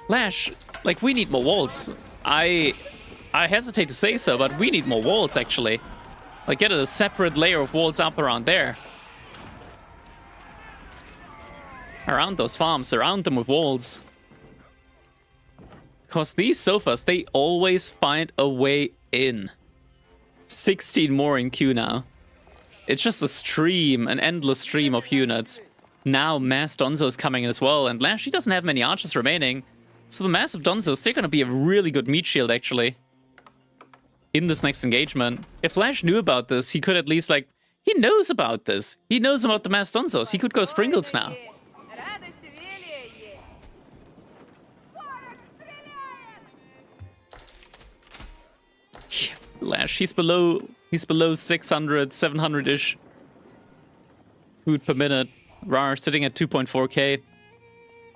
Lash, like, we need more walls. I hesitate to say so, but we need more walls, actually. Like, get a separate layer of walls up around there. Around those farms, surround them with walls. Because these sofas, they always find a way in. 16 more in queue now. It's just a stream, an endless stream of units. Now Mass Donzo's coming in as well, and Lash, he doesn't have many archers remaining. So the Massive Donzos, they're going to be a really good meat shield, actually. In this next engagement. If Lash knew about this, he could at least, like... He knows about this. He knows about the Mass Donzos. He could go Sprinkles now. Lash, he's below 600, 700-ish food per minute. Rar sitting at 2.4k.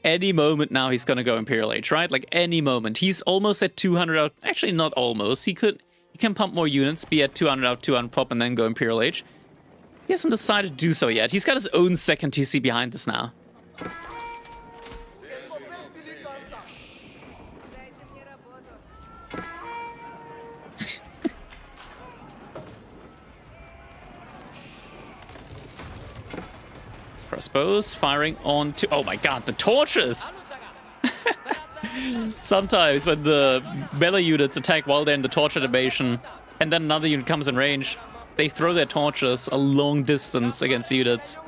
Any moment now he's gonna go Imperial Age, right? Like any moment. He's almost at 200 out. Actually, not almost. He can pump more units, be at 200 out, 200 pop, and then go Imperial Age. He hasn't decided to do so yet. He's got his own second TC behind this now. Crossbows firing on to... Oh my god, the torches! Sometimes when the melee units attack while they're in the torch animation, and then another unit comes in range, they throw their torches a long distance against units.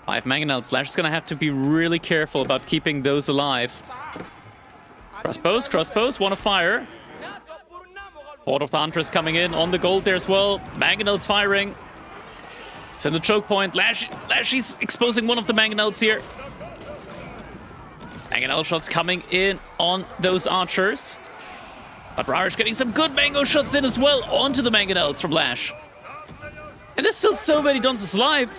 5 Mangonels. Lash is gonna have to be really careful about keeping those alive. Crossbows wanna fire. Horde of the Huntress coming in on the gold there as well. Mangonels firing. It's in the choke point. Lashy's exposing one of the Mangonels here. Mangonel shots coming in on those archers. But Rarish getting some good mango shots in as well onto the Mangonels from Lash. And there's still so many Donzos alive.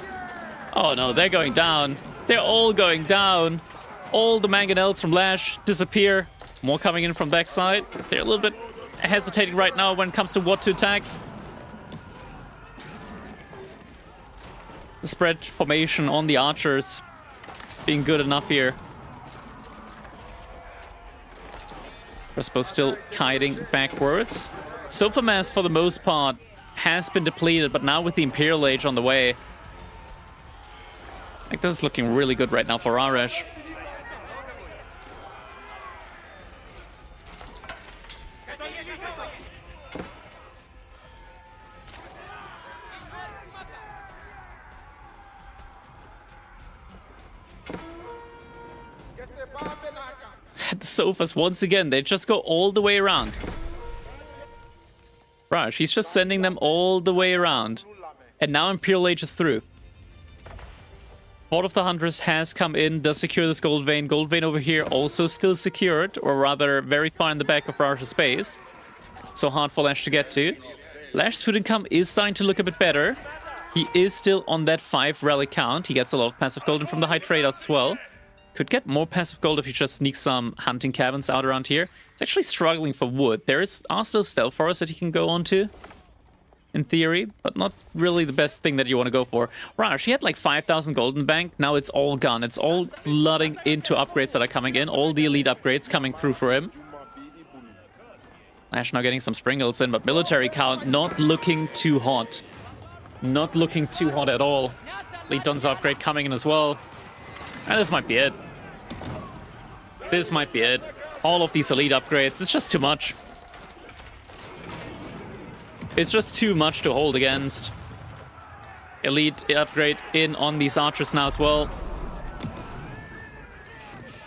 Oh no, they're going down. They're all going down. All the Mangonels from Lash disappear. More coming in from backside. They're a little bit hesitating right now when it comes to what to attack. The spread formation on the archers being good enough here. Crossbow still kiting backwards. Sofa Mass, for the most part, has been depleted, but now with the Imperial Age on the way, Like, this is looking really good right now for Arash. The sofas, once again, they just go all the way around. Rush, he's just sending them all the way around. And now Imperial Age is through. Port of the Huntress has come in, does secure this Gold Vein. Gold Vein over here also still secured, or rather very far in the back of Rash's base. So hard for Lash to get to. Lash's food income is starting to look a bit better. He is still on that 5 relic count. He gets a lot of passive gold from the high traders as well. Could get more passive gold if he just sneaks some hunting cabins out around here. He's actually struggling for wood. There are still stealth forests that he can go onto, in theory, but not really the best thing that you want to go for. Rash, he had like 5,000 gold in the bank. Now it's all gone. It's all flooding into upgrades that are coming in. All the elite upgrades coming through for him. Lash now getting some sprinkles in, but military count not looking too hot. Not looking too hot at all. Elite Don's upgrade coming in as well. And this might be it. This might be it. All of these elite upgrades, it's just too much. It's just too much to hold against. Elite upgrade in on these archers now as well.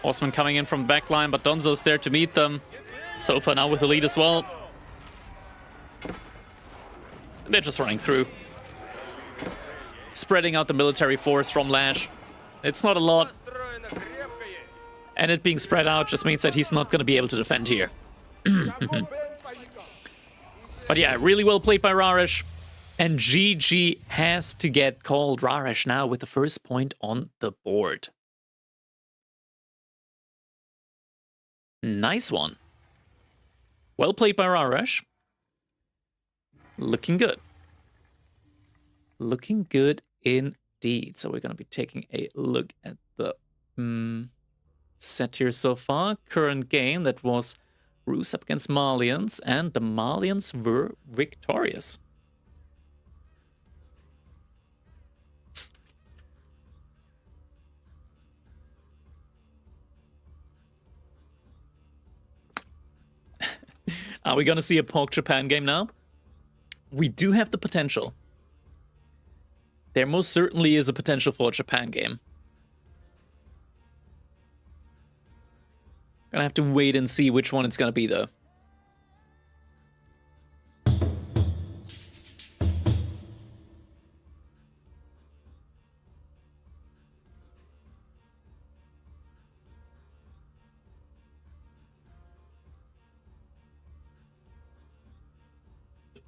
Horseman coming in from backline, but Donzo's there to meet them. Sofa now with elite as well. They're just running through. Spreading out the military force from Lash. It's not a lot. And it being spread out just means that he's not going to be able to defend here. But yeah, really well played by Raresh. And GG has to get called. Raresh now with the first point on the board. Nice one. Well played by Raresh. Looking good. Looking good indeed. So we're going to be taking a look at the set here so far. Current game, that was Rus up against Malians, and the Malians were victorious. Are we going to see a Pork Japan game now? We do have the potential. There most certainly is a potential for a Japan game. Gonna have to wait and see which one it's gonna be, though.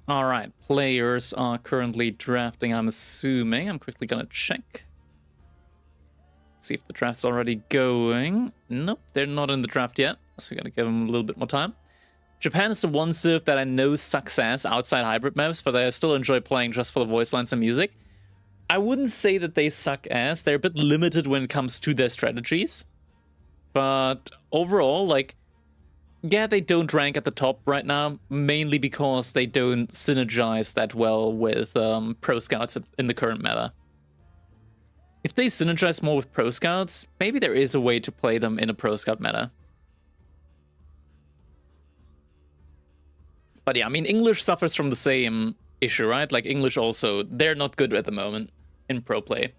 All right, players are currently drafting, I'm assuming. I'm quickly gonna check. See if the draft's already going. Nope, they're not in the draft yet, so we're gonna give them a little bit more time. Japan is the one civ that I know sucks ass outside hybrid maps, but I still enjoy playing just for the voice lines and music. I wouldn't say that they suck ass. They're a bit limited when it comes to their strategies. But overall, like, yeah, they don't rank at the top right now, mainly because they don't synergize that well with Pro Scouts in the current meta. If they synergize more with Pro Scouts, maybe there is a way to play them in a Pro Scout meta. But yeah, I mean, English suffers from the same issue, right? Like, English also, they're not good at the moment in pro play.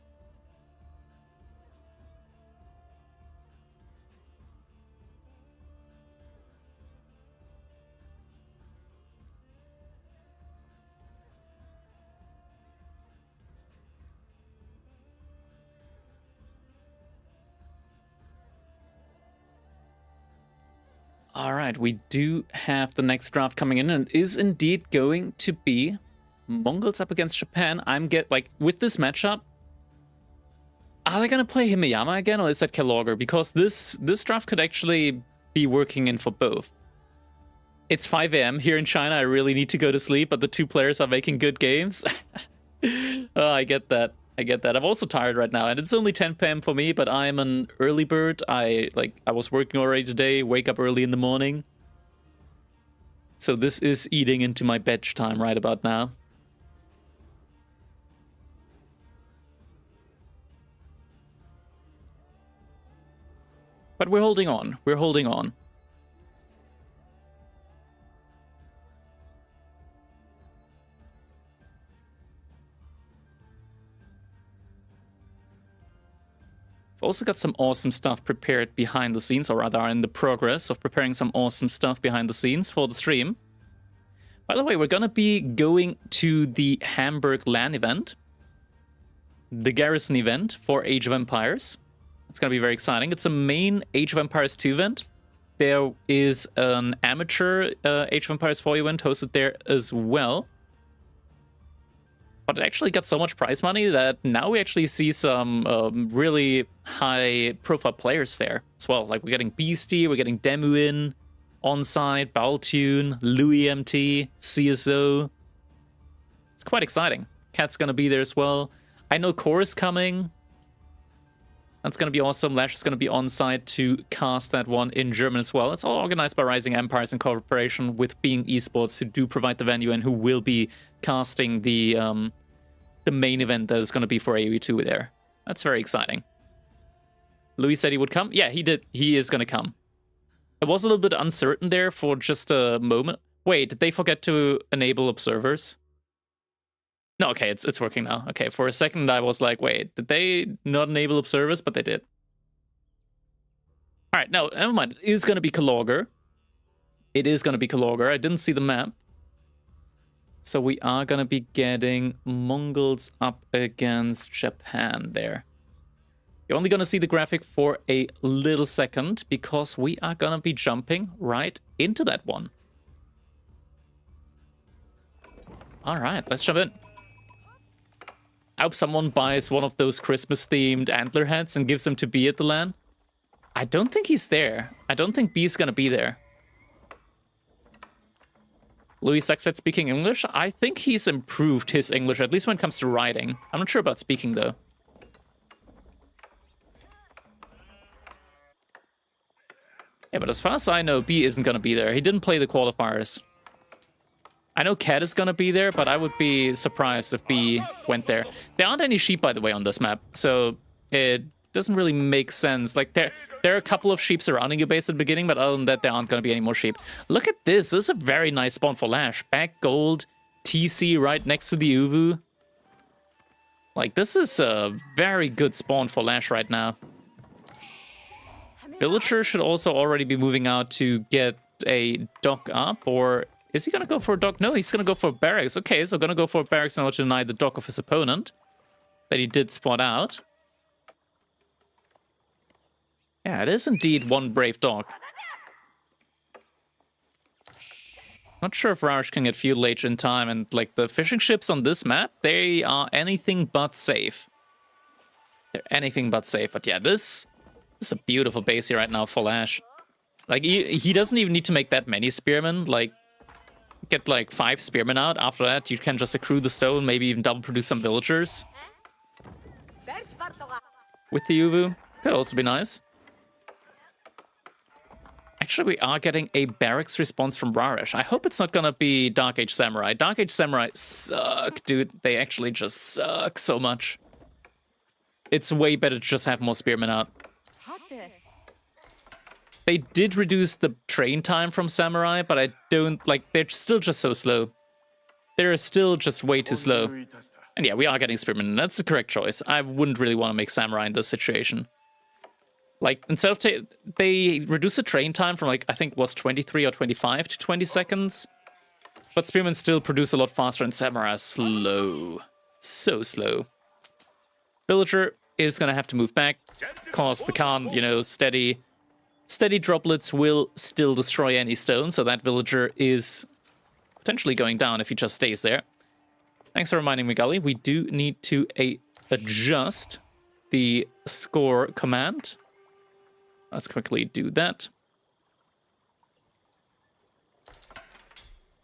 All right, we do have the next draft coming in, and it is indeed going to be Mongols up against Japan. With this matchup, are they going to play Himeyama again, or is that Kelauger? Because this draft could actually be working in for both. It's 5 a.m. here in China. I really need to go to sleep, but the two players are making good games. Oh, I get that. I get that. I'm also tired right now, and it's only 10 p.m. for me, but I'm an early bird. I was working already today, wake up early in the morning. So this is eating into my bedtime time right about now. But we're holding on. We're holding on. We've also got some awesome stuff prepared behind the scenes, or rather are in the progress of preparing some awesome stuff behind the scenes for the stream. By the way, we're gonna be going to the Hamburg LAN event, the Garrison event for Age of Empires. It's gonna be very exciting. It's a main Age of Empires 2 event. There is an amateur Age of Empires 4 event hosted there as well. But it actually got so much prize money that now we actually see some really high-profile players there as well. Like, we're getting Beastie, we're getting Demuin, Onside, Baltune, Louis MT, CSO. It's quite exciting. Cat's gonna be there as well. I know Core is coming. That's gonna be awesome. Lash is gonna be on site to cast that one in German as well. It's all organized by Rising Empires in cooperation with Being Esports, who do provide the venue and who will be casting the main event that is gonna be for AoE 2 there. That's very exciting. Louis said he would come. Yeah, he did. He is gonna come. It was a little bit uncertain there for just a moment. Wait, did they forget to enable observers? No, okay, it's working now. Okay, for a second I was like, wait, did they not enable observers? But they did. All right, no, never mind. It is going to be Kalogger. It is going to be Kalogger. I didn't see the map. So we are going to be getting Mongols up against Japan there. You're only going to see the graphic for a little second because we are going to be jumping right into that one. All right, let's jump in. I hope someone buys one of those Christmas-themed antler hats and gives them to B at the LAN. I don't think he's there. I don't think B's gonna be there. Louis sucks at speaking English. I think he's improved his English, at least when it comes to writing. I'm not sure about speaking, though. Yeah, but as far as I know, B isn't gonna be there. He didn't play the qualifiers. I know Cat is gonna be there, but I would be surprised if B went there. There aren't any sheep, by the way, on this map, so it doesn't really make sense. Like, there are a couple of sheep surrounding your base at the beginning, but other than that, there aren't gonna be any more sheep. Look at this. This is a very nice spawn for Lash. Back gold, TC right next to the Uvu. Like, this is a very good spawn for Lash right now. Villager should also already be moving out to get a dock up, or... is he gonna go for a dock? No, he's gonna go for a barracks. Okay, so gonna go for a barracks in order to deny the dock of his opponent that he did spot out. Yeah, it is indeed one brave dock. Not sure if Rausch can get fuel age in time, and like the fishing ships on this map, they are anything but safe. They're anything but safe. But yeah, this is a beautiful base here right now for Lash. Like, he doesn't even need to make that many spearmen. Like, get like 5 spearmen out. After that, you can just accrue the stone, maybe even double produce some villagers. With the Uvu, could also be nice. Actually, we are getting a barracks response from Raresh. I hope it's not gonna be Dark Age Samurai. Dark Age Samurai suck, dude. They actually just suck so much. It's way better to just have more spearmen out. They did reduce the train time from Samurai, but I don't, like, they're still just so slow. They're still just way too slow. And yeah, we are getting Spearmen, and that's the correct choice. I wouldn't really want to make Samurai in this situation. Like, instead of, they reduced the train time from, like, I think it was 23 or 25 to 20 seconds. But Spearmen still produce a lot faster, and Samurai are slow. So slow. Villager is gonna have to move back, cause the Khan, you know, steady droplets will still destroy any stone, so that villager is potentially going down if he just stays there. Thanks for reminding me, Gully. We do need to adjust the score command. Let's quickly do that.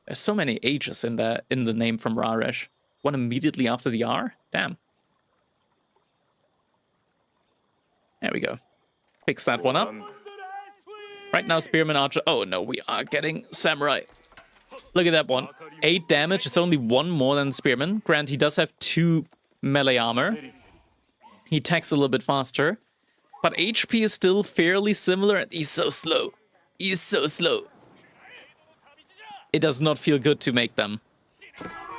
There's so many H's in the name from Raresh. One immediately after the R? Damn. There we go. Fix that one up. Right now, Spearman Archer... oh, no, we are getting Samurai. Look at that one. 8 damage. It's only 1 more than Spearman. Grant, he does have 2 melee armor. He attacks a little bit faster. But HP is still fairly similar, and he's so slow. He's so slow. It does not feel good to make them.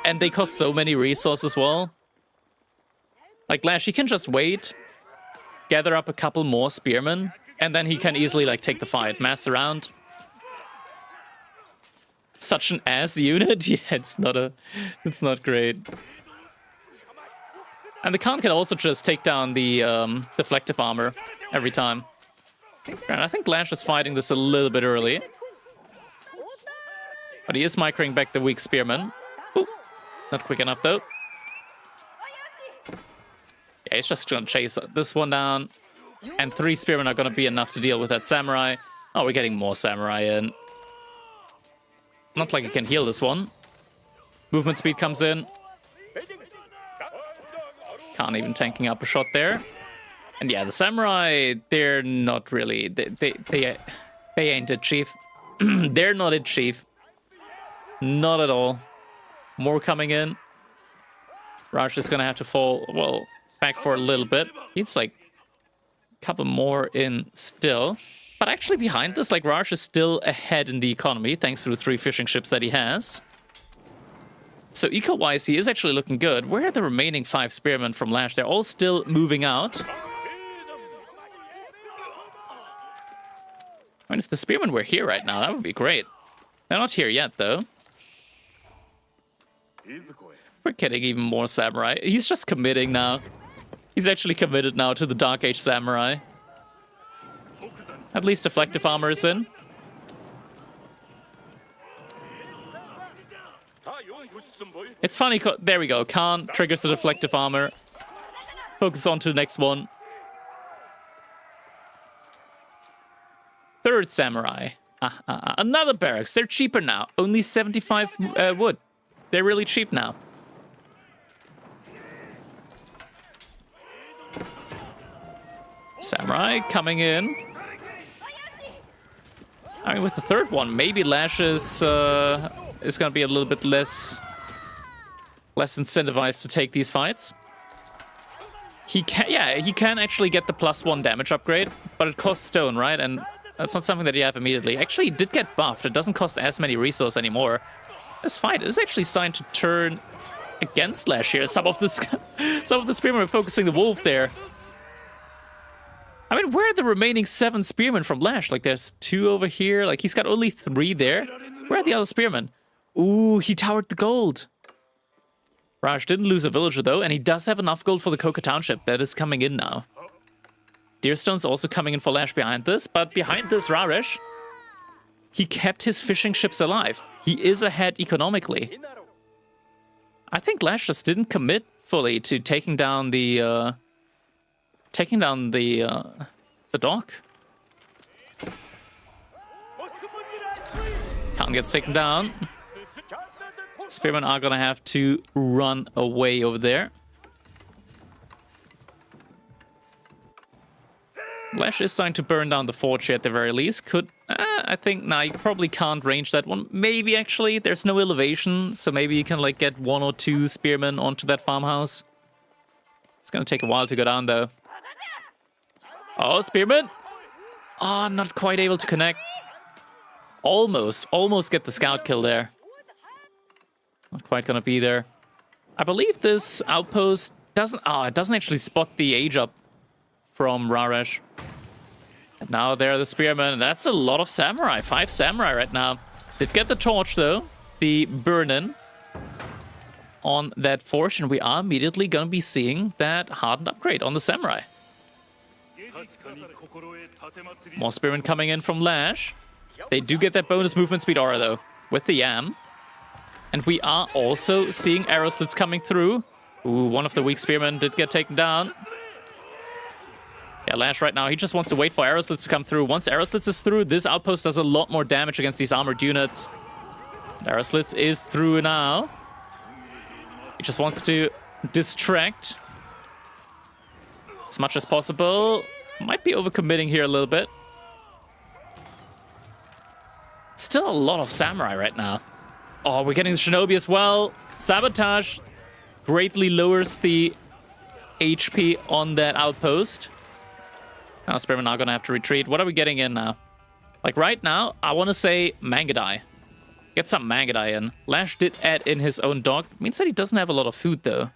And they cost so many resources as well. Like Lash, he can just wait, gather up a couple more spearmen, and then he can easily like take the fight, mass around. Such an ass unit. Yeah, it's not great. And the Khan can also just take down the deflective armor every time. And I think Lash is fighting this a little bit early. But he is microing back the weak spearman. Ooh, not quick enough though. Yeah, he's just gonna chase this one down. And 3 spearmen are gonna be enough to deal with that samurai. Oh, we're getting more samurai in. Not like he can heal this one. Movement speed comes in. Can't even tanking up a shot there. And yeah, the samurai, they're not really... They ain't it, chief. They're not it, chief. Not at all. More coming in. Raj is gonna have to fall, well, back for a little bit. He's like a couple more in still. But actually behind this, like, Raj is still ahead in the economy, thanks to the 3 fishing ships that he has. So eco-wise, he is actually looking good. Where are the remaining 5 spearmen from Lash? They're all still moving out. I mean, if the spearmen were here right now, that would be great. They're not here yet, though. We're getting even more samurai. He's just committing now. He's actually committed now to the Dark Age samurai. At least deflective armor is in. It's funny, there we go. Khan triggers the deflective armor. Focus on to the next one. 3rd samurai. Another barracks. They're cheaper now. Only 75 wood. They're really cheap now. Samurai coming in. I mean, with the 3rd one, maybe Lash is gonna be a little bit less incentivized to take these fights. He can actually get the +1 damage upgrade, but it costs stone, right? And that's not something that you have immediately. Actually, it did get buffed. It doesn't cost as many resources anymore. This fight is actually starting to turn against Lash here. Some of the spearmen are focusing the wolf there. I mean, where are the remaining 7 spearmen from Lash? Like, there's 2 over here. Like, he's got only 3 there. Where are the other spearmen? Ooh, he towered the gold. Raj didn't lose a villager, though, and he does have enough gold for the Coca Township. That is coming in now. Deerstone's also coming in for Lash behind this, but behind this, Raresh, he kept his fishing ships alive. He is ahead economically. I think Lash just didn't commit fully to taking down the dock. Can't get taken down. Spearmen are gonna have to run away over there. Lash is starting to burn down the forge here at the very least. I think, nah, you probably can't range that one. Maybe, actually, there's no elevation, so maybe you can, like, get 1 or 2 spearmen onto that farmhouse. It's gonna take a while to go down, though. Oh, spearmen! Ah, not quite able to connect. Almost get the scout kill there. Not quite gonna be there. I believe this outpost doesn't... it doesn't actually spot the age up from Raresh. And now there are the spearmen. That's a lot of samurai. 5 samurai right now. Did get the torch, though. The burn-in on that forge. And we are immediately gonna be seeing that hardened upgrade on the samurai. More spearmen coming in from Lash. They do get that bonus movement speed aura, though, with the Yam. And we are also seeing arrow slits coming through. Ooh, one of the weak spearmen did get taken down. Yeah, Lash right now, he just wants to wait for arrow slits to come through. Once arrow slits is through, this outpost does a lot more damage against these armored units. Arrow slits is through now. He just wants to distract as much as possible. Might be overcommitting here a little bit. Still a lot of samurai right now. Oh, we're getting the shinobi as well. Sabotage greatly lowers the HP on that outpost. Now Spearman now gonna have to retreat. What are we getting in now? Like right now, I want to say Mangudai. Get some Mangudai in. Lash did add in his own dog. Means that he doesn't have a lot of food though.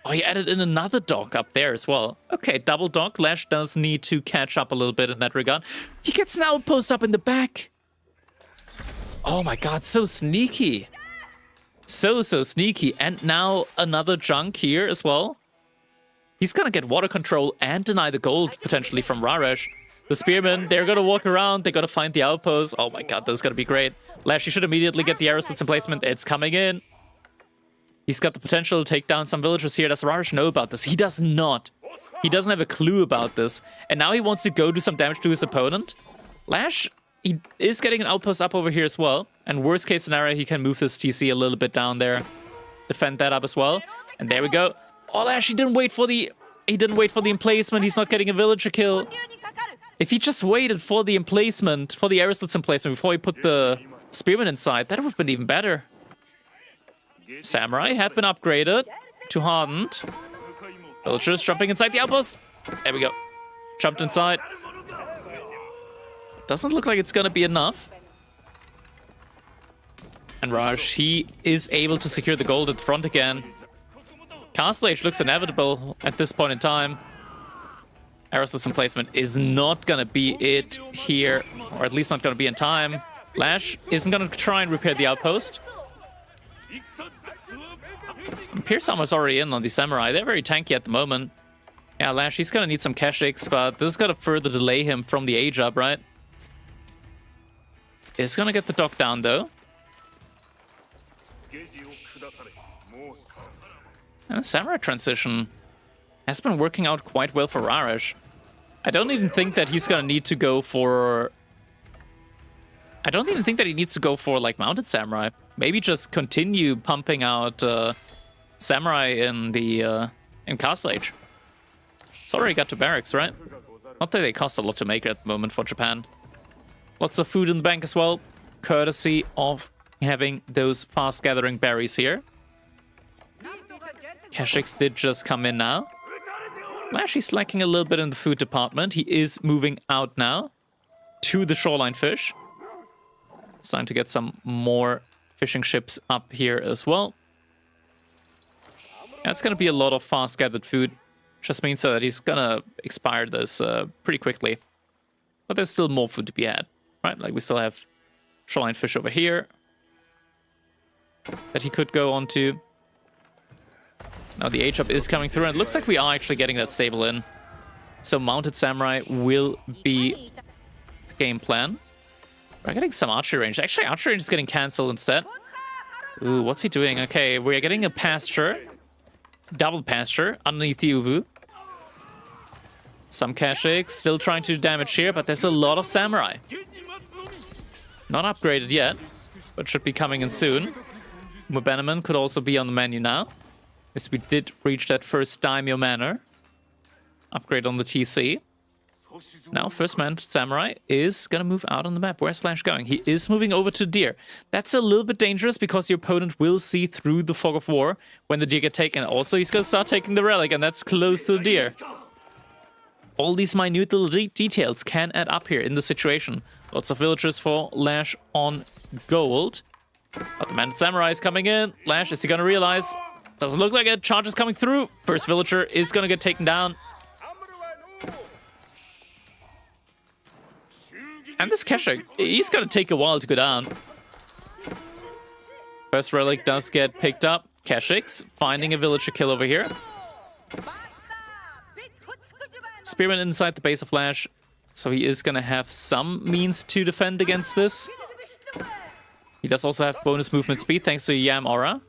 Oh, he added in another dog up there as well. Okay, double dog. Lash does need to catch up a little bit in that regard. He gets an outpost up in the back. Oh my god, so sneaky. So sneaky. And now another junk here as well. He's gonna get water control and deny the gold potentially from Raresh. The Spearmen, they're gonna walk around. They gotta find the outpost. Oh my god, this is gonna be great. Lash, you should immediately get the arrow slits in placement. It's coming in. He's got the potential to take down some villagers here. Does Raresh know about this? He does not. He doesn't have a clue about this. And now he wants to go do some damage to his opponent. Lash, he is getting an outpost up over here as well. And worst case scenario, he can move this TC a little bit down there. Defend that up as well. And there we go. Oh, Lash, he didn't wait for the emplacement. He's not getting a villager kill. If he just waited for the emplacement, for the arrow slits emplacement before he put the Spearman inside, that would have been even better. Samurai have been upgraded to hardened. Villagers jumping inside the outpost. There we go. Jumped inside. Doesn't look like it's gonna be enough. And Raj, he is able to secure the gold at the front again. Castle Age looks inevitable at this point in time. Arrow slits emplacement is not gonna be it here, or at least not gonna be in time. Lash isn't gonna try and repair the outpost. Pierce Armor's already in on the Samurai. They're very tanky at the moment. Yeah, Lash, he's gonna need some Keshiks, but this is gonna further delay him from the age up, right? Is gonna get the dog down, though. And the Samurai transition has been working out quite well for Raresh. I don't even think that he's gonna need to go for... I don't even think that he needs to go for, like, Mounted Samurai. Maybe just continue pumping out Samurai in the in Castle Age. It's already got 2 barracks, right? Not that they cost a lot to make at the moment for Japan. Lots of food in the bank as well, courtesy of having those fast-gathering berries here. Keshiks did just come in now. Lash, he's lacking a little bit in the food department. He is moving out now to the shoreline fish. It's time to get some more fishing ships up here as well. That's going to be a lot of fast-gathered food. Just means that he's going to expire this pretty quickly. But there's still more food to be had, right? Like, we still have shoreline fish over here that he could go on to. Now the H-up is coming through, and it looks like we are actually getting that stable in. So Mounted Samurai will be the game plan. We're getting some archery range. Actually, archery range is getting cancelled instead. Ooh, what's he doing? Okay, we're getting a pasture. Double pasture underneath the Uvu. Some Keshiks still trying to do damage here, but there's a lot of Samurai. Not upgraded yet, but should be coming in soon. Mubenaman could also be on the menu now, as we did reach that first Daimyo Manor. Upgrade on the TC. Now, first man Samurai is gonna move out on the map. Where's Slash going? He is moving over to Deer. That's a little bit dangerous because your opponent will see through the fog of war when the Deer get taken. Also, he's gonna start taking the relic, and that's close to the Deer. All these minute little details can add up here in the situation. Lots of villagers for Lash on gold. But the Mounted Samurai is coming in. Lash, is he gonna realize? Doesn't look like it. Charge is coming through. First villager is gonna get taken down. And this Keshik, he's gonna take a while to go down. First relic does get picked up. Keshiks finding a villager kill over here. Spearman inside the base of Lash. So he is gonna have some means to defend against this. He does also have bonus movement speed thanks to Yam Aura.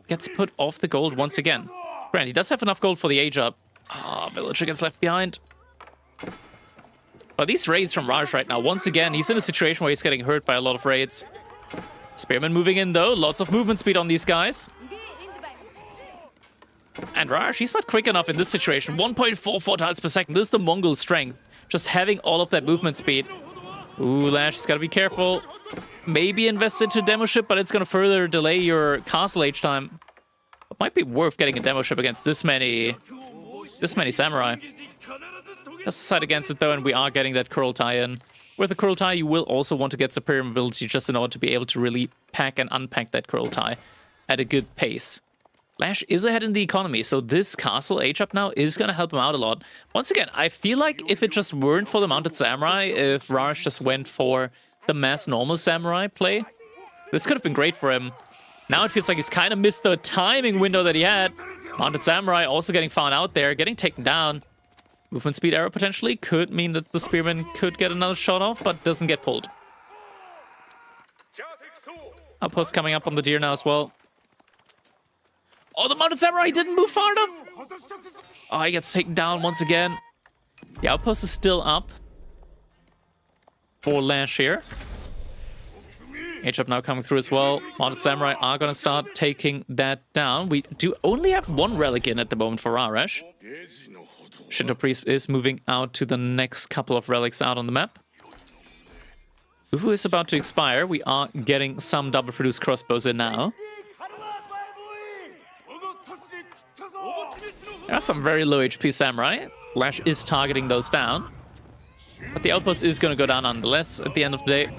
Gets put off the gold once again. Grant, he does have enough gold for the age up. Ah, villager gets left behind. But these raids from Raj right now, once again, he's in a situation where he's getting hurt by a lot of raids. Spearman moving in though, lots of movement speed on these guys. And Raj, he's not quick enough in this situation. 1.44 tiles per second, this is the Mongol strength. Just having all of that movement speed. Ooh, Lash, he's gotta be careful. Maybe invest into a demo ship, but it's gonna further delay your castle age time. It might be worth getting a demo ship against this many samurai. Just decide against it though, and we are getting that Kurultai in. With the Kurultai, you will also want to get superior mobility just in order to be able to really pack and unpack that Kurultai at a good pace. Lash is ahead in the economy, so this castle age up now is going to help him out a lot. Once again, I feel like if it just weren't for the Mounted Samurai, if Raj just went for the mass normal Samurai play, this could have been great for him. Now it feels like he's kind of missed the timing window that he had. Mounted Samurai also getting found out there, getting taken down. Movement speed error potentially could mean that the Spearman could get another shot off, but doesn't get pulled. Outpost coming up on the deer now as well. Oh, the Mounted Samurai didn't move far enough. Oh, he gets taken down once again. The outpost is still up for Lash here. H-up now coming through as well. Mounted Samurai are going to start taking that down. We do only have one relic in at the moment for Arash. Shinto Priest is moving out to the next couple of relics out on the map. Uwu is about to expire. We are getting some double-produced crossbows in now. There are some very low HP Samurai. Lash is targeting those down. But the outpost is going to go down nonetheless at the end of the day.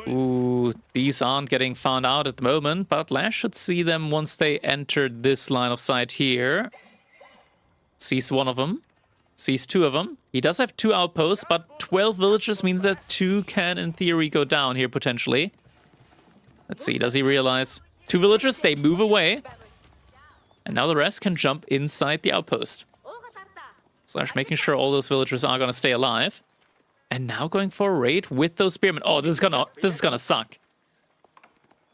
Ooh, these aren't getting found out at the moment, but Lash should see them once they enter this line of sight here. Sees one of them. Sees two of them. He does have two outposts, but 12 villages means that two can, in theory, go down here potentially. Let's see, does he realize? Two villagers, they move away. And now the rest can jump inside the outpost. Slash making sure all those villagers are going to stay alive. And now going for a raid with those spearmen. Oh, this is gonna suck.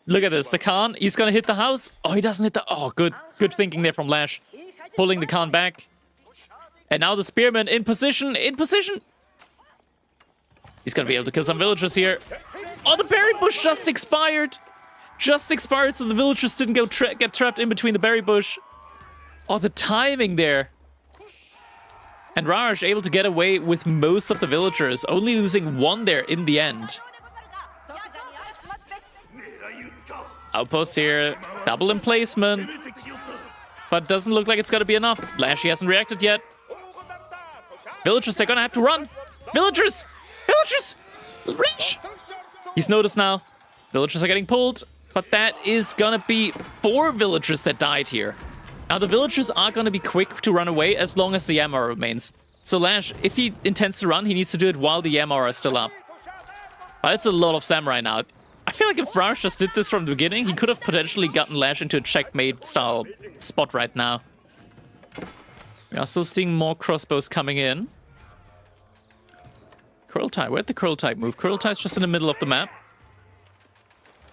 Look at this, the Khan, he's gonna hit the house. Oh, he doesn't hit the... Oh, good thinking there from Lash. Pulling the Khan back. And now the spearmen in position, He's gonna be able to kill some villagers here. Oh, the berry bush just expired. Just expired, so the villagers didn't get trapped in between the berry bush. Oh, the timing there. And Raj able to get away with most of the villagers, only losing one there in the end. Outpost here, double emplacement. But doesn't look like it's gonna be enough. Lashy hasn't reacted yet. Villagers, they're gonna have to run. Villagers! Villagers! Reach! He's noticed now. Villagers are getting pulled. But that is gonna be 4 villagers that died here. Now, the villagers are going to be quick to run away as long as the Yamara remains. So Lash, if he intends to run, he needs to do it while the Yamara is still up. But it's a lot of Samurai now. I feel like if Raj just did this from the beginning, he could have potentially gotten Lash into a checkmate-style spot right now. We are still seeing more crossbows coming in. Kurultai, where'd the Kurultai move? Kurultai's just in the middle of the map.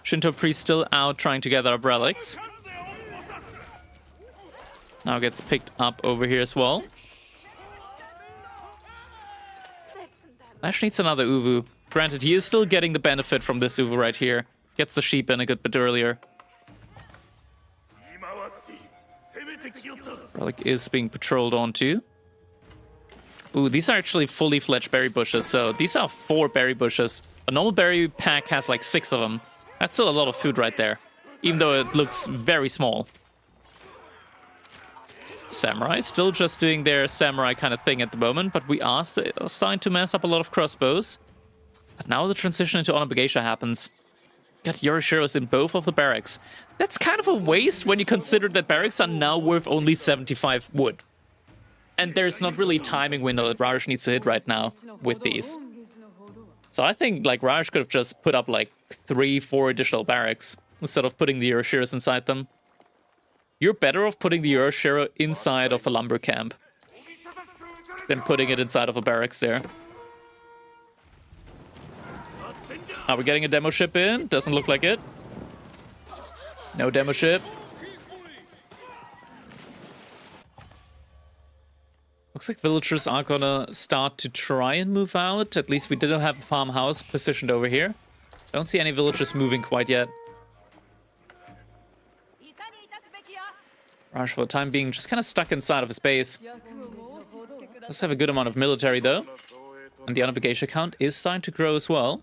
Shinto Priest still out trying to gather up relics. Now gets picked up over here as well. Lash needs another Uwu. Granted, he is still getting the benefit from this Uwu right here. Gets the sheep in a good bit earlier. Relic is being patrolled onto. Ooh, these are actually fully fledged berry bushes. So these are 4 berry bushes. A normal berry pack has like 6 of them. That's still a lot of food right there. Even though it looks very small. Samurai still just doing their samurai kind of thing at the moment, but we are starting to mess up a lot of crossbows. But now the transition into Honor Geisha happens. Got Yorishiros in both of the barracks. That's kind of a waste when you consider that barracks are now worth only 75 wood. And there's not really a timing window that Raj needs to hit right now with these. So I think like Raj could have just put up like 3-4 additional barracks instead of putting the Yoroshiros inside them. You're better off putting the Yoroshiro inside of a lumber camp than putting it inside of a barracks there. Are we getting a demo ship in? Doesn't look like it. No demo ship. Looks like villagers are gonna start to try and move out. At least we didn't have a farmhouse positioned over here. Don't see any villagers moving quite yet. Raj, for the time being, just kind of stuck inside of his base. Let's have a good amount of military, though. And the Honor Geisha count is starting to grow as well.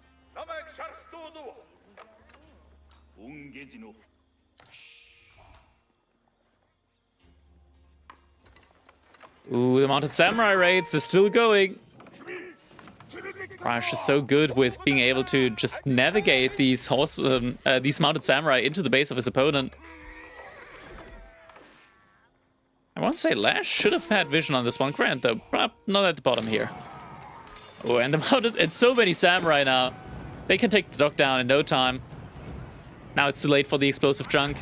Ooh, the Mounted Samurai raids is still going. Raj is so good with being able to just navigate these Mounted Samurai into the base of his opponent. I want to say Lash should have had vision on this one. Grant, though, not at the bottom here. Oh, and the Mounted... It's so many Samurai now. They can take the dock down in no time. Now it's too late for the explosive junk.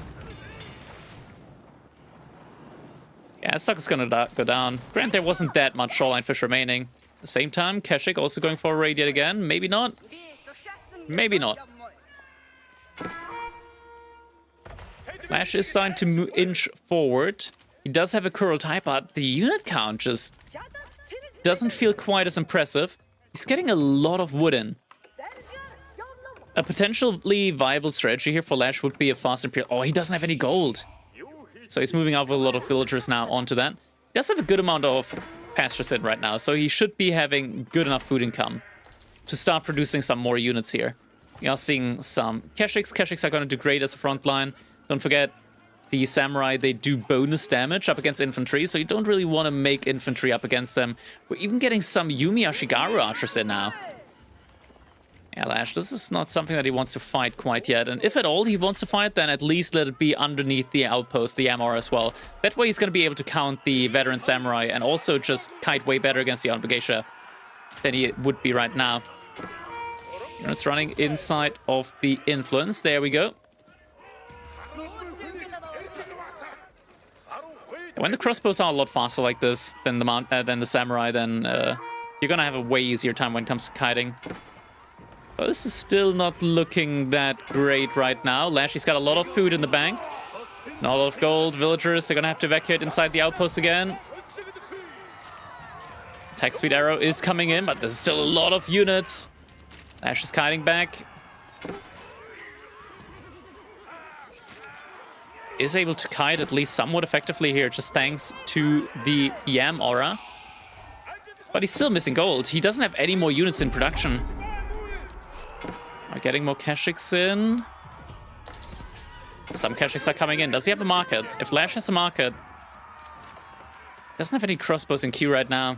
Yeah, stock is gonna go down. Grant, there wasn't that much shoreline fish remaining. At the same time, Keshik also going for a raid yet again. Maybe not. Maybe not. Lash is starting to inch forward. He does have a Kurultai, but the unit count just doesn't feel quite as impressive. He's getting a lot of wood in. A potentially viable strategy here for Lash would be a fast Imperial. Oh, he doesn't have any gold. So he's moving out with a lot of villagers now onto that. He does have a good amount of pastures in right now, so he should be having good enough food income to start producing some more units here. We are seeing some Keshiks. Keshiks are going to do great as a front line. Don't forget, the Samurai, they do bonus damage up against infantry, so you don't really want to make infantry up against them. We're even getting some Yumi Ashigaru archers in now. Yeah, Lash, this is not something that he wants to fight quite yet. And if at all he wants to fight, then at least let it be underneath the outpost, the MR as well. That way he's going to be able to count the veteran Samurai and also just kite way better against the Armed Geisha than he would be right now. It's running inside of the influence. There we go. When the crossbows are a lot faster like this than the Samurai, then you're going to have a way easier time when it comes to kiting. But this is still not looking that great right now. Lashy's got a lot of food in the bank. Not a lot of gold. Villagers, they're going to have to evacuate inside the outpost again. Attack speed arrow is coming in, but there's still a lot of units. Lash is kiting back. Is able to kite at least somewhat effectively here, just thanks to the Yam aura. But he's still missing gold. He doesn't have any more units in production. Are getting more Keshiks in. Some Keshiks are coming in. Does he have a market? If Lash has a market, doesn't have any crossbows in queue right now.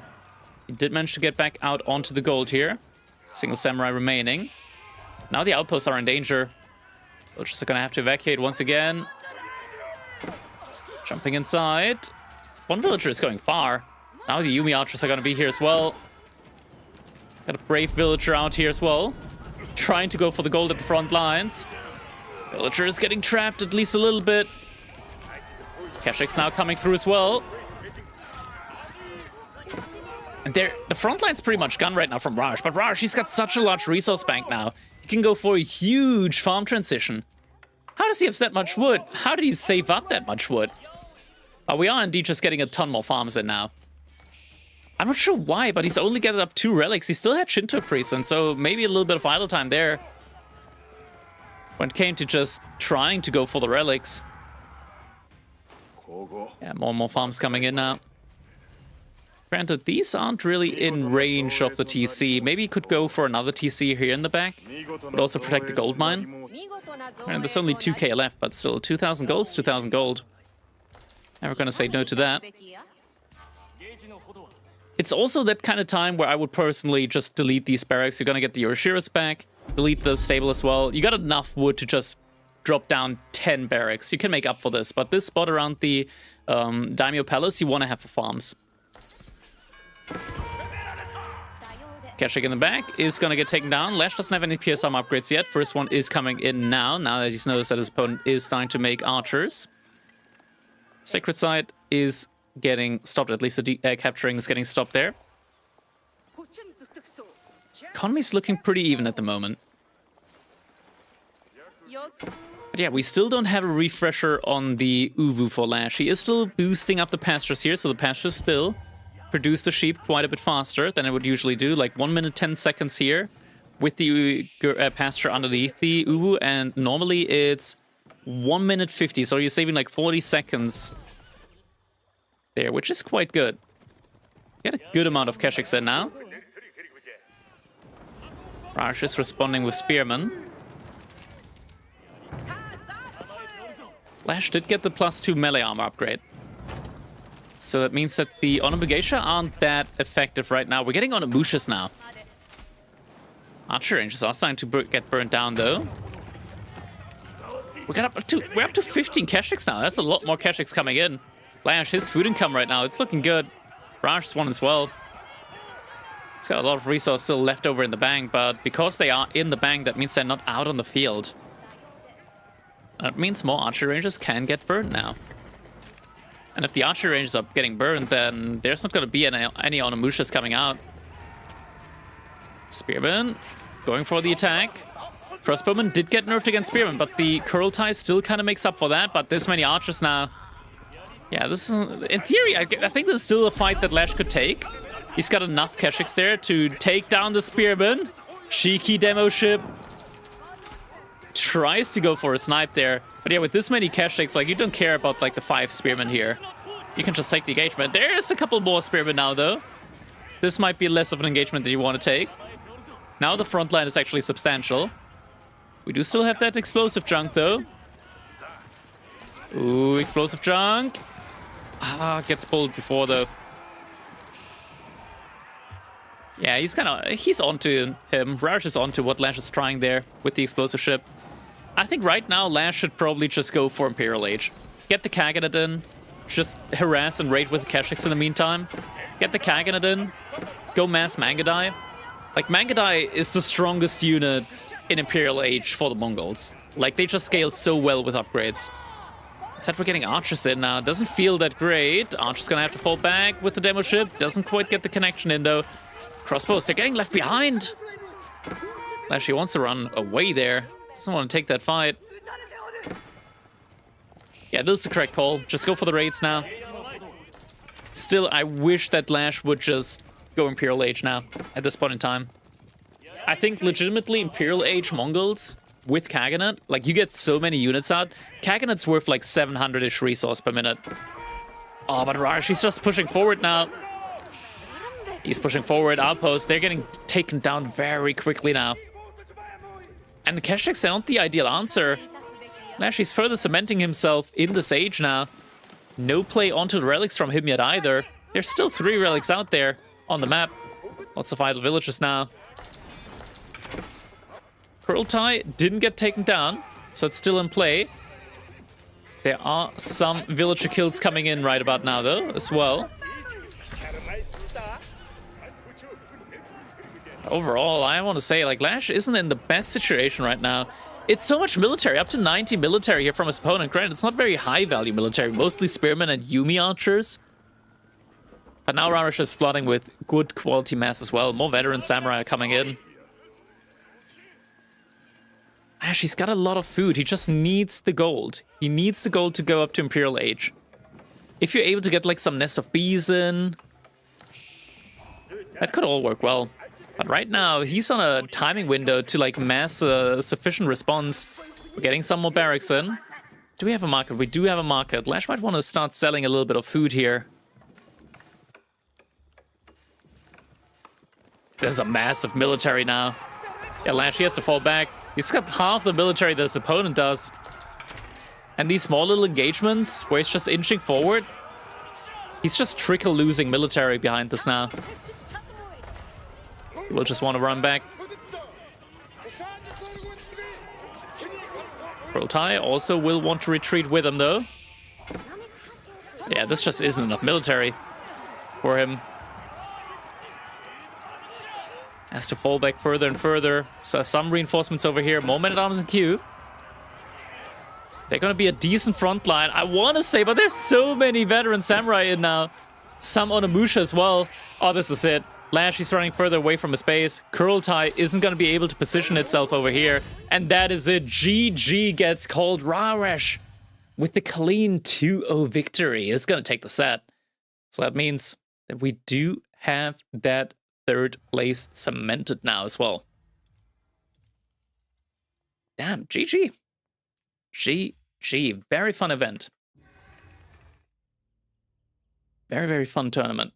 He did manage to get back out onto the gold here. Single Samurai remaining. Now the outposts are in danger. Villagers are going to have to evacuate once again. Jumping inside. One villager is going far. Now the Yumi archers are going to be here as well. Got a brave villager out here as well. Trying to go for the gold at the front lines. Villager is getting trapped at least a little bit. Keshik's now coming through as well. And the front line's pretty much gone right now from Raj. But Raj, he's got such a large resource bank now. He can go for a huge farm transition. How does he have that much wood? How did he save up that much wood? We are indeed just getting a ton more farms in now. I'm not sure why, but he's only gathered up 2 relics. He still had Shinto priests, and so maybe a little bit of idle time there when it came to just trying to go for the relics. Yeah, more and more farms coming in now. Granted, these aren't really in range of the TC. Maybe he could go for another TC here in the back, but also protect the gold mine. And there's only 2k left, but still 2,000 gold's 2,000 gold. Never gonna say no to that. It's also that kind of time where I would personally just delete these barracks. You're gonna get the Yoroshiros back, delete the stable as well. You got enough wood to just drop down 10 barracks. You can make up for this, but this spot around the Daimyo Palace, you want to have for farms. Keshik in the back is gonna get taken down. Lash doesn't have any PS armor upgrades yet. First one is coming in now that he's noticed that his opponent is starting to make archers. Sacred Site is getting stopped, at least the capturing is getting stopped there. Economy's looking pretty even at the moment. But yeah, we still don't have a refresher on the Uwu for Lash. He is still boosting up the pastures here, so the pastures still produce the sheep quite a bit faster than it would usually do. Like 1 minute 10 seconds here with the pasture underneath the Uwu, and normally it's 1 minute 50, so you're saving like 40 seconds there, which is quite good. Get a good amount of Keshiks in now. Raj is responding with Spearmen. Lash did get the +2 melee armor upgrade. So that means that the Onimusha aren't that effective right now. We're getting Onimushas now. Archer ranges are starting to get burnt down, though. We're up to 15 Keshiks now. That's a lot more Keshiks coming in. Lash, his food income right now. It's looking good. Raj's one as well. He's got a lot of resource still left over in the bank, but because they are in the bank, that means they're not out on the field. That means more archer rangers can get burned now. And if the archer rangers are getting burned, then there's not going to be any Onimushas coming out. Spearman going for the attack. Crossbowman did get nerfed against Spearman, but the Kurultai still kind of makes up for that. But this many archers now. Yeah, this is... In theory, I think there's still a fight that Lash could take. He's got enough Keshiks there to take down the Spearman. Cheeky demo ship. Tries to go for a snipe there. But yeah, with this many Keshiks, like, you don't care about, like, the 5 Spearmen here. You can just take the engagement. There's a couple more Spearmen now, though. This might be less of an engagement that you want to take. Now the front line is actually substantial. We do still have that explosive junk, though. Ooh, explosive junk. Ah, gets pulled before, though. Yeah, he's onto him. Raj is onto what Lash is trying there with the explosive ship. I think right now Lash should probably just go for Imperial Age. Get the Kaganet in. Just harass and raid with the Keshiks in the meantime. Get the Kaganet in. Go mass Mangudai. Like, Mangudai is the strongest unit in Imperial Age for the Mongols. Like, they just scale so well with upgrades. Except we're getting archers in now. Doesn't feel that great. Archer's gonna have to fall back with the demo ship. Doesn't quite get the connection in, though. Crossbows, they're getting left behind. Actually wants to run away there. Doesn't want to take that fight. Yeah, this is the correct call. Just go for the raids now. Still, I wish that Lash would just go Imperial Age now, at this point in time. I think legitimately Imperial Age Mongols with Kaganet, like, you get so many units out. Kaganet's worth like 700-ish resource per minute. Oh, but Raj, he's just pushing forward now. He's pushing forward, outpost. They're getting taken down very quickly now. And the Keshiks aren't the ideal answer. Lash, he's further cementing himself in the Sage now. No play onto the relics from him yet either. There's still 3 relics out there on the map. Lots of idle villages now. Kurultai didn't get taken down, so it's still in play. There are some villager kills coming in right about now, though, as well. Overall, I want to say, like, Lash isn't in the best situation right now. It's so much military, up to 90 military here from his opponent. Granted, it's not very high-value military, mostly Spearmen and Yumi archers. But now Rarash is flooding with good quality mass as well. More veteran samurai are coming in. Ash, he's got a lot of food. He just needs the gold. He needs the gold to go up to Imperial Age. If you're able to get, like, some Nest of Bees in, that could all work well. But right now, he's on a timing window to, like, mass a sufficient response. We're getting some more barracks in. Do we have a market? We do have a market. Lash might want to start selling a little bit of food here. There's a massive military now. Yeah, Lash, he has to fall back. He's got half the military that his opponent does. And these small little engagements where he's just inching forward, he's just trickle losing military behind this now. He will just want to run back. Kurultai also will want to retreat with him, though. Yeah, this just isn't enough military for him. Has to fall back further and further. So some reinforcements over here. More men-at-arms in queue. They're going to be a decent front line, I want to say, but there's so many veteran samurai in now. Some Onimusha as well. Oh, this is it. Lash is running further away from his base. Kurultai isn't going to be able to position itself over here. And that is it. GG gets called. Rarash with the clean 2-0 victory is going to take the set. So that means that we do have that 3rd place cemented now as well. Damn, GG. GG. Very fun event. Very, very fun tournament.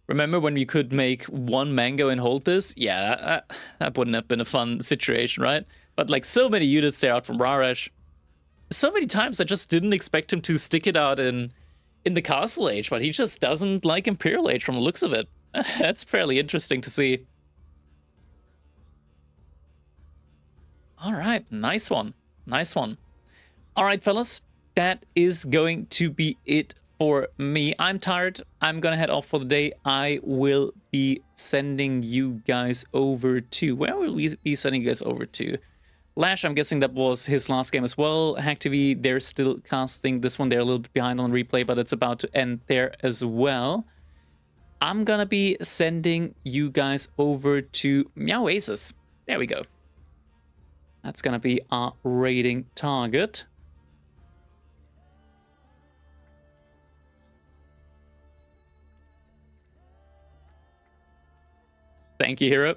Remember when we could make 1 mango and hold this? Yeah, that wouldn't have been a fun situation, right? But like so many units there out from Rarash. so many times I just didn't expect him to stick it out in the Castle Age, but he just doesn't like Imperial Age from the looks of it. That's fairly interesting to see. All right, nice one. Nice one. All right, fellas, that is going to be it for me. I'm tired. I'm gonna head off for the day. I will be sending you guys over to... Where will we be sending you guys over to? Lash, I'm guessing that was his last game as well. HackTV, they're still casting this one. They're a little bit behind on replay, but it's about to end there as well. I'm gonna be sending you guys over to Meowasis. There we go. That's gonna be our raiding target. Thank you, Hero.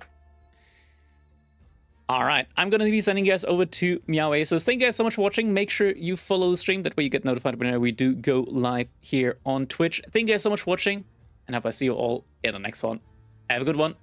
All right, I'm going to be sending you guys over to Meowasis. Thank you guys so much for watching. Make sure you follow the stream. That way you get notified whenever we do go live here on Twitch. Thank you guys so much for watching, and hope I see you all in the next one. Have a good one.